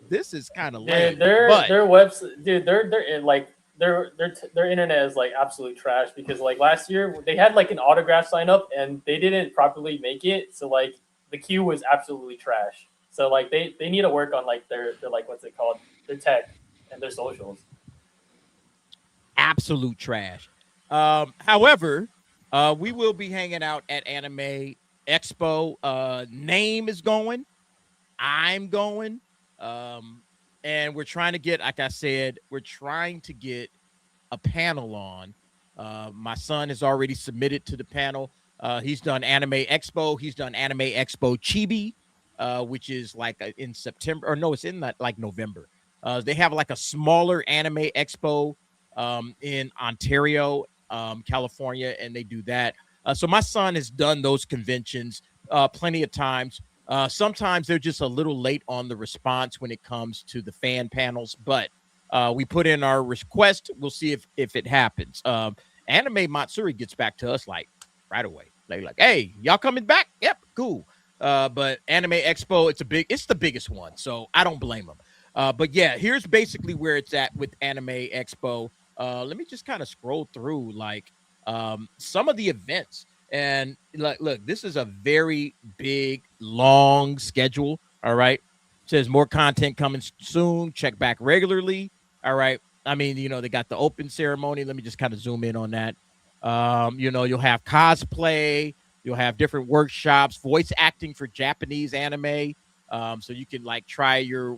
kind of lame. Their website, dude, their internet is like absolute trash because like last year they had like an autograph sign up and they didn't properly make it, so like the queue was absolutely trash. So like they need to work on like their like what's it called, their tech and their socials. Absolute trash. However, we will be hanging out at Anime Expo. Name is going. I'm going. And we're trying to get, like I said, a panel on. My son has already submitted to the panel. He's done Anime Expo. He's done Anime Expo Chibi, which is like in September. Or no, it's in like November. They have like a smaller Anime Expo in Ontario, California, and they do that. So my son has done those conventions plenty of times. Sometimes they're just a little late on the response when it comes to the fan panels, but we put in our request. We'll see if it happens. Anime Matsuri gets back to us like right away. They're like, hey, y'all coming back? Yep, cool. But Anime Expo, it's the biggest one, so I don't blame them. But yeah, here's basically where it's at with Anime Expo. Let me just kind of scroll through like some of the events. And look, this is a very big, long schedule. All right. It says more content coming soon. Check back regularly. All right. I mean, they got the open ceremony. Let me just kind of zoom in on that. You'll have cosplay. You'll have different workshops, voice acting for Japanese anime. So you can like try you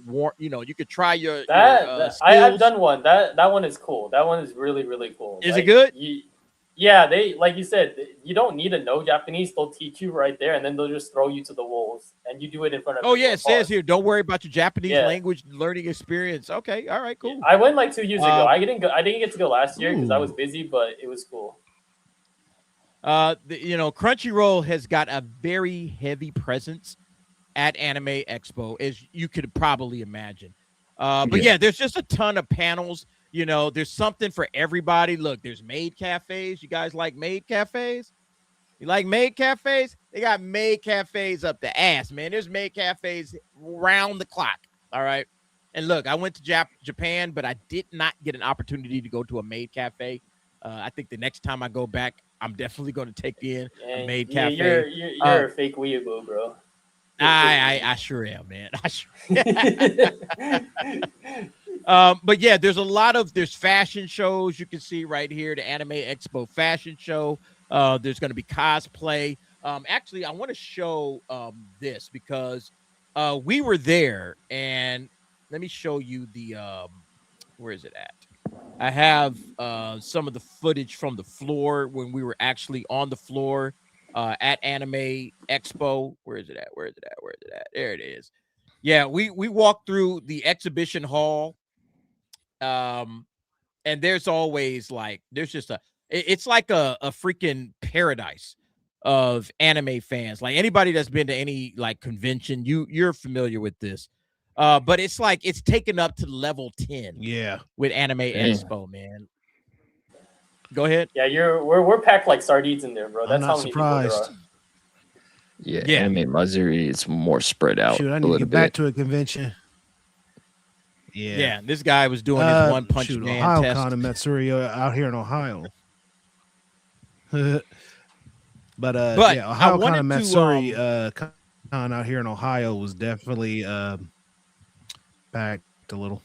could try your I've done one. That one is cool. That one is really, really cool. Is it good? Yeah, they like you said, you don't need to know Japanese. They'll teach you right there, and then they'll just throw you to the wolves, and you do it in front of. Oh yeah, it says here, don't worry about your Japanese language learning experience. Okay, all right, cool. I went like 2 years ago. I didn't get to go last year because I was busy, but it was cool. Crunchyroll has got a very heavy presence at Anime Expo, as you could probably imagine. But yeah, there's just a ton of panels. There's something for everybody. Look, there's maid cafes. You guys like maid cafes? You like maid cafes? They got maid cafes up the ass, man. There's maid cafes round the clock. All right. And look, I went to Japan, but I did not get an opportunity to go to a maid cafe. I think the next time I go back, I'm definitely going to take in a maid cafe. You're a fake weeaboo, bro. I sure am, man. I sure but yeah, there's fashion shows you can see right here, the Anime Expo fashion show. There's going to be cosplay. Actually, I want to show this because we were there, and let me show you the where is it at? I have some of the footage from the floor when we were actually on the floor at Anime Expo. Where is it at? There it is. Yeah, we walked through the exhibition hall. And there's always it's like a freaking paradise of anime fans. Like anybody that's been to any like convention, you're familiar with this. But it's like it's taken up to level 10. Yeah, with Anime Expo, man. Go ahead. Yeah, we're packed like sardines in there, bro. That's I'm not how many surprised. people there are. Yeah, Anime Missouri, it's more spread out. Shoot, I a need to little get back bit. to a convention. Yeah, this guy was doing his One Punch Man Ohio test. Con and Matsuri out here in Ohio. But yeah, Ohio Con and Matsuri Con out here in Ohio was definitely packed a little.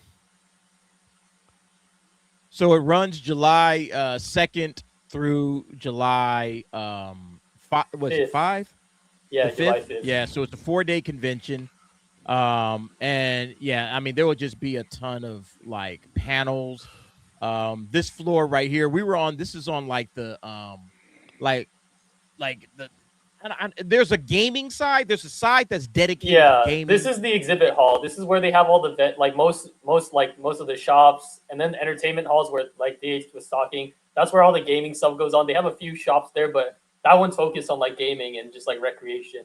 So it runs July 2nd through July 5. Was it 5? Yeah, July 5th? 5th. Yeah, so it's a 4-day convention. And yeah, I mean, there will just be a ton of like panels. This floor right here, this is on like the there's a gaming side. There's a side that's dedicated to gaming. This is the exhibit hall. This is where they have all the most of the shops, and then the entertainment halls where like DH was talking. That's where all the gaming stuff goes on. They have a few shops there, but that one's focused on like gaming and just like recreation.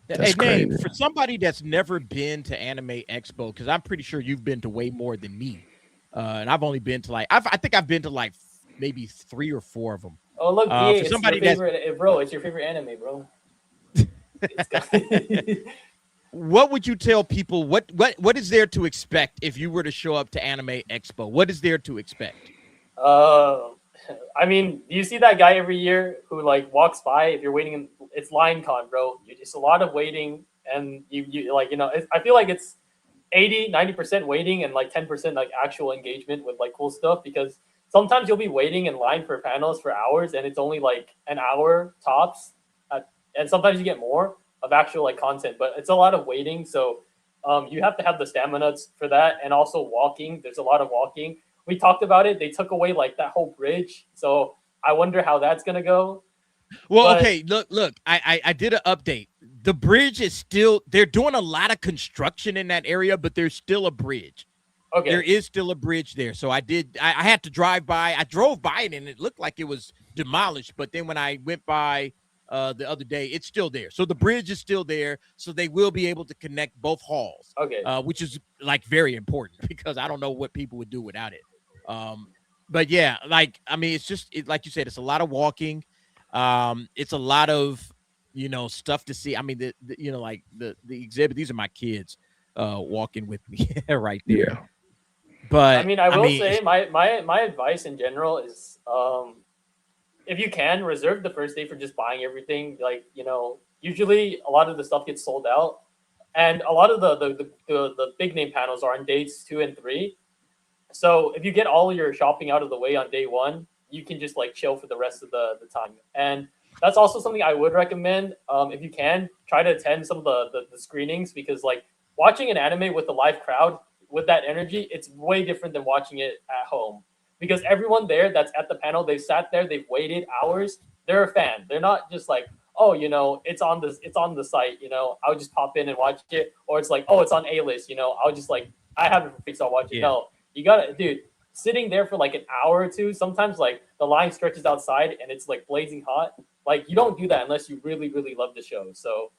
That's hey, man, crazy. for somebody that's never been to Anime Expo, because I'm pretty sure you've been to way more than me, and I've only been to I think I've been to like maybe 3 or 4 of them. Oh look, for somebody it's your favorite, bro. It's your favorite anime, bro. What would you tell people? What is there to expect if you were to show up to Anime Expo? What is there to expect? I mean, do you see that guy every year who like walks by? If you're waiting, it's LineCon, bro. It's a lot of waiting, and you like I feel like it's 80-90% waiting and like 10% like actual engagement with like cool stuff, because sometimes you'll be waiting in line for panels for hours and it's only like an hour tops, and sometimes you get more of actual like content, but it's a lot of waiting. So you have to have the stamina for that, and also walking. There's a lot of walking. We talked about it. They took away like that whole bridge, so I wonder how that's gonna go. Well, okay, look. I did an update. The bridge is still. They're doing a lot of construction in that area, but there's still a bridge. Okay. There is still a bridge there. So I had to drive by. I drove by it and it looked like it was demolished. But then when I went by the other day, it's still there. So the bridge is still there. So they will be able to connect both halls. Okay. Which is like very important because I don't know what people would do without it. But yeah, like, I mean, it's just like you said, it's a lot of walking. It's a lot of, stuff to see. I mean, the exhibit, these are my kids walking with me right there. Yeah. But I mean, I will say my advice in general is if you can, reserve the first day for just buying everything. Like, usually a lot of the stuff gets sold out, and a lot of the big name panels are on days 2 and 3. So if you get all your shopping out of the way on day 1, you can just like chill for the rest of the time. And that's also something I would recommend. If you can, try to attend some of the screenings, because like watching an anime with a live crowd with that energy, it's way different than watching it at home, because everyone there that's at the panel, they've sat there, they've waited hours. They're a fan. They're not just like, oh, it's on the site, I'll just pop in and watch it. Or it's like, oh, it's on A-list, I'll just like, I have it for free, so I'll watch it. Yeah. No, you gotta, dude, sitting there for like an hour or two. Sometimes like the line stretches outside and it's like blazing hot. Like you don't do that unless you really, really love the show. So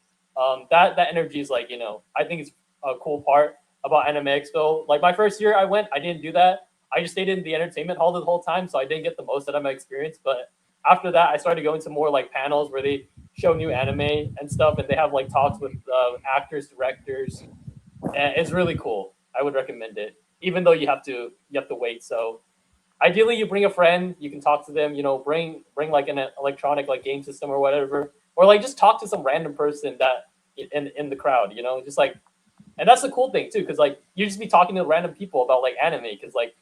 that energy is like, I think it's a cool part about Anime Expo. Like my first year I went, I didn't do that. I just stayed in the entertainment hall the whole time, so I didn't get the most out of my experience. But after that, I started going to more like panels where they show new anime and stuff, and they have like talks with actors, directors, and it's really cool. I would recommend it, even though you have to wait. So ideally, you bring a friend, you can talk to them. Bring like an electronic like game system or whatever, or like just talk to some random person that in the crowd. Just like, and that's the cool thing too, because like you just be talking to random people about like anime, because like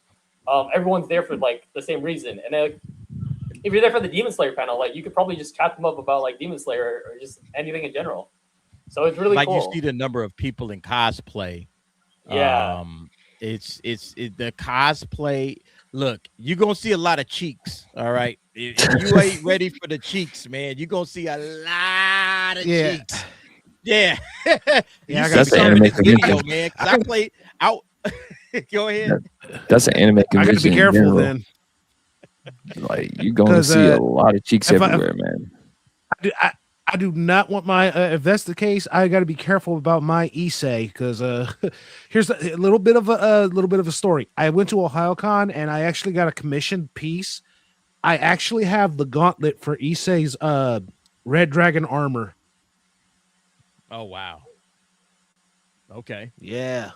everyone's there for like the same reason. And then, if you're there for the Demon Slayer panel, like you could probably just chat them up about like Demon Slayer or just anything in general. So it's really cool. You see the number of people in cosplay. Yeah. It's the cosplay. Look, you're gonna see a lot of cheeks. All right. If you ain't ready for the cheeks, man, you're gonna see a lot of cheeks. Yeah. Yeah, that's an anime video, man. I played out. Go ahead. That's an anime convention. I gotta be careful then. Like you're going to see a lot of cheeks everywhere, man. I do not want my. If that's the case, I got to be careful about my Issei, because here's a little bit of a story. I went to OhioCon and I actually got a commissioned piece. I actually have the gauntlet for Issei's Red Dragon armor. Oh wow. Okay. Yeah.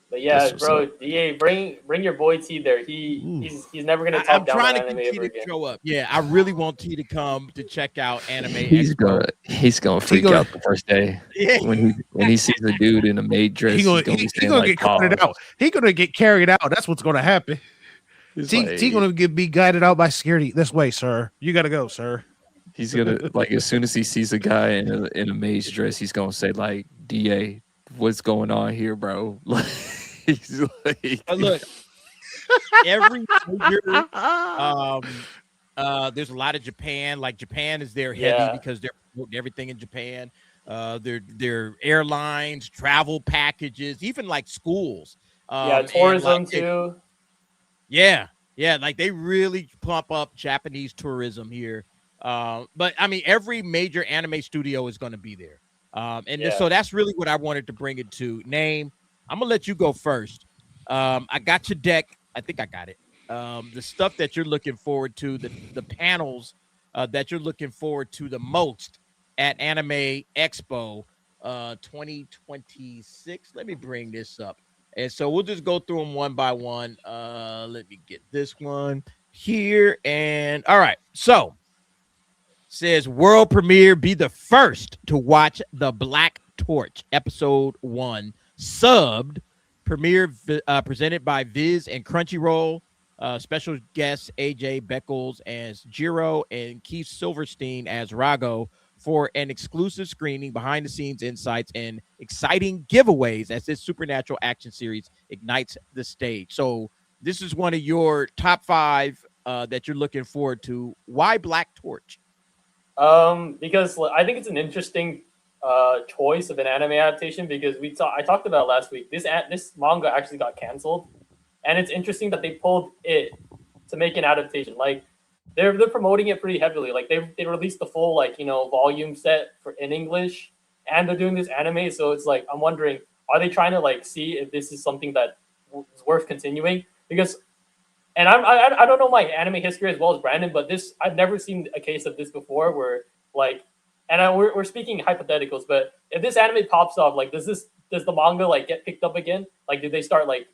But yeah, bro, DA, bring your boy T there. He's never gonna talk down on anime ever again. Show up. Yeah, I really want T to come to check out Anime He's Expo. gonna freak out the first day. Yeah. When he sees a dude in a maid dress. He's gonna get carried out. He's gonna get carried out. That's what's gonna happen. T gonna be guided out by security. This way, sir. You gotta go, sir. He's gonna like as soon as he sees a guy in a maid's dress, he's gonna say like, DA, what's going on here, bro? He's like, look, every year, there's a lot of Japan. Like Japan is there heavy because they're promoting everything in Japan. Their airlines, travel packages, even like schools. Tourism too. Yeah, like they really pump up Japanese tourism here. But I mean, every major anime studio is going to be there. So that's really what I wanted to bring it to. Name. I'm gonna let you go first. I got your deck. I think I got it. The stuff that you're looking forward to, the panels that you're looking forward to the most at Anime Expo 2026. Let me bring this up. And so we'll just go through them one by one. Let me get this one here. And all right. So says world premiere, be the first to watch The Black Torch episode 1. Subbed premiere presented by Viz and Crunchyroll. Special guests AJ Beckles as Jiro and Keith Silverstein as Rago for an exclusive screening, behind the scenes insights, and exciting giveaways as this supernatural action series ignites the stage. So this is one of your top 5 that you're looking forward to. Why Black Torch? Because I think it's an interesting choice of an anime adaptation, because I talked about it last week. This manga actually got canceled, and it's interesting that they pulled it to make an adaptation. Like they're promoting it pretty heavily. Like they released the full volume set in English, and they're doing this anime. So it's like I'm wondering, are they trying to like see if this is something that is worth continuing? Because I don't know my anime history as well as Brandon, but I've never seen a case of this before where like. And we're speaking hypotheticals, but if this anime pops off, like, does the manga like get picked up again? Like, do they start like,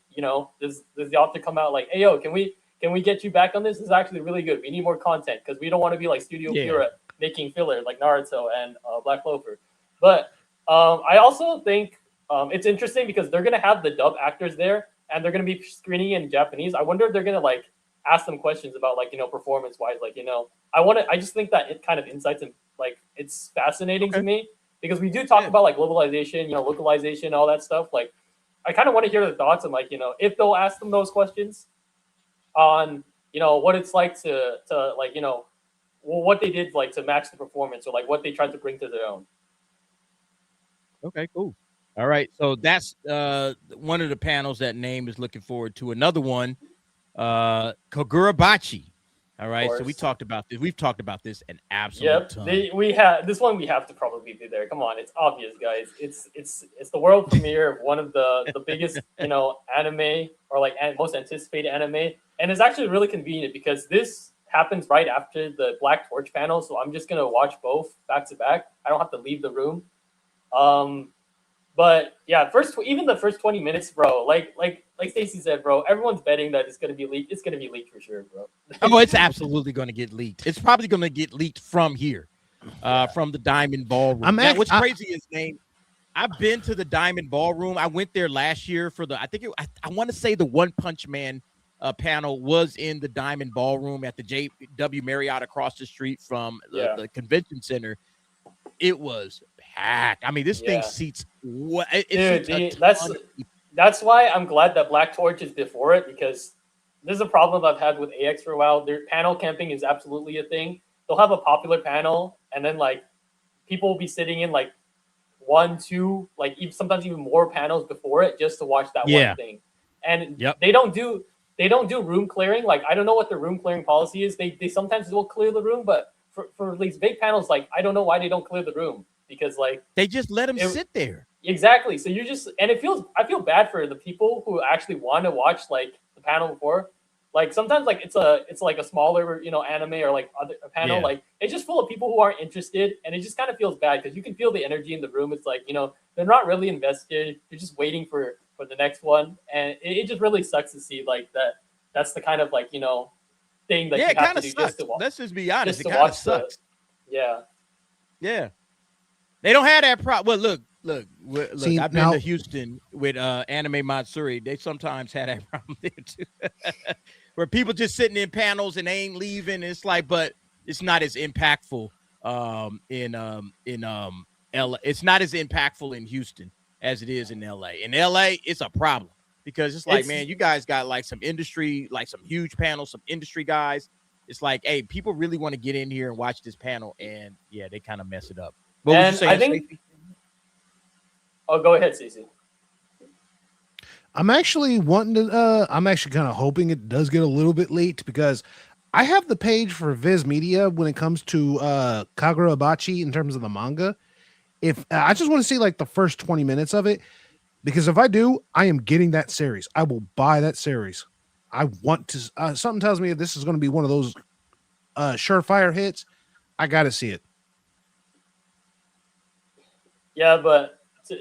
does the author come out like, hey yo, can we get you back on this? This is actually really good. We need more content because we don't want to be like Studio Pura making filler like Naruto and Black Clover. But I also think it's interesting because they're gonna have the dub actors there and they're gonna be screening in Japanese. I wonder if they're gonna like ask them questions about like performance wise, like I just think that it kind of insights and like it's fascinating to me because we do talk about like globalization, localization, all that stuff. Like I kind of want to hear the thoughts and like if they'll ask them those questions on what it's like to like what they did like to match the performance or like what they tried to bring to their own. Okay, cool. All right, so that's one of the panels that Name is looking forward to. Another one Kagurabachi. All right, so we course. talked about this. We've talked about this an absolute ton. We have this one. We have to probably be there. Come on, it's obvious, guys. It's the world premiere of one of the biggest anime or like most anticipated anime, and it's actually really convenient because this happens right after the Black Torch panel. So I'm just gonna watch both back to back. I don't have to leave the room. But yeah, even the first 20 minutes, bro. Like Stacey said, bro. Everyone's betting that it's gonna be leaked. It's gonna be leaked for sure, bro. Oh, it's absolutely going to get leaked. It's probably going to get leaked from here, from the Diamond Ballroom. What's crazy is, I've been to the Diamond Ballroom. I went there last year for I want to say the One Punch Man panel was in the Diamond Ballroom at the JW Marriott across the street from the convention center. It was packed. I mean, this thing seats what? That's why I'm glad that Black Torch is before it, because this is a problem I've had with AX for a while. Their panel camping is absolutely a thing. They'll have a popular panel, and then like people will be sitting in like 1, 2, like sometimes even more panels before it just to watch that one thing. And they don't do room clearing. Like I don't know what the room clearing policy is. They sometimes will clear the room, but for these big panels, like I don't know why they don't clear the room, because like they just let them sit there. Exactly. So I feel bad for the people who actually want to watch like the panel before. Like sometimes like it's like a smaller anime or like a panel, like it's just full of people who aren't interested, and it just kind of feels bad because you can feel the energy in the room. It's like they're not really invested. They're just waiting for the next one, and it just really sucks to see like that. That's the kind of like thing that you have to do sucks. just to watch. Let's just be honest. Just it kind of sucks. Yeah. They don't have that problem. Well, look. See, I've been to Houston with Anime Matsuri. They sometimes had that problem there too, where people just sitting in panels and they ain't leaving. It's like, but it's not as impactful in LA. It's not as impactful in Houston as it is in LA. In LA, it's a problem because it's like, man, you guys got like some industry, like some huge panels, some industry guys. It's like, hey, people really want to get in here and watch this panel, and they kind of mess it up. What was you saying, I think. Stacey? Oh, go ahead, Stacey. I'm actually wanting to. I'm actually kind of hoping it does get a little bit late, because I have the page for Viz Media when it comes to Kagurabachi in terms of the manga. If I just want to see like the first 20 minutes of it, because if I do, I am getting that series. I will buy that series. I want to. Something tells me if this is going to be one of those surefire hits, I got to see it. Yeah, but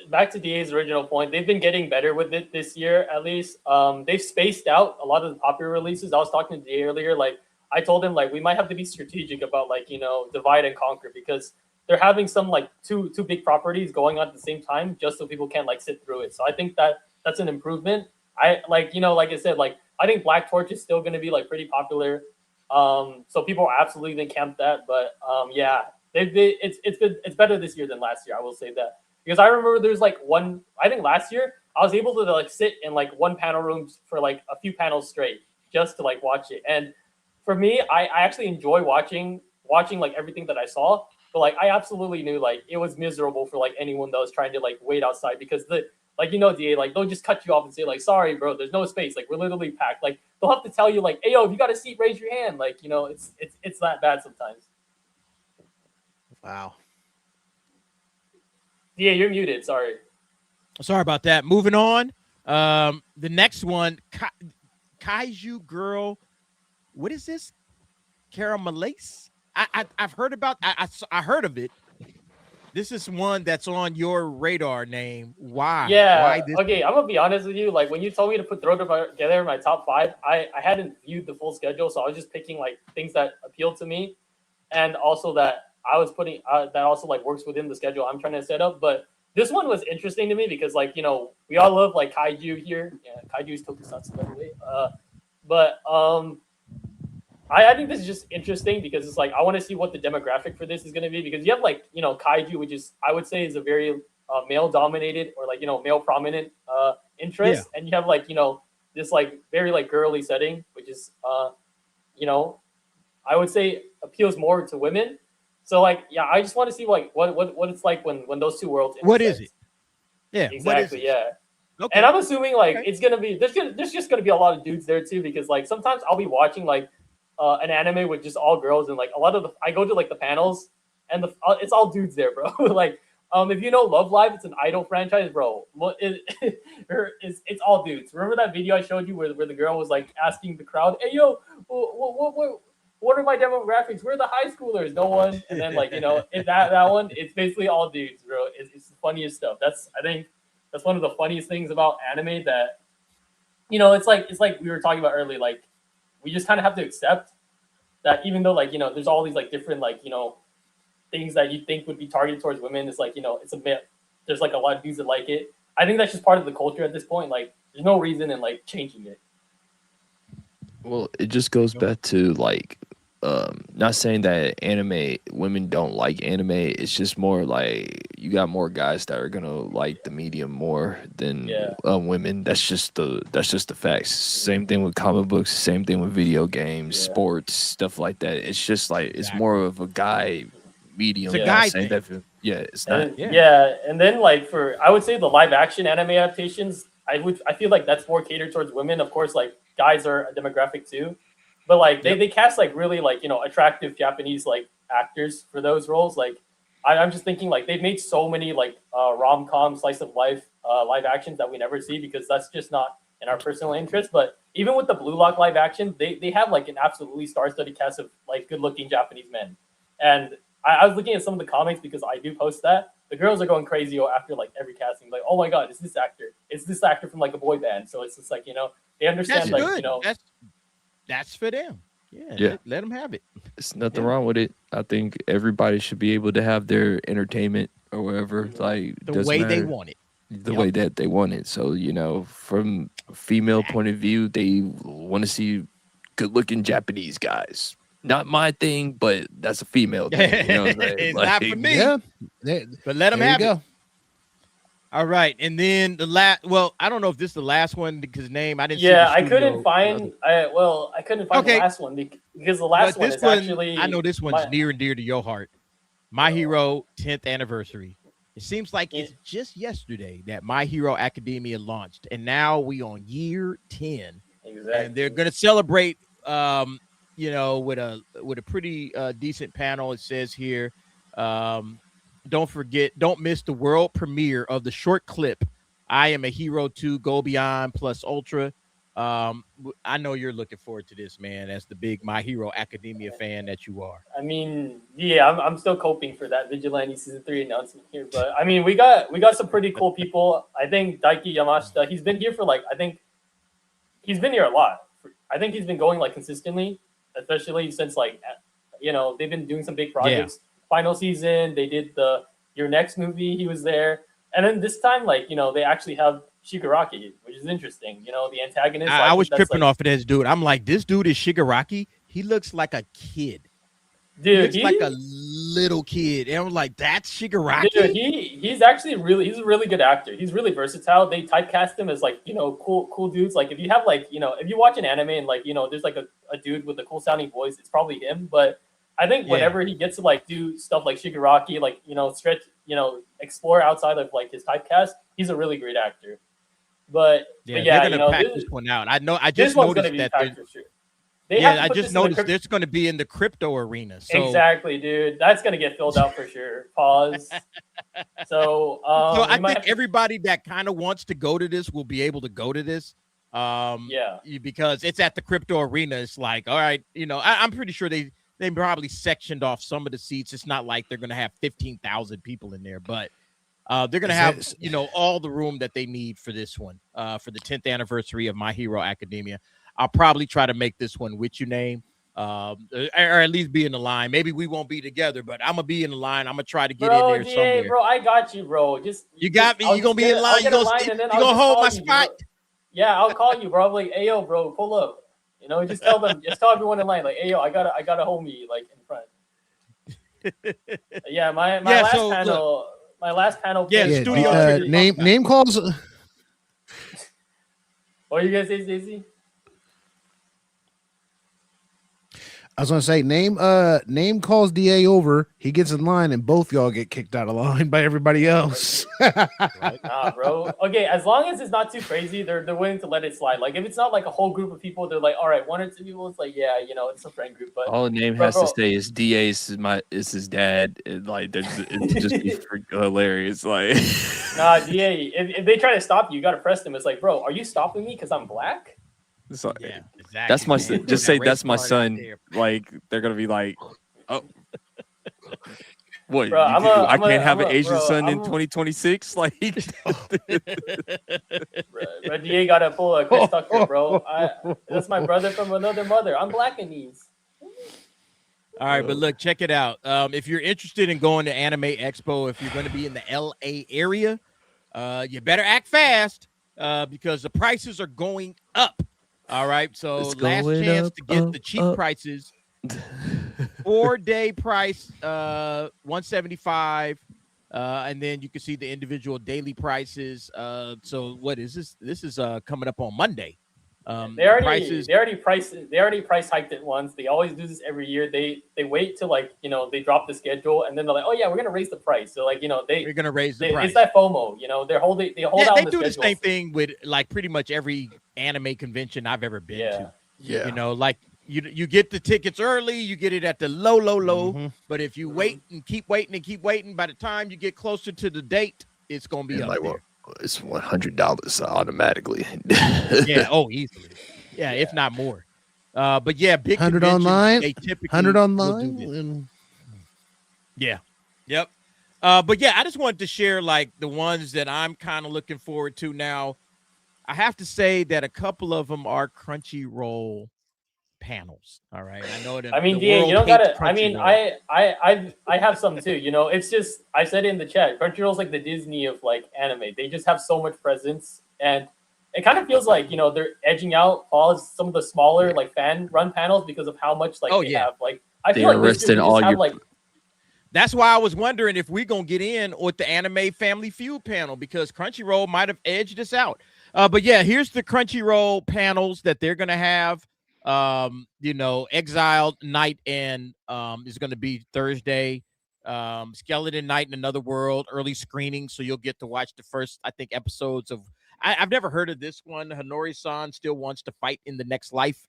back to DA's original point, they've been getting better with it this year, at least. They've spaced out a lot of the popular releases. I was talking to DA earlier. Like, I told him, like, we might have to be strategic about, like, divide and conquer, because they're having some, like, two big properties going on at the same time just so people can't, like, sit through it. So I think that's an improvement. Like I said, like, I think Black Torch is still going to be, like, pretty popular. So people are absolutely going to camp that. But, it's better this year than last year. I will say that, because I remember there's like I think last year I was able to like sit in like one panel room for like a few panels straight just to like watch it. And for me, I actually enjoy watching like everything that I saw. But like I absolutely knew like it was miserable for like anyone that was trying to like wait outside, because DA, like they'll just cut you off and say like, sorry bro, there's no space, like we're literally packed. Like they'll have to tell you like, hey yo, if you got a seat, raise your hand. Like it's that bad sometimes. Wow. Yeah, you're muted. Sorry about that. Moving on. The next one, Kaiju Girl. What is this? Caramelace? I've heard about. I heard of it. This is one that's on your radar. Name. Why? Yeah. Why this? Okay, I'm gonna be honest with you. Like when you told me to throw together in my top 5, I hadn't viewed the full schedule, so I was just picking like things that appealed to me, and also that I was putting that also like works within the schedule I'm trying to set up. But this one was interesting to me because like we all love like kaiju here. Yeah, kaiju is tokusatsu by the way. But I think this is just interesting because it's like I want to see what the demographic for this is going to be, because you have like kaiju, which is I would say is a very male dominated or like male prominent interest, and you have like this like very like girly setting, which is I would say appeals more to women. So like I just want to see like what it's like when those two worlds intersect. What is it? Yeah, exactly. Yeah. Okay. And I'm assuming like Okay. it's gonna be there's just gonna be a lot of dudes there too, because like sometimes I'll be watching like an anime with just all girls, and like a lot of I go to like the panels and it's all dudes there, bro. Like if you know Love Live, it's an idol franchise, bro. It's all dudes. Remember that video I showed you where the girl was like asking the crowd, "Hey yo, what are my demographics? We're the high schoolers." No one, and then like in that one, it's basically all dudes, bro. It's the funniest stuff. I think that's one of the funniest things about anime that, it's like we were talking about earlier. Like, we just kind of have to accept that even though like there's all these like different like things that you think would be targeted towards women, it's like it's a myth. There's like a lot of dudes that like it. I think that's just part of the culture at this point. Like, there's no reason in like changing it. Well, it just goes back to like, not saying that women don't like anime. It's just more like you got more guys that are gonna like the medium more than women. That's just the facts. Same thing with comic books. Same thing with video games, sports, stuff like that. It's just like it's more of a guy medium. It's a guy saying thing. that. Yeah, it's And not. then, and then like I would say the live action anime adaptations, I feel like that's more catered towards women. Of course, like guys are a demographic too. But like they cast like really like attractive Japanese like actors for those roles. Like I'm just thinking like they've made so many like rom-com slice of life live actions that we never see because that's just not in our personal interest. But even with the Blue Lock live action, they have like an absolutely star-studded cast of like good-looking Japanese men. And I was looking at some of the comments because I do post that. The girls are going crazy after like every casting, like, oh my god, it's this actor. It's this actor from like a boy band. So it's just like they understand That's like good. That's for them. Yeah. Let them have it. It's nothing wrong with it. I think everybody should be able to have their entertainment or whatever. Like the way they want it. The way that they want it. So, from a female point of view, they want to see good-looking Japanese guys. Not my thing, but that's a female thing. It's not for me. Yeah. But let them There you have go. it. All right, and then the last. Well, I don't know if this is the last one because name I didn't. Yeah, see I couldn't find. I couldn't find the last one because the last one is actually. I know this one's near and dear to your heart. My Hero 10th anniversary. It seems like it's just yesterday that My Hero Academia launched, and now we on year 10. Exactly. And they're gonna celebrate. With a pretty decent panel. It says here. Don't miss the world premiere of the short clip, I Am a Hero 2 Go Beyond Plus Ultra. I know you're looking forward to this, man, as the big My Hero Academia fan that you are. I mean, yeah, I'm still coping for that Vigilante Season 3 announcement here. But, I mean, we got some pretty cool people. I think Daiki Yamashita, he's been here for, he's been here a lot. I think he's been going, consistently, especially since, they've been doing some big projects. Yeah. Final season, they did Your Next movie, he was there. And then this time, they actually have Shigaraki, which is interesting. The antagonist. I was tripping off of this dude. I'm like, this dude is Shigaraki. He looks like a kid. Dude, he looks like a little kid. And I'm like, that's Shigaraki? Dude, he's actually he's a really good actor. He's really versatile. They typecast him as cool dudes. Like if you have if you watch an anime and there's a dude with a cool sounding voice, it's probably him. But I think whenever he gets to do stuff like Shigaraki, stretch, explore outside of his typecast, he's a really great actor. But they're gonna pack this one out. I just noticed that. I just noticed it's going to be in the crypto arena. So. Exactly, dude. That's going to get filled out for sure. Pause. So I think everybody that kind of wants to go to this will be able to go to this. Because it's at the crypto arena. It's like, all right, I'm pretty sure they probably sectioned off some of the seats. It's not like they're going to have 15,000 people in there, but they're going to have, all the room that they need for this one, for the 10th anniversary of My Hero Academia. I'll probably try to make this one with your name, or at least be in the line. Maybe we won't be together, but I'm gonna be in the line. I'm gonna try to get in there somewhere. Bro, I got you, bro. You got me. You gonna be in line. You gonna hold my spot. Yeah, I'll call you, bro. I'm like, hey, yo, bro, pull up. Just tell them. Just tell everyone in line, like, hey, yo, I gotta hold me in front. Yeah, my last panel. Yeah, studio. Name calls. What are you guys say, Stacey? I was gonna say name calls DA over. He gets in line, and both y'all get kicked out of line by everybody else. Nah, bro. Okay, as long as it's not too crazy, they're willing to let it slide. Like if it's not like a whole group of people, they're like, all right, 1 or 2 people. It's like, yeah, it's a friend group. But All the name has to say is DA is his dad. And like it's just be hilarious. Like nah, DA. If they try to stop you, you gotta press them. It's like, bro, are you stopping me because I'm black? it's like, Yeah, exactly. that's my man. son. Put Just that say race that's my card out son. there. Like they're gonna be like, oh, what? Bro, I can't have an bro, Asian son in I'm- 2026. Like, Bro, DA gotta pull a Chris Tucker, bro. That's my brother from another mother. I'm black in these. All right, but look, check it out. If you're interested in going to Anime Expo, if you're going to be in the LA area, you better act fast because the prices are going up. All right, so It's last going chance up, to get up, the cheap up. prices. 4-day price, $175, and then you can see the individual daily prices. So what is this? This is coming up on Monday. They already price hiked it once. They always do this every year. They wait till like they drop the schedule and then they're like, oh yeah, we're gonna raise the price. So like we're gonna raise the price. It's that FOMO. They hold out. They on the do the schedule. same thing with like pretty much every anime convention I've ever been to. Yeah. Like you get the tickets early, you get it at the low. Mhm. But if you wait and keep waiting, by the time you get closer to the date, it's gonna be And up like, there. well, it's $100 automatically. Yeah, easily. Yeah, if not more. But yeah, big 100 conventions, online, they typically 100 will online. do this. And Yeah. Yep. But yeah, I just wanted to share like the ones that I'm kind of looking forward to now. I have to say that a couple of them are Crunchyroll panels. All right. I know that I mean, the DA, world you don't hates gotta. I mean, Crunchyroll. I have some too. It's just I said it in the chat. Crunchyroll's like the Disney of like anime. They just have so much presence, and it kind of feels like they're edging out all some of the smaller like fan run panels because of how much like they have. Like I feel They're like this year arresting we all just have your- like. That's why I was wondering if we're gonna get in with the Anime Family Feud panel because Crunchyroll might have edged us out. But yeah, here's the Crunchyroll panels that they're gonna have. Exiled Night and is gonna be Thursday. Skeleton Night in Another World, early screening, so you'll get to watch the first, I think, episodes of. I've never heard of this one. Hanori-san still wants to fight in the next life.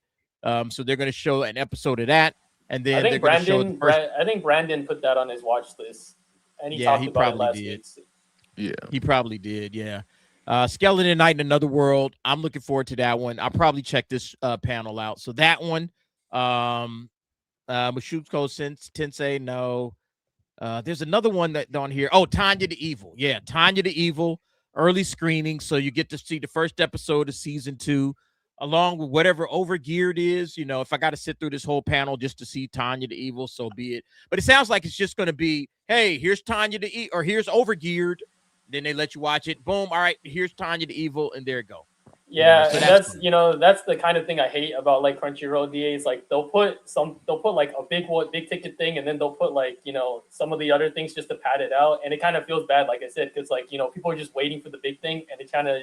So they're gonna show an episode of that. And then I think they're going to show the first. I think Brandon put that on his watch list, and he talked about it last week. Yeah. He probably did. Yeah. Skeleton Night in Another World. I'm looking forward to that one. I'll probably check this panel out. So that one, Mushoku Tensei. No. There's another one that on here. Oh, Tanya the Evil. Yeah, Tanya the Evil. Early screening, so you get to see the first episode of season 2. Along with whatever overgeared is, if I got to sit through this whole panel just to see Tanya the Evil, so be it. But it sounds like it's just going to be, hey, here's Tanya the Evil, or here's overgeared. Then they let you watch it. Boom. All right, here's Tanya the Evil, and there you go. Yeah, So and that's the kind of thing I hate about like Crunchyroll DAs. Like they'll put like a big ticket thing, and then they'll put like some of the other things just to pad it out, and it kind of feels bad, like I said, because like people are just waiting for the big thing, and it kind of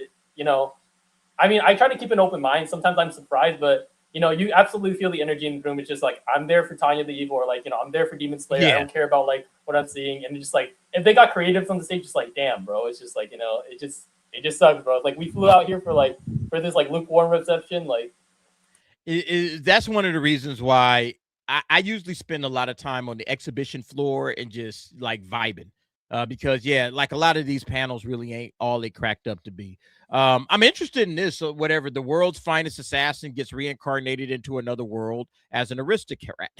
I mean, I try to keep an open mind. Sometimes I'm surprised, but you absolutely feel the energy in the room. It's just like I'm there for Tanya the Evil, or like I'm there for Demon Slayer. I don't care about like what I'm seeing, and it's just like if they got creative on the stage, just like damn, bro. It's just like it just sucks, bro. Like we flew out here for this like lukewarm reception, like. That's one of the reasons why I usually spend a lot of time on the exhibition floor and just like vibing. Because like a lot of these panels really ain't all they cracked up to be. I'm interested in this. So whatever, the world's finest assassin gets reincarnated into another world as an aristocrat.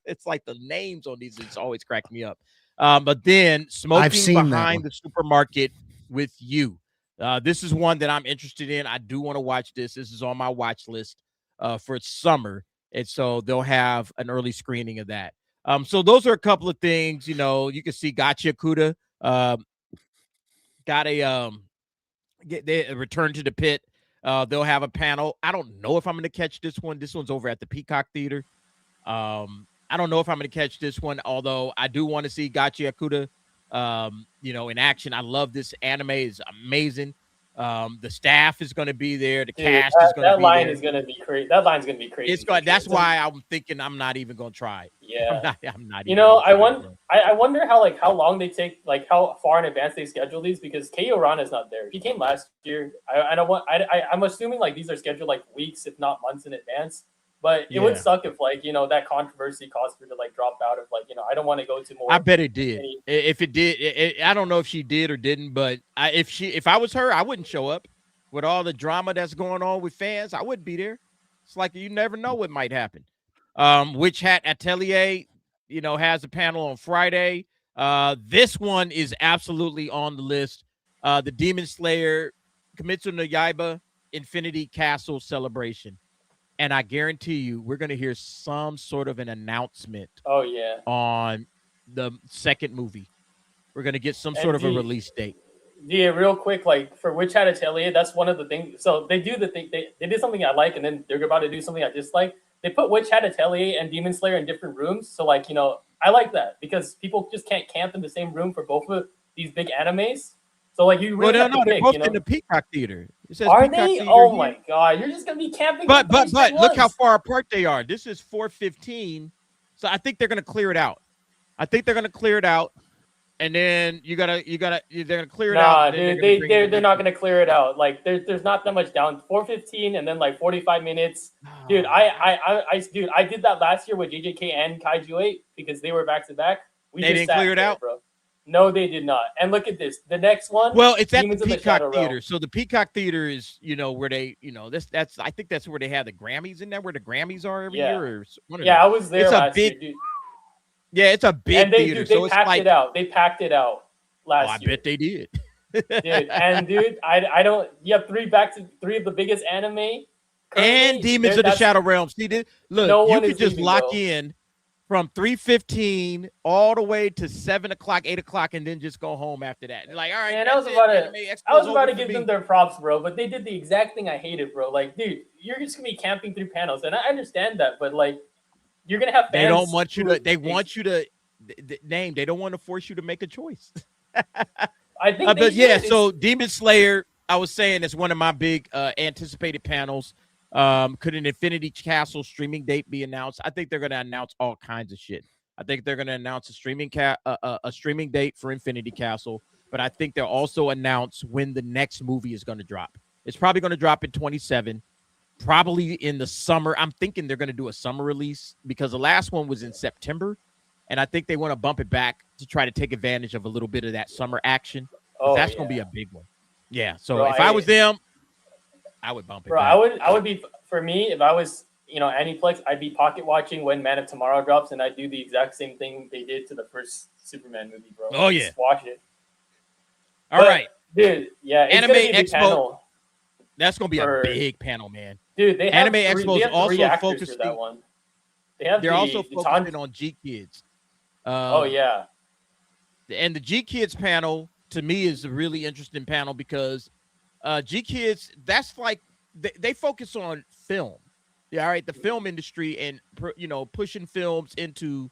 It's like the names on these, it's always cracked me up. But then Smoking Behind the Supermarket with You. This is one that I'm interested in. I do want to watch this. This is on my watch list for summer. And so they'll have an early screening of that. So those are a couple of things, you can see Gotcha Kuda got a return to the pit. They'll have a panel. I don't know if I'm going to catch this one. This one's over at the Peacock Theater. I don't know if I'm going to catch this one, although I do want to see Gotcha Kuda, in action. I love this anime. It's amazing. The staff is going to be there. The Dude, cast is going to that be line there. is gonna be crazy. That line's gonna be crazy. It's going. That's why I'm thinking I'm not even going to try it. Yeah. I'm not. You even know, gonna try it, I wonder how long they take, like how far in advance they schedule these, because Kei Orana's not there. He came last year. I'm assuming like these are scheduled like weeks, if not months in advance. But it would suck if like, you know, that controversy caused her to like drop out of like, you know, I don't want to go to more. I bet it did. If it did, I don't know if she did or didn't, but if I was her, I wouldn't show up with all the drama that's going on with fans. I wouldn't be there. It's like you never know what might happen. Witch Hat Atelier, you know, has a panel on Friday. This one is absolutely on the list. The Demon Slayer Kimetsu no Yaiba Infinity Castle celebration. And I guarantee you, we're going to hear some sort of an announcement. Oh, yeah. On the second movie. We're going to get some sort of a release date. Yeah, real quick, like for Witch Hat Atelier, that's one of the things. So they do the thing. They did something I like, and then they're about to do something I dislike. They put Witch Hat Atelier and Demon Slayer in different rooms. So, like, you know, I like that because people just can't camp in the same room for both of these big animes. So, like, you really have to pick, they're both you know? in the Peacock Theater. Are they? Oh my God! You're just gonna be camping. But look how far apart they are. This is 4:15, so I think they're gonna clear it out. And then they're gonna clear it out. Nah, dude, they're not gonna clear it out. Like there's not that much down. 4:15 and then like 45 minutes. Dude, I did that last year with JJK and Kaiju 8 because they were back to back. They didn't clear it out, bro. No, they did not. And look at this. The next one. Well, it's at the Peacock Theater. So the Peacock Theater is, you know, where they, you know, that's I think that's where they have the Grammys in there, where the Grammys are every year. I was there last year, dude. Yeah, it's a big theater. They packed it out. They packed it out last year. I bet they did. Dude, I don't. You have three of the biggest anime. And Demons of the Shadow Realm. See, look, you could just lock in from 3:15 all the way to 7 o'clock, 8 o'clock, and then just go home after that. And like, all right, man, I was about to give them their props, bro. But they did the exact thing I hated, bro. Like, dude, you're just gonna be camping through panels, and I understand that, but like, you're gonna have fans. They don't want you to. They want you to name. They don't want to force you to make a choice. I think. But yeah, so Demon Slayer, I was saying, is one of my big anticipated panels. Could an Infinity Castle streaming date be announced? I think they're going to announce all kinds of shit. I think they're going to announce a streaming date for Infinity Castle, but I think they'll also announce when the next movie is going to drop. It's probably going to drop in 2027, probably in the summer. I'm thinking they're going to do a summer release because the last one was in September, and I think they want to bump it back to try to take advantage of a little bit of that summer action. That's going to be a big one. Yeah. So bro, if I was them, I would bump it. Bro, back. I would be, for me, if I was, you know, Aniplex, I'd be pocket watching when Man of Tomorrow drops, and I'd do the exact same thing they did to the first Superman movie, bro. Oh, yeah. Just watch it. All right. Dude, yeah. It's Anime gonna be Expo. panel That's going to be a big panel, man. Dude, they have Anime Expo is also focusing that one. They're also focusing on G Kids. Yeah. And the G Kids panel, to me, is a really interesting panel because G Kids, that's like they focus on film. Yeah, all right, the film industry and, you know, pushing films into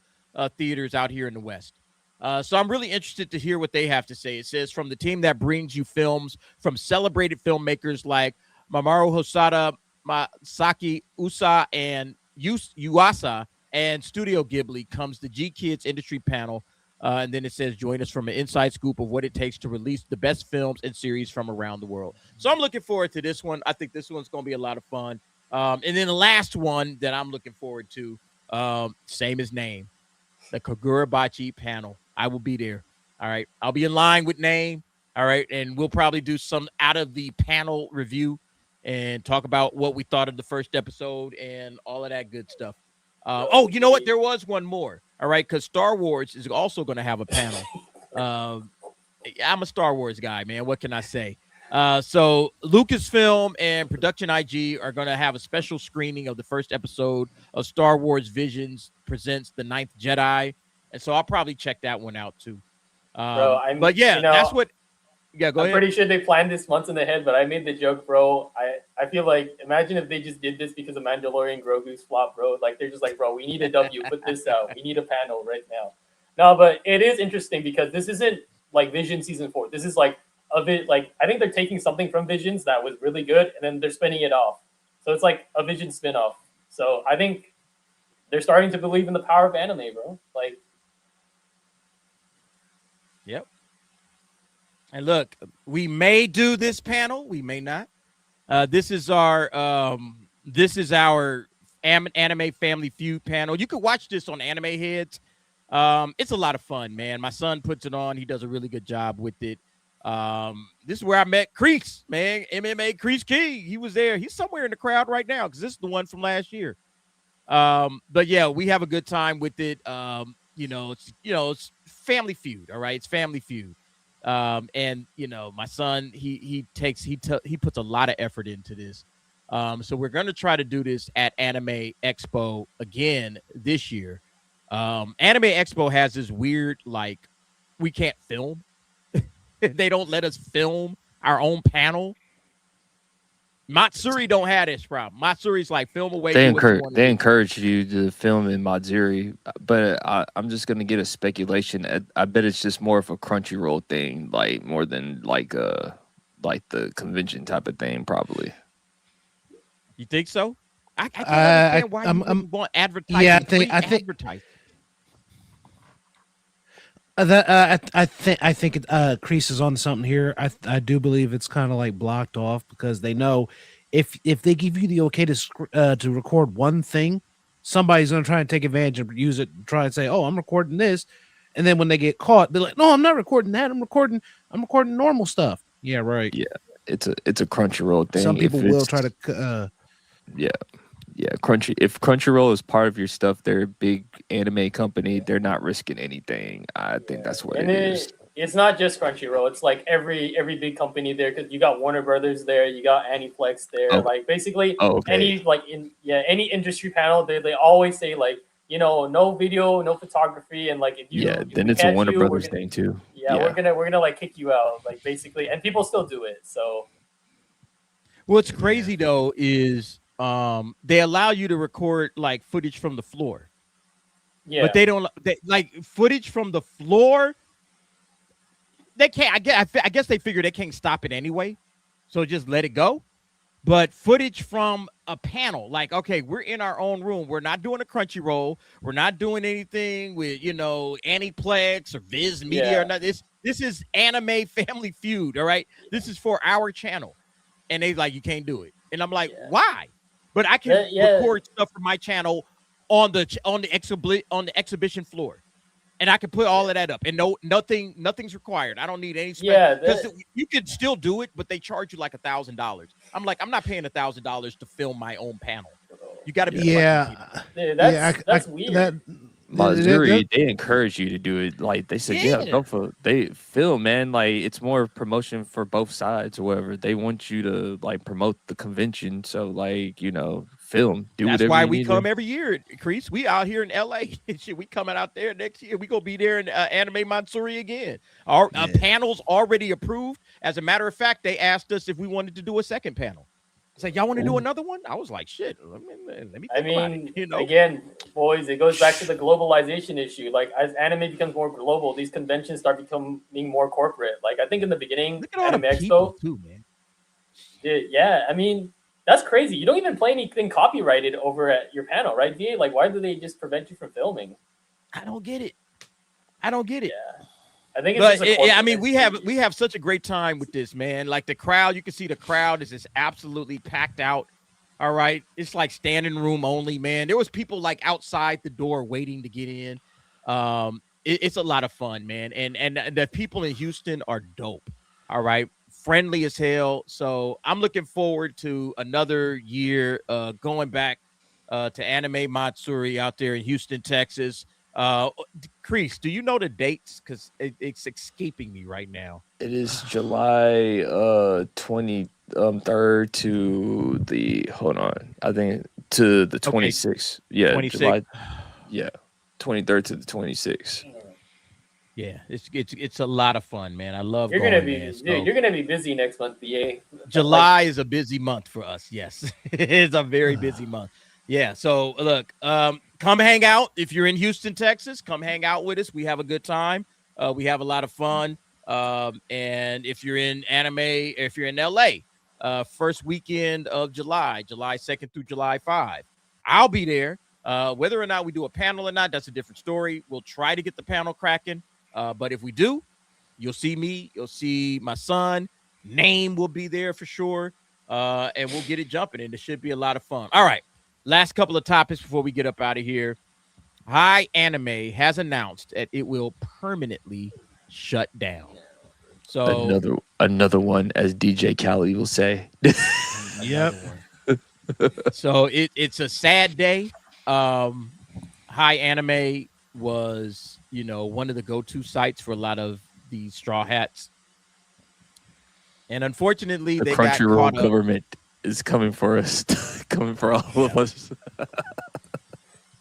theaters out here in the West. So I'm really interested to hear what they have to say. It says, from the team that brings you films from celebrated filmmakers like Mamoru Hosoda, Masaki Usa, and Yuasa, and Studio Ghibli comes the G Kids industry panel. And then it says, join us from an inside scoop of what it takes to release the best films and series from around the world. So I'm looking forward to this one. I think this one's going to be a lot of fun. And then the last one that I'm looking forward to, same as name, the Kagurabachi panel. I will be there. All right. I'll be in line with name. All right. And we'll probably do some out of the panel review and talk about what we thought of the first episode and all of that good stuff. You know what? There was one more. All right. Because Star Wars is also going to have a panel. I'm a Star Wars guy, man. What can I say? So Lucasfilm and Production IG are going to have a special screening of the first episode of Star Wars Visions Presents The Ninth Jedi. And so I'll probably check that one out too. But yeah, you know, that's what. Yeah, go ahead. I'm pretty sure they planned this months in ahead, but I made the joke, bro. I feel like, imagine if they just did this because of Mandalorian Grogu's flop, bro. Like, they're just like, bro, we need a W. Put this out. We need a panel right now. No, but it is interesting because this isn't like Vision Season 4. This is like of it. Like I think they're taking something from Visions that was really good, and then they're spinning it off. So it's like a Vision spinoff. So I think they're starting to believe in the power of anime, bro. Like, yep. And look, we may do this panel, we may not. This is our Anime Family Feud panel. You could watch this on Anime Heads. It's a lot of fun, man. My son puts it on. He does a really good job with it. This is where I met Kreese, man. MMA Kreese King. He was there. He's somewhere in the crowd right now because this is the one from last year. But yeah, we have a good time with it. It's Family Feud. All right, it's Family Feud. And my son, he puts a lot of effort into this. So we're going to try to do this at Anime Expo again this year. Anime Expo has this weird, like, we can't film. They don't let us film our own panel. Matsuri don't have this problem. Matsuri's like, film away. They encourage you to film in Matsuri, but I'm just gonna get a speculation. I bet it's just more of a Crunchyroll thing, like more than like the convention type of thing, probably. You think so? I can't understand why you want advertising. Yeah, I think advertising. I think Kreese is on something here. I do believe it's kind of like blocked off because they know if they give you the okay to record one thing, somebody's gonna try and take advantage and use it, and try and say, "Oh, I'm recording this," and then when they get caught, they're like, "No, I'm not recording that. I'm recording normal stuff." Yeah, right. Yeah, it's a Crunchyroll thing. Some people will try to. Yeah. If Crunchyroll is part of your stuff, they're a big anime company. They're not risking anything. I think that's what it is. It's not just Crunchyroll. It's like every big company there, because you got Warner Brothers there, you got Aniplex there. Oh. Like basically Okay. any industry panel, they always say like, no video, no photography, and like if then it's a Warner Brothers thing too. Yeah, we're gonna like kick you out, like basically, and people still do it. So What's crazy though is they allow you to record like footage from the floor. yeah, But they don't like footage from the floor. They can't. I guess they figure they can't stop it anyway, so just let it go. But footage from a panel, like, okay, we're in our own room. We're not doing a Crunchyroll. We're not doing anything with Aniplex or Viz Media or nothing. This is Anime Family Feud. All right, this is for our channel, and they like, you can't do it. And I'm like, why? But I can record stuff from my channel on the exhibition floor, and I can put all of that up, and nothing's required. I don't need any. Because you can still do it, but they charge you like $1,000. I'm like, I'm not paying $1,000 to film my own panel. You got to be. Dude, that's weird. Matsuri, they encourage you to do it. Like they said, they film, man. Like it's more promotion for both sides or whatever. They want you to like promote the convention. So like, film. That's why we come every year, Kreese. We out here in LA. We coming out there next year. We gonna be there in Anime Matsuri again. Our panel's already approved. As a matter of fact, they asked us if we wanted to do a second panel. It's like, y'all want to do another one? I was like, shit. Let me think about it, again, boys, it goes back to the globalization issue. Like, as anime becomes more global, these conventions start becoming more corporate. Like, I think in the beginning, Anime Expo, too, man. I mean, that's crazy. You don't even play anything copyrighted over at your panel, right, VA? Like, why do they just prevent you from filming? I don't get it. Yeah. I think it's we have such a great time with this, man. Like the crowd, you can see the crowd is just absolutely packed out. All right. It's like standing room only, man. There was people like outside the door waiting to get in. It's a lot of fun, man. And the people in Houston are dope. All right. Friendly as hell. So I'm looking forward to another year going back to Anime Matsuri out there in Houston, Texas. Kreese, do you know the dates? Because it's escaping me right now. It is July 23rd to the I think to the 26th. Yeah, 26th. July. Yeah, 23rd to the 26th. Yeah, it's a lot of fun, man. I love. You're gonna be busy next month, BA. July is a busy month for us. Yes, it's a very busy month. Yeah. So look, come hang out if you're in Houston, Texas. Come hang out with us. We have a good time. We have a lot of fun. And if you're in anime, if you're in LA, first weekend of July 2nd through July 5, I'll be there. Whether or not we do a panel or not, that's a different story. We'll try to get the panel cracking. But if we do, you'll see me. You'll see my son. Name will be there for sure. And we'll get it jumping, and it should be a lot of fun. All right. Last couple of topics before we get up out of here. HiAnime has announced that it will permanently shut down. So another one, as DJ Khaled will say. Yep. So it's a sad day. HiAnime was, one of the go-to sites for a lot of these straw hats. And unfortunately, The they got Crunchyroll caught up. government is coming for us, coming for all of us.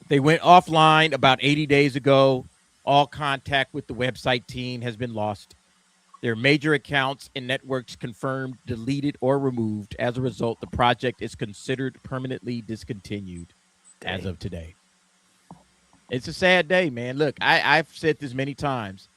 They went offline about 80 days ago. All contact with the website team has been lost. Their major accounts and networks confirmed, deleted, or removed. As a result, the project is considered permanently discontinued as of today. It's a sad day, man. Look, I've said this many times.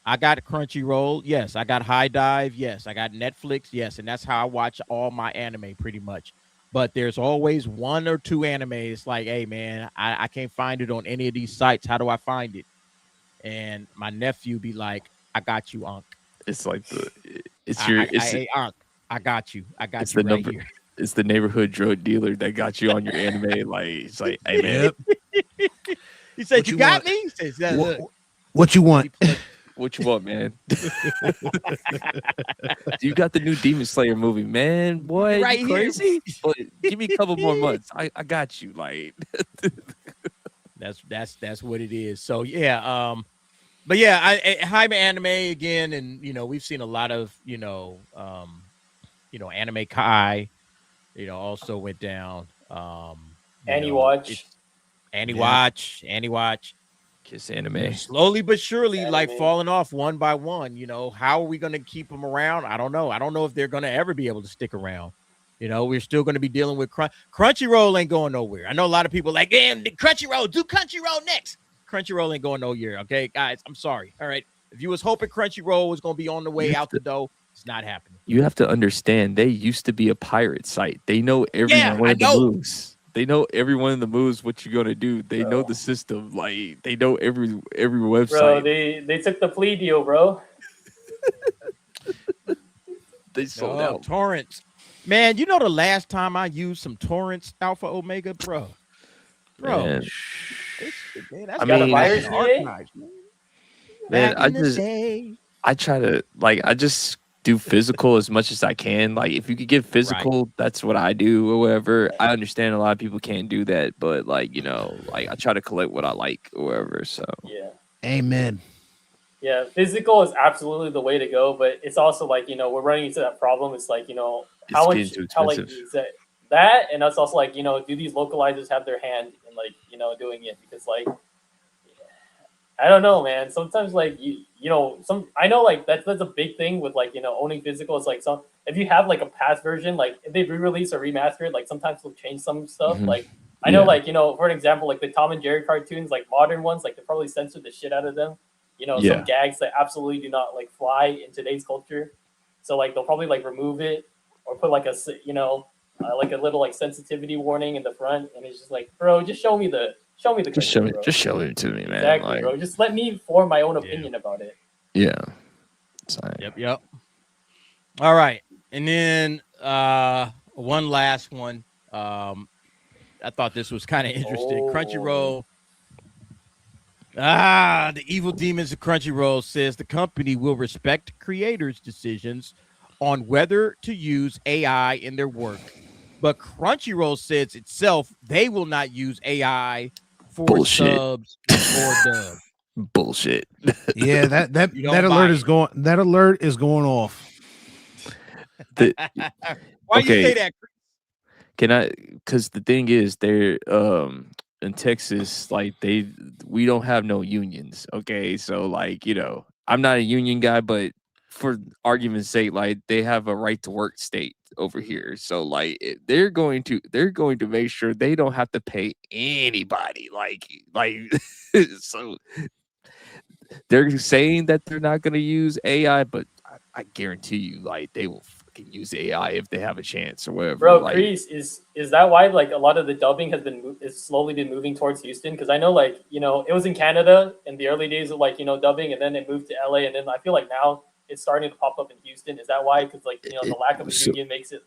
I got Crunchyroll, yes. I got HiDive, yes. I got Netflix, yes. And that's how I watch all my anime pretty much. But there's always one or two animes like, hey, man, I can't find it on any of these sites. How do I find it? And my nephew be like, I got you, Unc. It's like Hey, Unc, I got you. I got you right here. It's the neighborhood drug dealer that got you on your anime. Like, it's like, hey, man. Yep. He said, What you you got want? me? He says, yeah, look. What you want? What you want, man? You got the new Demon Slayer movie, man. Boy, Right you here. crazy? But give me a couple more months. I got you. Like, That's what it is. So yeah, but yeah, HiAnime again, and we've seen a lot of Anime Kai, also went down. AniWatch. AniWatch. Kiss Anime. Slowly but surely, Anime. like falling off one by one. How are we going to keep them around? I don't know. I don't know if they're going to ever be able to stick around. We're still going to be dealing with Crunchyroll ain't going nowhere. I know a lot of people like, damn, Crunchyroll, do Crunchyroll next. Crunchyroll ain't going nowhere. Okay, guys, I'm sorry. All right. If you was hoping Crunchyroll was going to be on the way out the door, it's not happening. You have to understand, they used to be a pirate site. They know every one of the moves. They know every one of the moves, what you're gonna do. They know the system. Like, they know every website. Bro, they took the plea deal, bro. They sold out. Torrents. Man, the last time I used some Torrents Alpha Omega, bro. Man. That's I got a mean- virus Man, Man, Back in the day. I try to, I just do physical as much as I can. Like, if you could get physical, that's what I do or whatever. I understand a lot of people can't do that, but I try to collect what I like or whatever. So Yeah. Amen. Yeah, physical is absolutely the way to go, but it's also like, we're running into that problem. It's like, how getting much, too how like expensive. that, and that's also like, do these localizers have their hand in doing it? Because I don't know, man. Sometimes I know that's a big thing with owning physical. It's like if you have a past version, like if they re-release or remaster it, sometimes they'll change some stuff. Mhm. I know, for an example, the Tom and Jerry cartoons, modern ones, they probably censored the shit out of them. Some gags that absolutely do not fly in today's culture. So they'll probably remove it or put a little sensitivity warning in the front, and it's just bro, just show me the just show bro. it to me, man. Exactly, bro. Just let me form my own opinion about it. Yeah. Yep. All right. And then one last one. I thought this was kind of interesting. Crunchyroll. The evil demons of Crunchyroll says the company will respect creators' decisions on whether to use AI in their work. But Crunchyroll says itself they will not use AI for Bullshit. subs or dubs. Bullshit. Yeah, that You don't alert buy is going. That alert is going off. Why Okay. you say that? Can I? Because the thing is, they're in Texas, we don't have no unions. Okay, so I'm not a union guy, but for argument's sake, they have a right to work state over here. So they're going to make sure they don't have to pay anybody. So they're saying that they're not going to use AI, but I guarantee you, like, they will fucking use AI if they have a chance or whatever. Bro, like, Kreese, is that why like a lot of the dubbing has been is slowly been moving towards Houston? Because I know like it was in Canada in the early days of like dubbing, and then it moved to LA, and then I feel like now it's starting to pop up in Houston. Is that why? Because like the lack of a union makes it.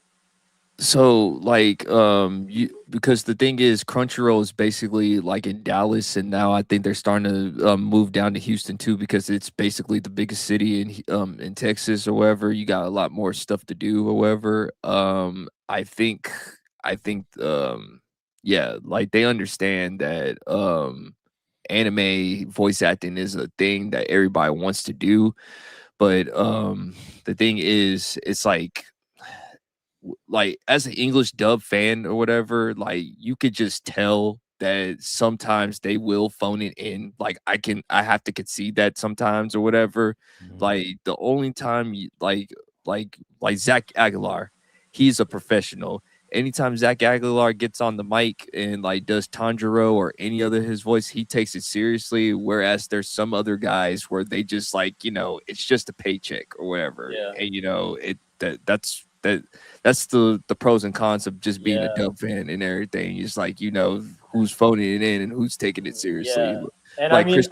So like because the thing is Crunchyroll is basically like in Dallas, and now I think they're starting to move down to Houston too, because it's basically the biggest city in Texas or wherever. You got a lot more stuff to do or whatever. I think yeah, like they understand that anime voice acting is a thing that everybody wants to do, but the thing is, it's like as an English dub fan or whatever, like you could just tell that sometimes they will phone it in. Like I have to concede that sometimes or whatever. Like the only time like Zach Aguilar, he's a professional. Anytime Zach Aguilar gets on the mic and like does Tanjiro or any other his voice, he takes it seriously. Whereas there's some other guys where they just like, it's just a paycheck or whatever. Yeah. And that's the pros and cons of just being a dub fan and everything. It's like who's phoning it in and who's taking it seriously. Yeah. And like I mean, Chris,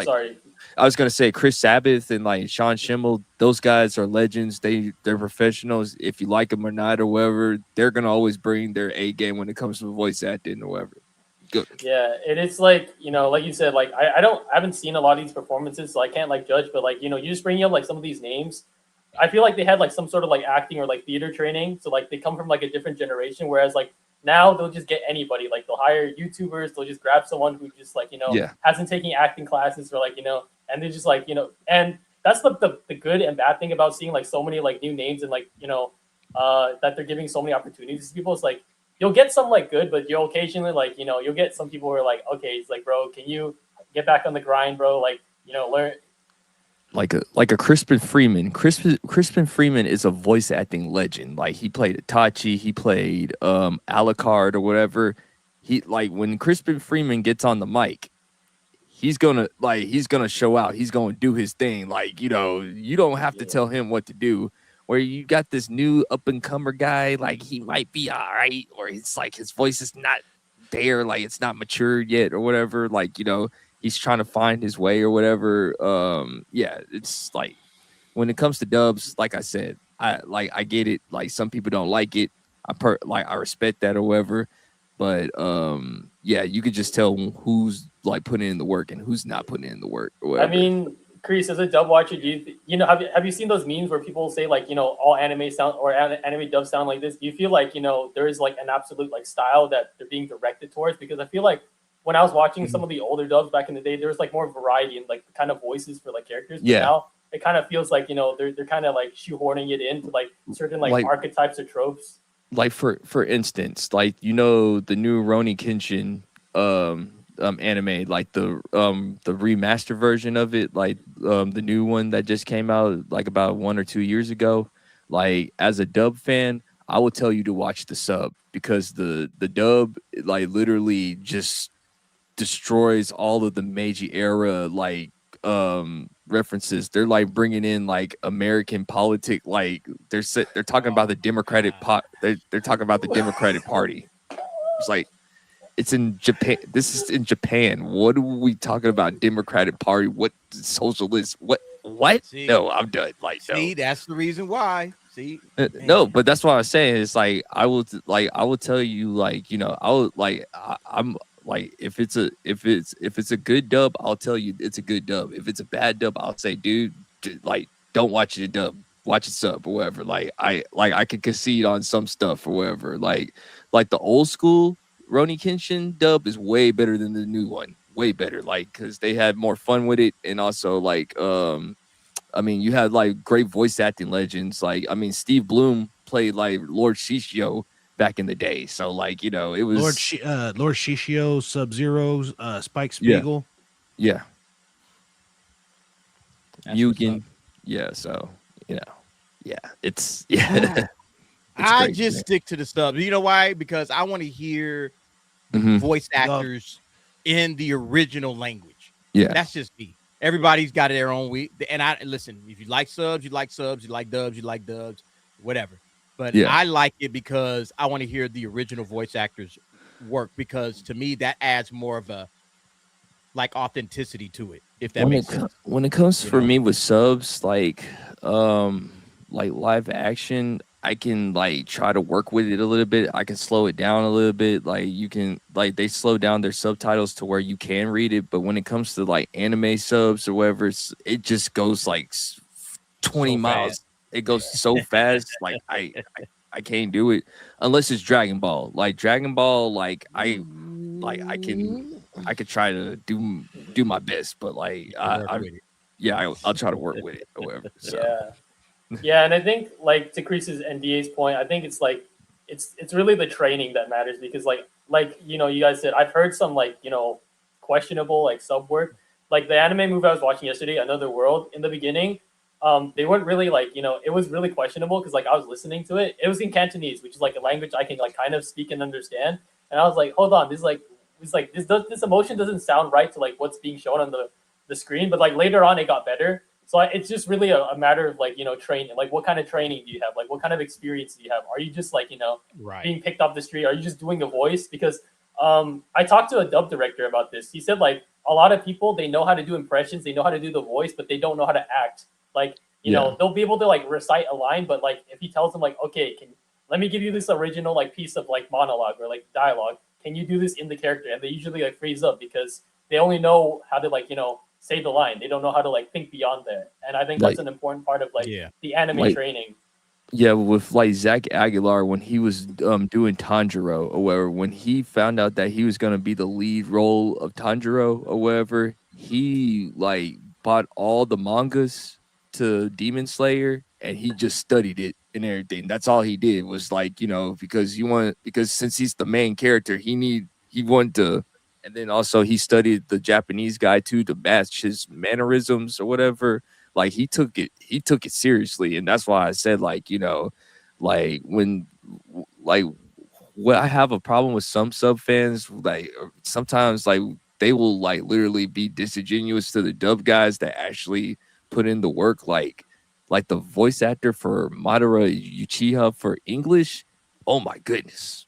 sorry. I was gonna say Chris Sabbath and like Sean Schimmel, those guys are legends. They're professionals. If you like them or not or whatever, they're gonna always bring their A game when it comes to voice acting or whatever. Good. Yeah, it is like like you said, like I haven't seen a lot of these performances, so I can't like judge. But like you just bring up like some of these names. I feel like they had like some sort of like acting or like theater training, so like they come from like a different generation. Whereas like now they'll just get anybody. Like they'll hire YouTubers. They'll just grab someone who just like hasn't taken acting classes or like and they're just like and that's the good and bad thing about seeing like so many like new names and like that they're giving so many opportunities to people. It's like you'll get some like good, but you'll occasionally like you'll get some people who are like, okay, it's like, bro, can you get back on the grind, bro? Like learn. Like a Crispin Freeman. Crispin Freeman is a voice acting legend. Like he played Itachi, he played Alucard or whatever. He like when Crispin Freeman gets on the mic, he's gonna show out. He's gonna do his thing. Like you don't have to tell him what to do. Where you got this new up and comer guy, like he might be all right, or it's like his voice is not there, like it's not mature yet or whatever. Like he's trying to find his way or whatever. It's like when it comes to dubs, like I said, I get it. Like some people don't like it. I respect that or whatever. But you could just tell who's like putting in the work and who's not putting in the work or whatever. I mean, Kreese, as a dub watcher, do you have you seen those memes where people say like all anime sound or anime dubs sound like this? Do you feel like there is like an absolute like style that they're being directed towards? Because I feel like when I was watching some of the older dubs back in the day, there was like more variety in like the kind of voices for like characters. But now it kind of feels like they're kind of like shoehorning it into like certain like archetypes or tropes. Like for instance, like the new Rurouni Kenshin anime, like the remaster version of it, like the new one that just came out like about 1 or 2 years ago. Like as a dub fan, I would tell you to watch the sub, because the dub like literally just destroys all of the Meiji era like references. They're like bringing in like American politics, like they're talking about the Democratic they're talking about the Democratic Party. It's like it's in Japan. This is in Japan. What are we talking about? Democratic Party? What socialist? What? See, no, I'm done. Like, see, that's the reason why. See, no, but that's what I'm saying. It's like I will tell you, like I'm like if it's a good dub, I'll tell you it's a good dub. If it's a bad dub, I'll say, dude, like don't watch it dub, watch it sub or whatever. Like I can concede on some stuff or whatever. Like the old school Rurouni Kenshin dub is way better than the new one. Way better, like because they had more fun with it, and also like I mean, you had like great voice acting legends. Like I mean, Steve Bloom played like Lord Shishio back in the day. So like it was Lord Shishio, Sub-Zero, Spike Spiegel. Yeah. Mugen. Yeah. So it's I just stick to the subs. You know why? Because I want to hear voice actors in the original language. Yeah, that's just me. Everybody's got their own week. And I listen, if you like subs, you like subs, you like dubs, you like dubs, whatever. But Yeah. I like it because I want to hear the original voice actors work, because to me that adds more of a like authenticity to it, if that makes sense. When it comes for me with subs, like live action, I can like try to work with it a little bit. I can slow it down a little bit. Like you can like they slow down their subtitles to where you can read it. But when it comes to like anime subs or whatever, it just goes like 20 miles. Fast. It goes so fast. Like I can't do it unless it's Dragon Ball. Like Dragon Ball, like I could try to do my best, but like I'll try to work with it or whatever. So. Yeah, and I think like to Chris's and DA's point, I think it's like it's really the training that matters, because like you guys said, I've heard some like questionable like sub work. Like the anime movie I was watching yesterday, Another World, in the beginning, they weren't really like it was really questionable because like I was listening to it. It was in Cantonese, which is like a language I can like kind of speak and understand. And I was like, hold on, this emotion doesn't sound right to like what's being shown on the screen. But like later on, it got better. So it's just really a matter of like training. Like what kind of training do you have? Like what kind of experience do you have? Are you just like being picked off the street? Are you just doing a voice? Because I talked to a dub director about this. He said like a lot of people, they know how to do impressions, they know how to do the voice, but they don't know how to act. Like they'll be able to like recite a line, but like if he tells them like, okay, let me give you this original like piece of like monologue or like dialogue. Can you do this in the character? And they usually like freeze up because they only know how to like say the line. They don't know how to like think beyond that. And I think that's an important part of like the anime training. Yeah, with like Zach Aguilar, when he was doing Tanjiro or whatever, when he found out that he was gonna be the lead role of Tanjiro or whatever, he like bought all the mangas to Demon Slayer and he just studied it and everything. That's all he did was like, because since he's the main character, he wanted to. And then also he studied the Japanese guy too to match his mannerisms or whatever. Like he took it seriously, and that's why I said like when what I have a problem with some sub fans, like sometimes like they will like literally be disingenuous to the dub guys that actually put in the work. Like the voice actor for Madara Uchiha for English. Oh my goodness.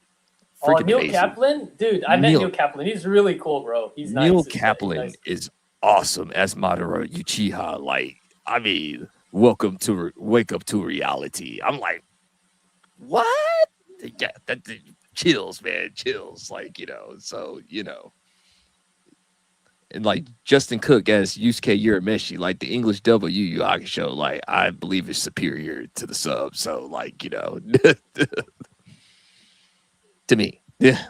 Neil amazing. Kaplan, dude, I met Neil Kaplan. He's really cool, bro. He's nice. Neil Kaplan is awesome as Madara Uchiha. Like, I mean, wake up to reality. I'm like, what? Yeah, that chills, man, chills. Like, so and like Justin Cook as Yusuke Urameshi, like the English dub of Yu Yu Hakusho, like I believe is superior to the sub. So like, to me. Yeah.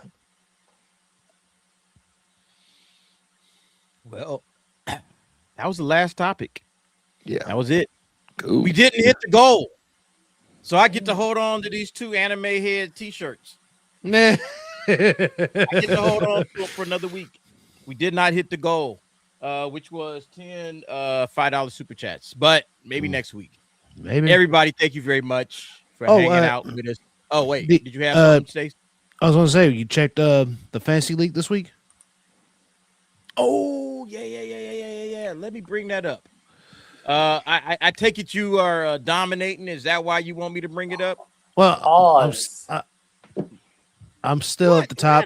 Well, that was the last topic. Yeah. That was it. Cool. We didn't hit the goal. So I get to hold on to these 2 anime head t-shirts. I get to hold on to them for another week. We did not hit the goal, which was 10 $5 super chats, but maybe next week. Maybe. Everybody, thank you very much for hanging out with us. Oh, wait. Did you have something to say? I was going to say, you checked the fantasy league this week? Oh, yeah. Let me bring that up. I take it you are dominating. Is that why you want me to bring it up? Well, I'm still at the top,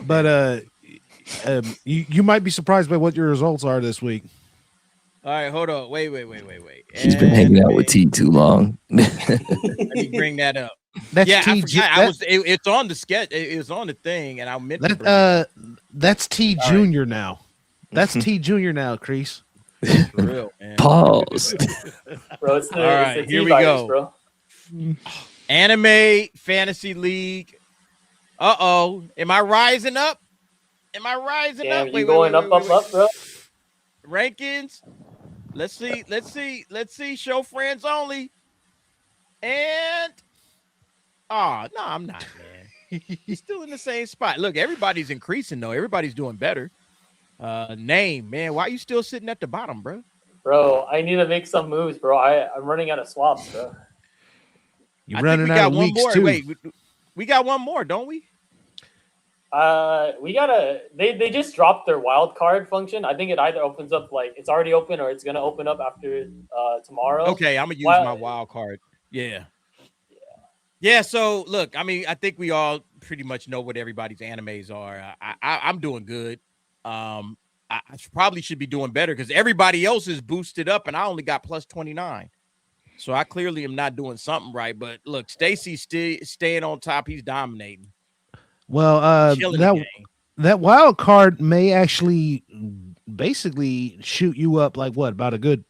but you might be surprised by what your results are this week. All right, hold on. Wait. He's been hanging out with T too long. Let me bring that up. That's I forgot. It's on the sketch. It was on the thing, and I meant to that's T Junior now. That's T Junior now, Crease. For real, man. Pause. Bro, all right, here we go. Bro. Anime Fantasy League. Uh-oh. Am I rising up? Damn, you going up, bro? Rankings. Let's see. Show friends only. And no, I'm not, man. He's still in the same spot. Look, everybody's increasing though. Everybody's doing better. Name, man. Why are you still sitting at the bottom, bro? Bro, I need to make some moves, bro. I'm running out of swaps, bro. You're running out of weeks too. Wait, we got one more, don't we? We gotta. They just dropped their wild card function. I think it either opens up like it's already open or it's gonna open up after tomorrow. Okay, I'm gonna use my wild card. Yeah. Yeah. So look, I mean, I think we all pretty much know what everybody's animes are. I'm doing good. I probably should be doing better because everybody else is boosted up, and I only got plus 29. So I clearly am not doing something right. But look, Stacy's staying on top. He's dominating. Well, that wild card may actually basically shoot you up like what, about a good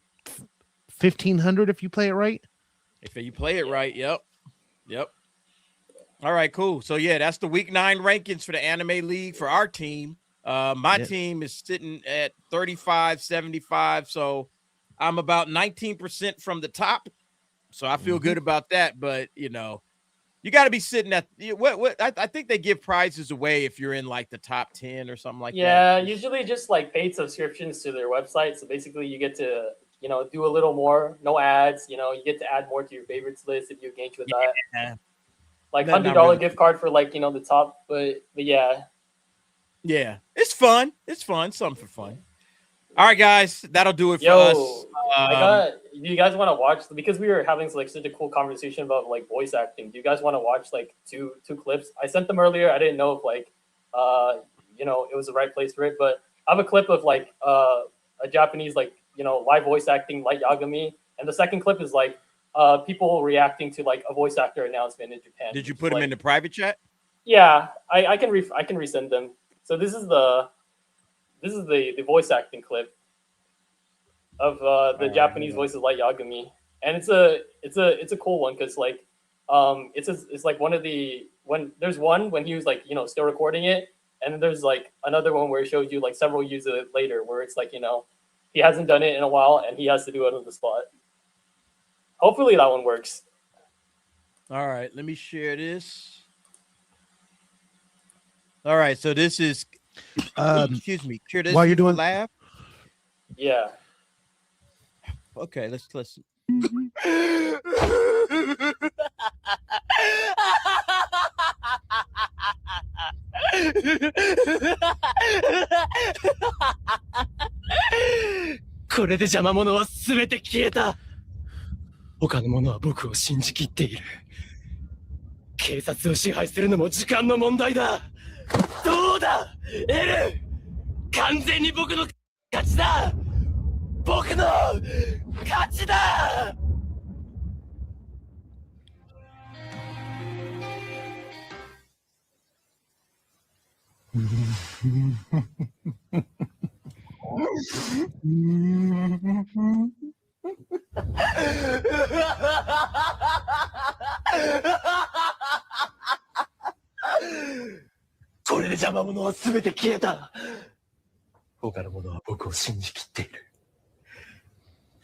1,500 if you play it right. If you play it right, yep. All right, cool. So yeah, that's the week 9 rankings for the Anime League for our team. My team is sitting at 35-75, so I'm about 19% from the top. So I feel good about that. But you know, you got to be sitting at what I think they give prizes away if you're in like the top 10 or something like that. Yeah, usually just like paid subscriptions to their website. So basically, you get to do a little more, no ads. You get to add more to your favorites list if you engage with that. Yeah. Like $100 gift card for like the top, but yeah. Yeah, it's fun. It's fun. Something for fun. All right, guys, that'll do it for us. Do you guys want to watch, because we were having like such a cool conversation about like voice acting? Do you guys want to watch like two clips? I sent them earlier. I didn't know if like it was the right place for it, but I have a clip of like a Japanese like live voice acting Light Yagami, and the second clip is like people reacting to like a voice actor announcement in Japan. Did you put them in the private chat? Yeah, I can resend them. So this is the voice acting clip of the Japanese voice of Light Yagami, and it's a cool one because like it's like there's one when he was like still recording it, and then there's like another one where it shows you like several years later where it's like he hasn't done it in a while and he has to do it on the spot. Hopefully that one works. All right, let me share this. All right, so this is excuse me. Share this while you're doing laugh. Yeah. Okay, let's listen. これで邪魔者は全て消えた。他の者は僕を信じきっている。警察を支配するのも時間の問題だ。どうだ、エル。完全に僕の勝ちだ。僕の勝ちだ。これで邪魔者は全て消えた。他の者は僕を信じきっている。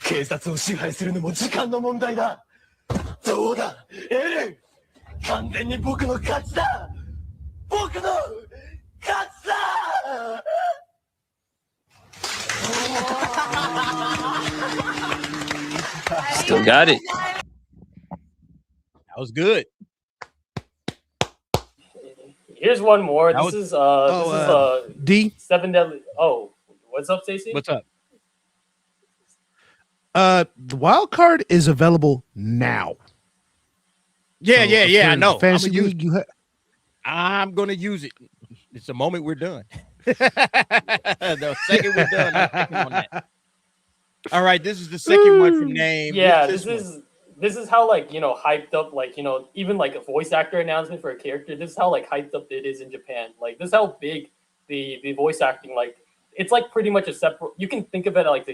警察を支配するのも時間の問題だ。どうだ、エル。完全に僕の勝ちだ。僕の勝ちだ。Still got it. That was good. Here's one more. This is D 7 Deadly. Oh, what's up, Stacey? What's up? The wild card is available now. Yeah, I know. Fantasy League, I'm gonna use it. It's the moment we're done. The second we're done, I'm clicking on that. All right, this is the second one from Name. Yeah, this is how like hyped up, like even like a voice actor announcement for a character. This is how like hyped up it is in Japan. Like this is how big the voice acting, like it's like pretty much a separate. You can think of it like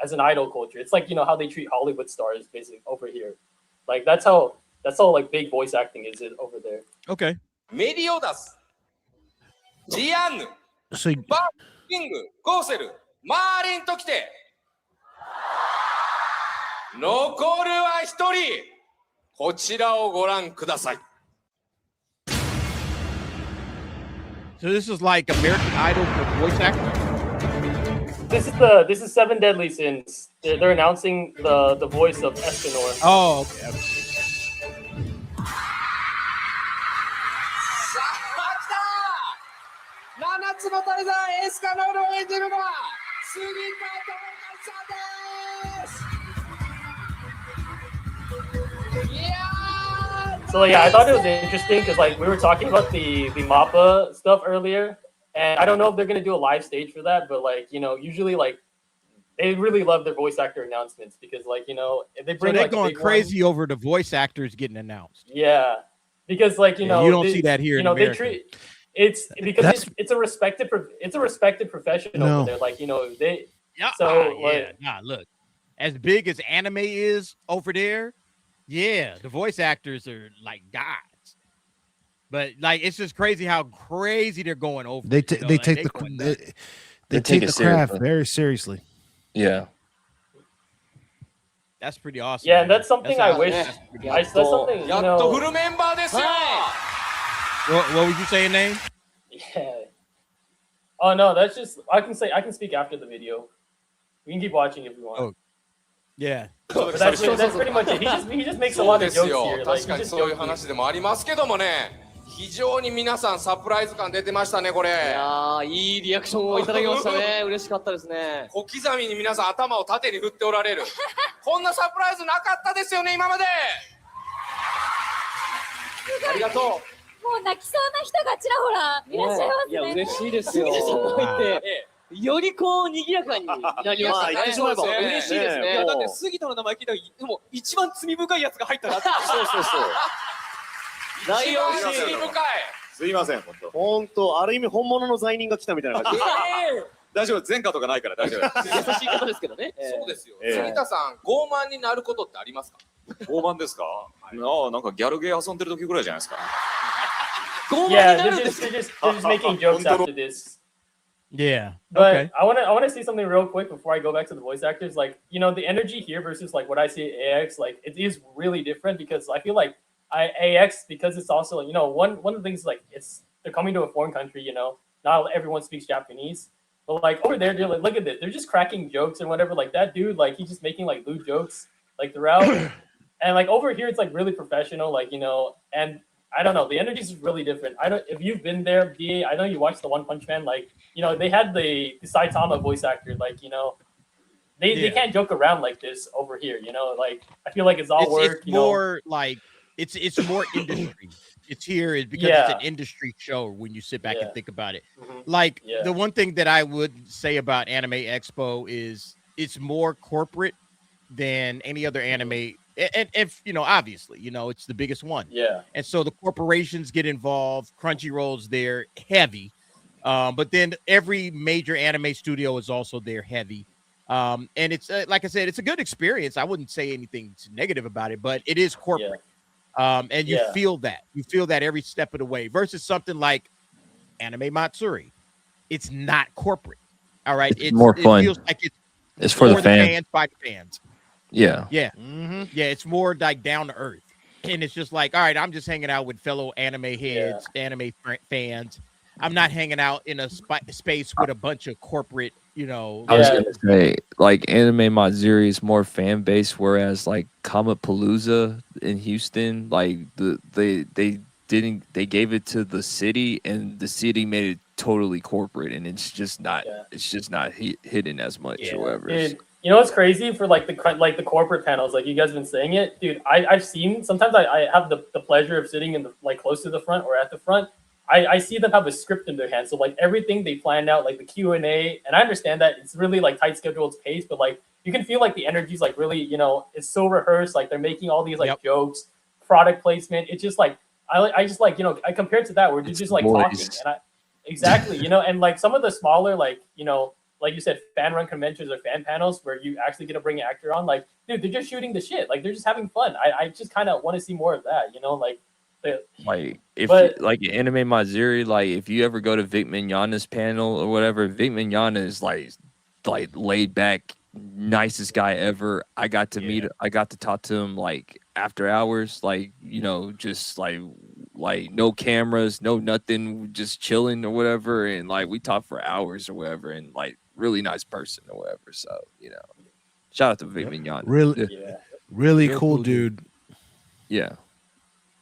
as an idol culture. It's like how they treat Hollywood stars basically over here. Like that's how like big voice acting is over there. Okay. Meliodas, Gian, so King, Gosel, Marin ときて残るは一人。こちらをご覧ください。 So this is like American Idol for voice acting. This is 7 Deadly Sins. They're announcing the voice of Escanor. Oh, okay. つの大さん、エスカノールを演じるのは杉田智和さんです。いやー So yeah, I thought it was interesting because like we were talking about the MAPPA stuff earlier, and I don't know if they're gonna do a live stage for that, but like usually like they really love their voice actor announcements because like if they bring they're like going crazy over the voice actors getting announced. Yeah, because like you don't see that here. They treat it's because it's a respected profession over there. Like they look, as big as anime is over there, yeah, the voice actors are like gods. But like it's just crazy how crazy they're going over. They take the craft very seriously. Yeah. That's pretty awesome. Yeah, and that's something I wish. That's something What would you say, name? Yeah. Oh no, that's just I can speak after the video. We can keep watching if you want. Oh. Yeah. But that's pretty much it. He just makes a lot of jokes here. Like, 確かにそういう話でもありますけどもね。非常に皆さんサプライズ感出てましたねこれ。いやーいいリアクションをいただきましたね。嬉しかったですね。小刻みに皆さん頭を縦に振っておられる。こんなサプライズなかったですよね今まで。ありがとう。もう泣きそうな人がちらほらいらっしゃいますね。いや嬉しいですよ。よりこう賑やかになりましたね。言ってしまえば嬉しいですね。いやだって杉田の名前聞いたらでも一番罪深いやつが入ったなって。そうそうそう。一番罪深い。すいません本当ある意味本物の罪人が来たみたいな感じ。大丈夫前科とかないから大丈夫。優しい方ですけどね。そうですよ。杉田さん傲慢になることってありますか？傲慢ですか？なんかギャルゲー遊んでる時ぐらいじゃないですか。Yeah, they're just making jokes after this. Yeah, but okay. I want to say something real quick before I go back to the voice actors. Like the energy here versus like what I see at AX, like it is really different because I feel like AX because it's also one of the things like they're coming to a foreign country. Not everyone speaks Japanese, but like over there, they're like look at this, they're just cracking jokes and whatever. Like that dude, like he's just making like lewd jokes like throughout, and like over here it's like really professional, like and. I don't know. The energy is really different. If you've been there, BA, I know you watched the One Punch Man. Like, they had the Saitama voice actor. Like, they can't joke around like this over here. Like I feel like it's all work. It's more like it's more industry. It's here is because it's an industry show when you sit back and think about it. Like the one thing that I would say about Anime Expo is it's more corporate than any other anime. And if obviously, it's the biggest one. Yeah. And so the corporations get involved. Crunchyroll's there heavy. But then every major anime studio is also there heavy. And it's like I said, it's a good experience. I wouldn't say anything negative about it, but it is corporate. And you feel that. You feel that every step of the way versus something like Anime Matsuri. It's not corporate. All right. It's more fun. It feels like it's for the fans by the fans. Yeah. Yeah. Yeah. It's more like down to earth. And it's just like, all right, I'm just hanging out with fellow anime heads, anime fans. I'm not hanging out in a space with a bunch of corporate, I was going to say, like, Anime Matsuri is more fan base, whereas, like, Comic-Palooza in Houston, like, they gave it to the city, and the city made it totally corporate, and it's just not hidden as much or whatever. Dude, you know what's crazy for like the corporate panels, like you guys have been saying it, dude. I've seen sometimes I have the pleasure of sitting in the like close to the front or at the front. I see them have a script in their hands, so like everything they planned out, like the Q&A, and I understand that it's really like tight scheduled pace, but like you can feel like the energy's like really, it's so rehearsed, like they're making all these like jokes, product placement. It's just like I just like I compare it to that where they're just like talking, and exactly, and like some of the smaller like like you said, fan run conventions or fan panels where you actually get to bring an actor on, like dude, they're just shooting the shit, like they're just having fun. I just kind of want to see more of that, like like Anime Matsuri, like if you ever go to Vic Mignogna's panel or whatever, Vic Mignogna is like laid back, nicest guy ever. I got to talk to him like after hours, like just like no cameras, no nothing, just chilling or whatever, and like we talked for hours or whatever, and like really nice person or whatever. So shout out to Vic Mignogna. Really cool dude. Yeah.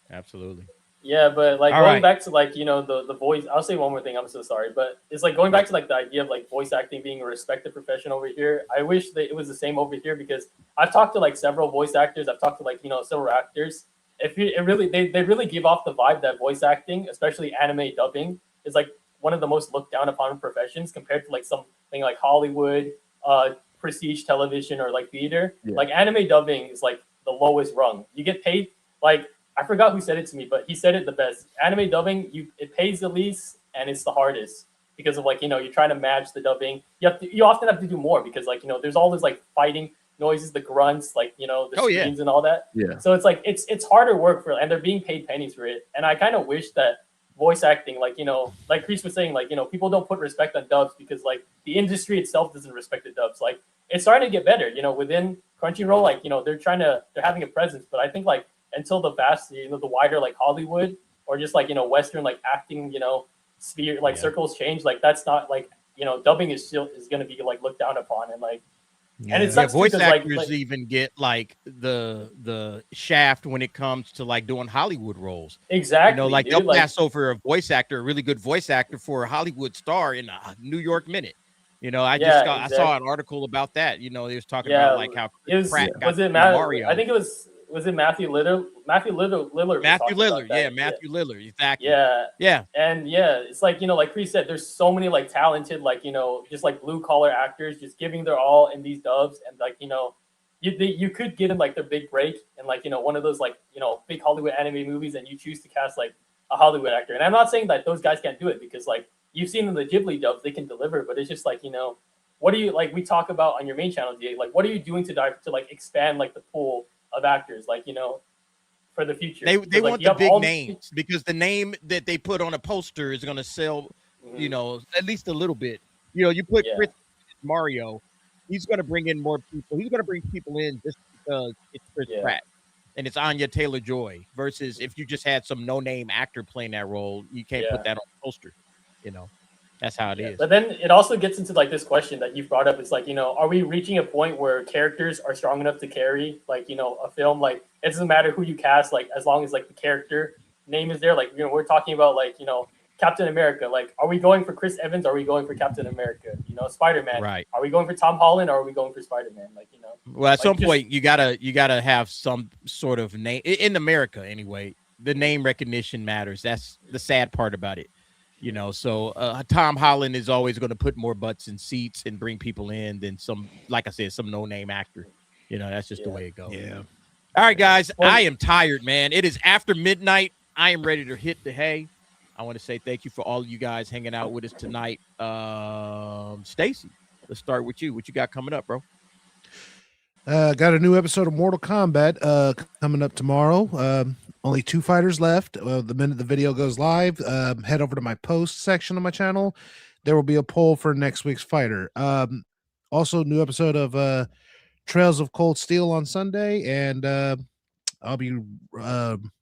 Absolutely. Yeah, but like All going right. back to like, the voice, I'll say one more thing, I'm so sorry, but it's like going back to like the idea of like voice acting being a respected profession over here. I wish that it was the same over here, because I've talked to like several voice actors, I've talked to like, several actors. They really give off the vibe that voice acting, especially anime dubbing, is like one of the most looked down upon professions compared to like something like Hollywood, prestige television, or like theater. Yeah. Like anime dubbing is like the lowest rung. You get paid like, I forgot who said it to me, but he said it the best. Anime dubbing, it pays the least and it's the hardest because of like, you're trying to match the dubbing. You often have to do more because like, there's all this like fighting noises, the grunts, like, the screams and all that. Yeah. So it's like it's harder work and they're being paid pennies for it. And I kind of wish that voice acting, like, like Chris was saying, like, people don't put respect on dubs because like the industry itself doesn't respect the dubs. Like it's starting to get better, within Crunchyroll, like, they're having a presence, but I think like until the vast, the wider like Hollywood or just like, Western like acting, sphere, like circles change, like that's not like, dubbing is going to be like looked down upon. And like, and it sucks voice because, actors even get like the shaft when it comes to like doing Hollywood roles. Exactly. Like dude, they'll pass over a voice actor, a really good voice actor, for a Hollywood star in a New York Minute. I saw an article about that. They was talking about like how Mario? I think it was it Matthew Lillard? Matthew Lillard. Matthew Lillard, exactly. Yeah. And it's like, like Chris said, there's so many like talented, like, just like blue collar actors just giving their all in these dubs. And like, you could get in like their big break and like, one of those like, big Hollywood anime movies, and you choose to cast like a Hollywood actor. And I'm not saying that those guys can't do it, because like you've seen in the Ghibli dubs, they can deliver, but it's just like, what do you, like we talk about on your main channel, DA, like what are you doing to like expand like the pool of actors, like, for the future? They like, want the big names, because the name that they put on a poster is going to sell, at least a little bit. You put Chris Mario, he's going to bring in more people. He's going to bring people in just because it's Chris Pratt and it's Anya Taylor-Joy, versus if you just had some no-name actor playing that role, you can't put that on a poster. That's how it is. But then it also gets into like this question that you've brought up. It's like, are we reaching a point where characters are strong enough to carry like, a film? Like it doesn't matter who you cast, like as long as like the character name is there. Like, we're talking about like, Captain America. Like, are we going for Chris Evans? Or are we going for Captain America? Spider-Man. Right. Are we going for Tom Holland? Or are we going for Spider-Man? Like, Well, at some point you gotta have some sort of name in America anyway. The name recognition matters. That's the sad part about it. So Tom Holland is always going to put more butts in seats and bring people in than some, like I said, some no-name actor. That's just the way it goes. Yeah. All right, guys. I am tired, man. It is after midnight. I am ready to hit the hay. I want to say thank you for all of you guys hanging out with us tonight. Stacy, let's start with you. What you got coming up, bro? Got a new episode of Mortal Kombat coming up tomorrow. Only 2 fighters left. The minute the video goes live, head over to my post section of my channel. There will be a poll for next week's fighter. Also, new episode of Trails of Cold Steel on Sunday, and I'll be wrapping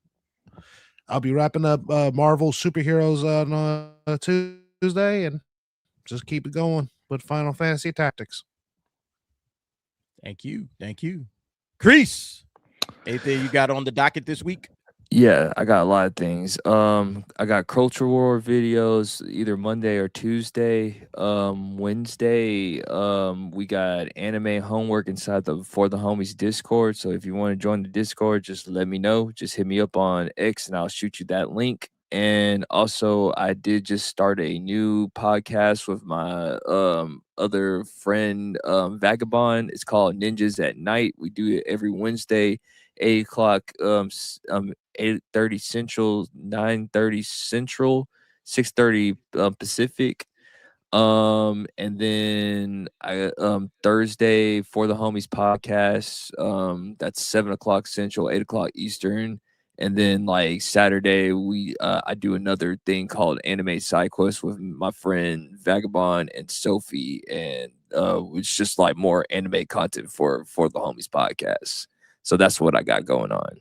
up Marvel Superheroes on Tuesday, and just keep it going with Final Fantasy Tactics. Thank you. Crease, anything you got on the docket this week? Yeah, I got a lot of things. I got Culture War videos either Monday or Tuesday. Wednesday, we got anime homework inside the For the Homies Discord. So if you want to join the Discord, just let me know. Just hit me up on X and I'll shoot you that link. And also, I did just start a new podcast with my other friend, Vagabond. It's called Ninjas at Night. We do it every Wednesday, 8 o'clock, 8:30 Central, 9:30 Central, 6:30 Pacific. And then I Thursday For the Homies podcast. That's 7 o'clock Central, 8 o'clock Eastern. And then like Saturday, I do another thing called Anime Side Quest with my friend Vagabond and Sophie, and it's just like more anime content for the Homies podcast. So that's what I got going on.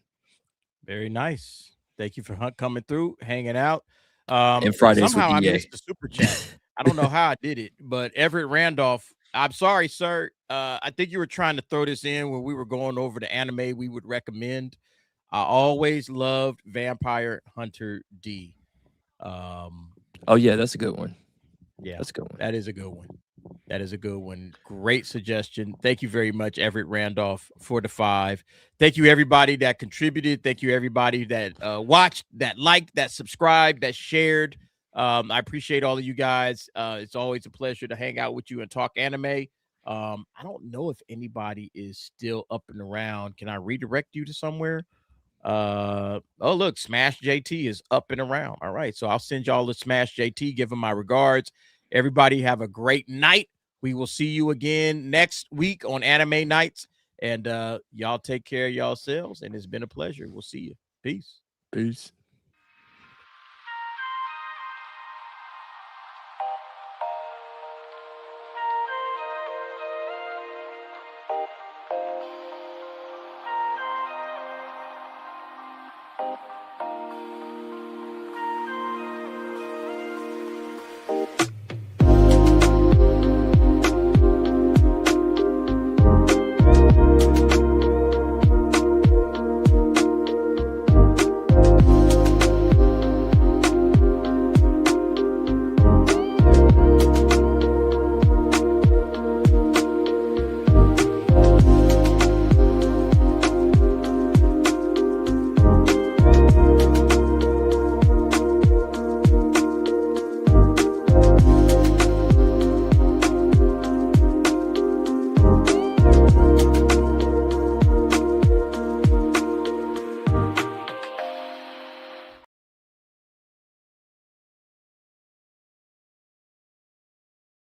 Very nice. Thank you for coming through, hanging out. And Fridays somehow with DA. I missed the super chat. I don't know how I did it, but Everett Randolph, I'm sorry, sir. I think you were trying to throw this in when we were going over the anime we would recommend. I always loved Vampire Hunter D. Oh yeah, that's a good one. Yeah, that's a good one. That is a good one. That is a good one. Great suggestion. Thank you very much, Everett Randolph, for the 5. Thank you, everybody that contributed. Thank you, everybody that watched, that liked, that subscribed, that shared. I appreciate all of you guys. It's always a pleasure to hang out with you and talk anime. I don't know if anybody is still up and around. Can I redirect you to somewhere? Oh, look, Smash JT is up and around. All right, so I'll send y'all to Smash JT. Give him my regards. Everybody have a great night. We will see you again next week on Anime Nights. And y'all take care of yourselves. And it's been a pleasure. We'll see you. Peace. Peace.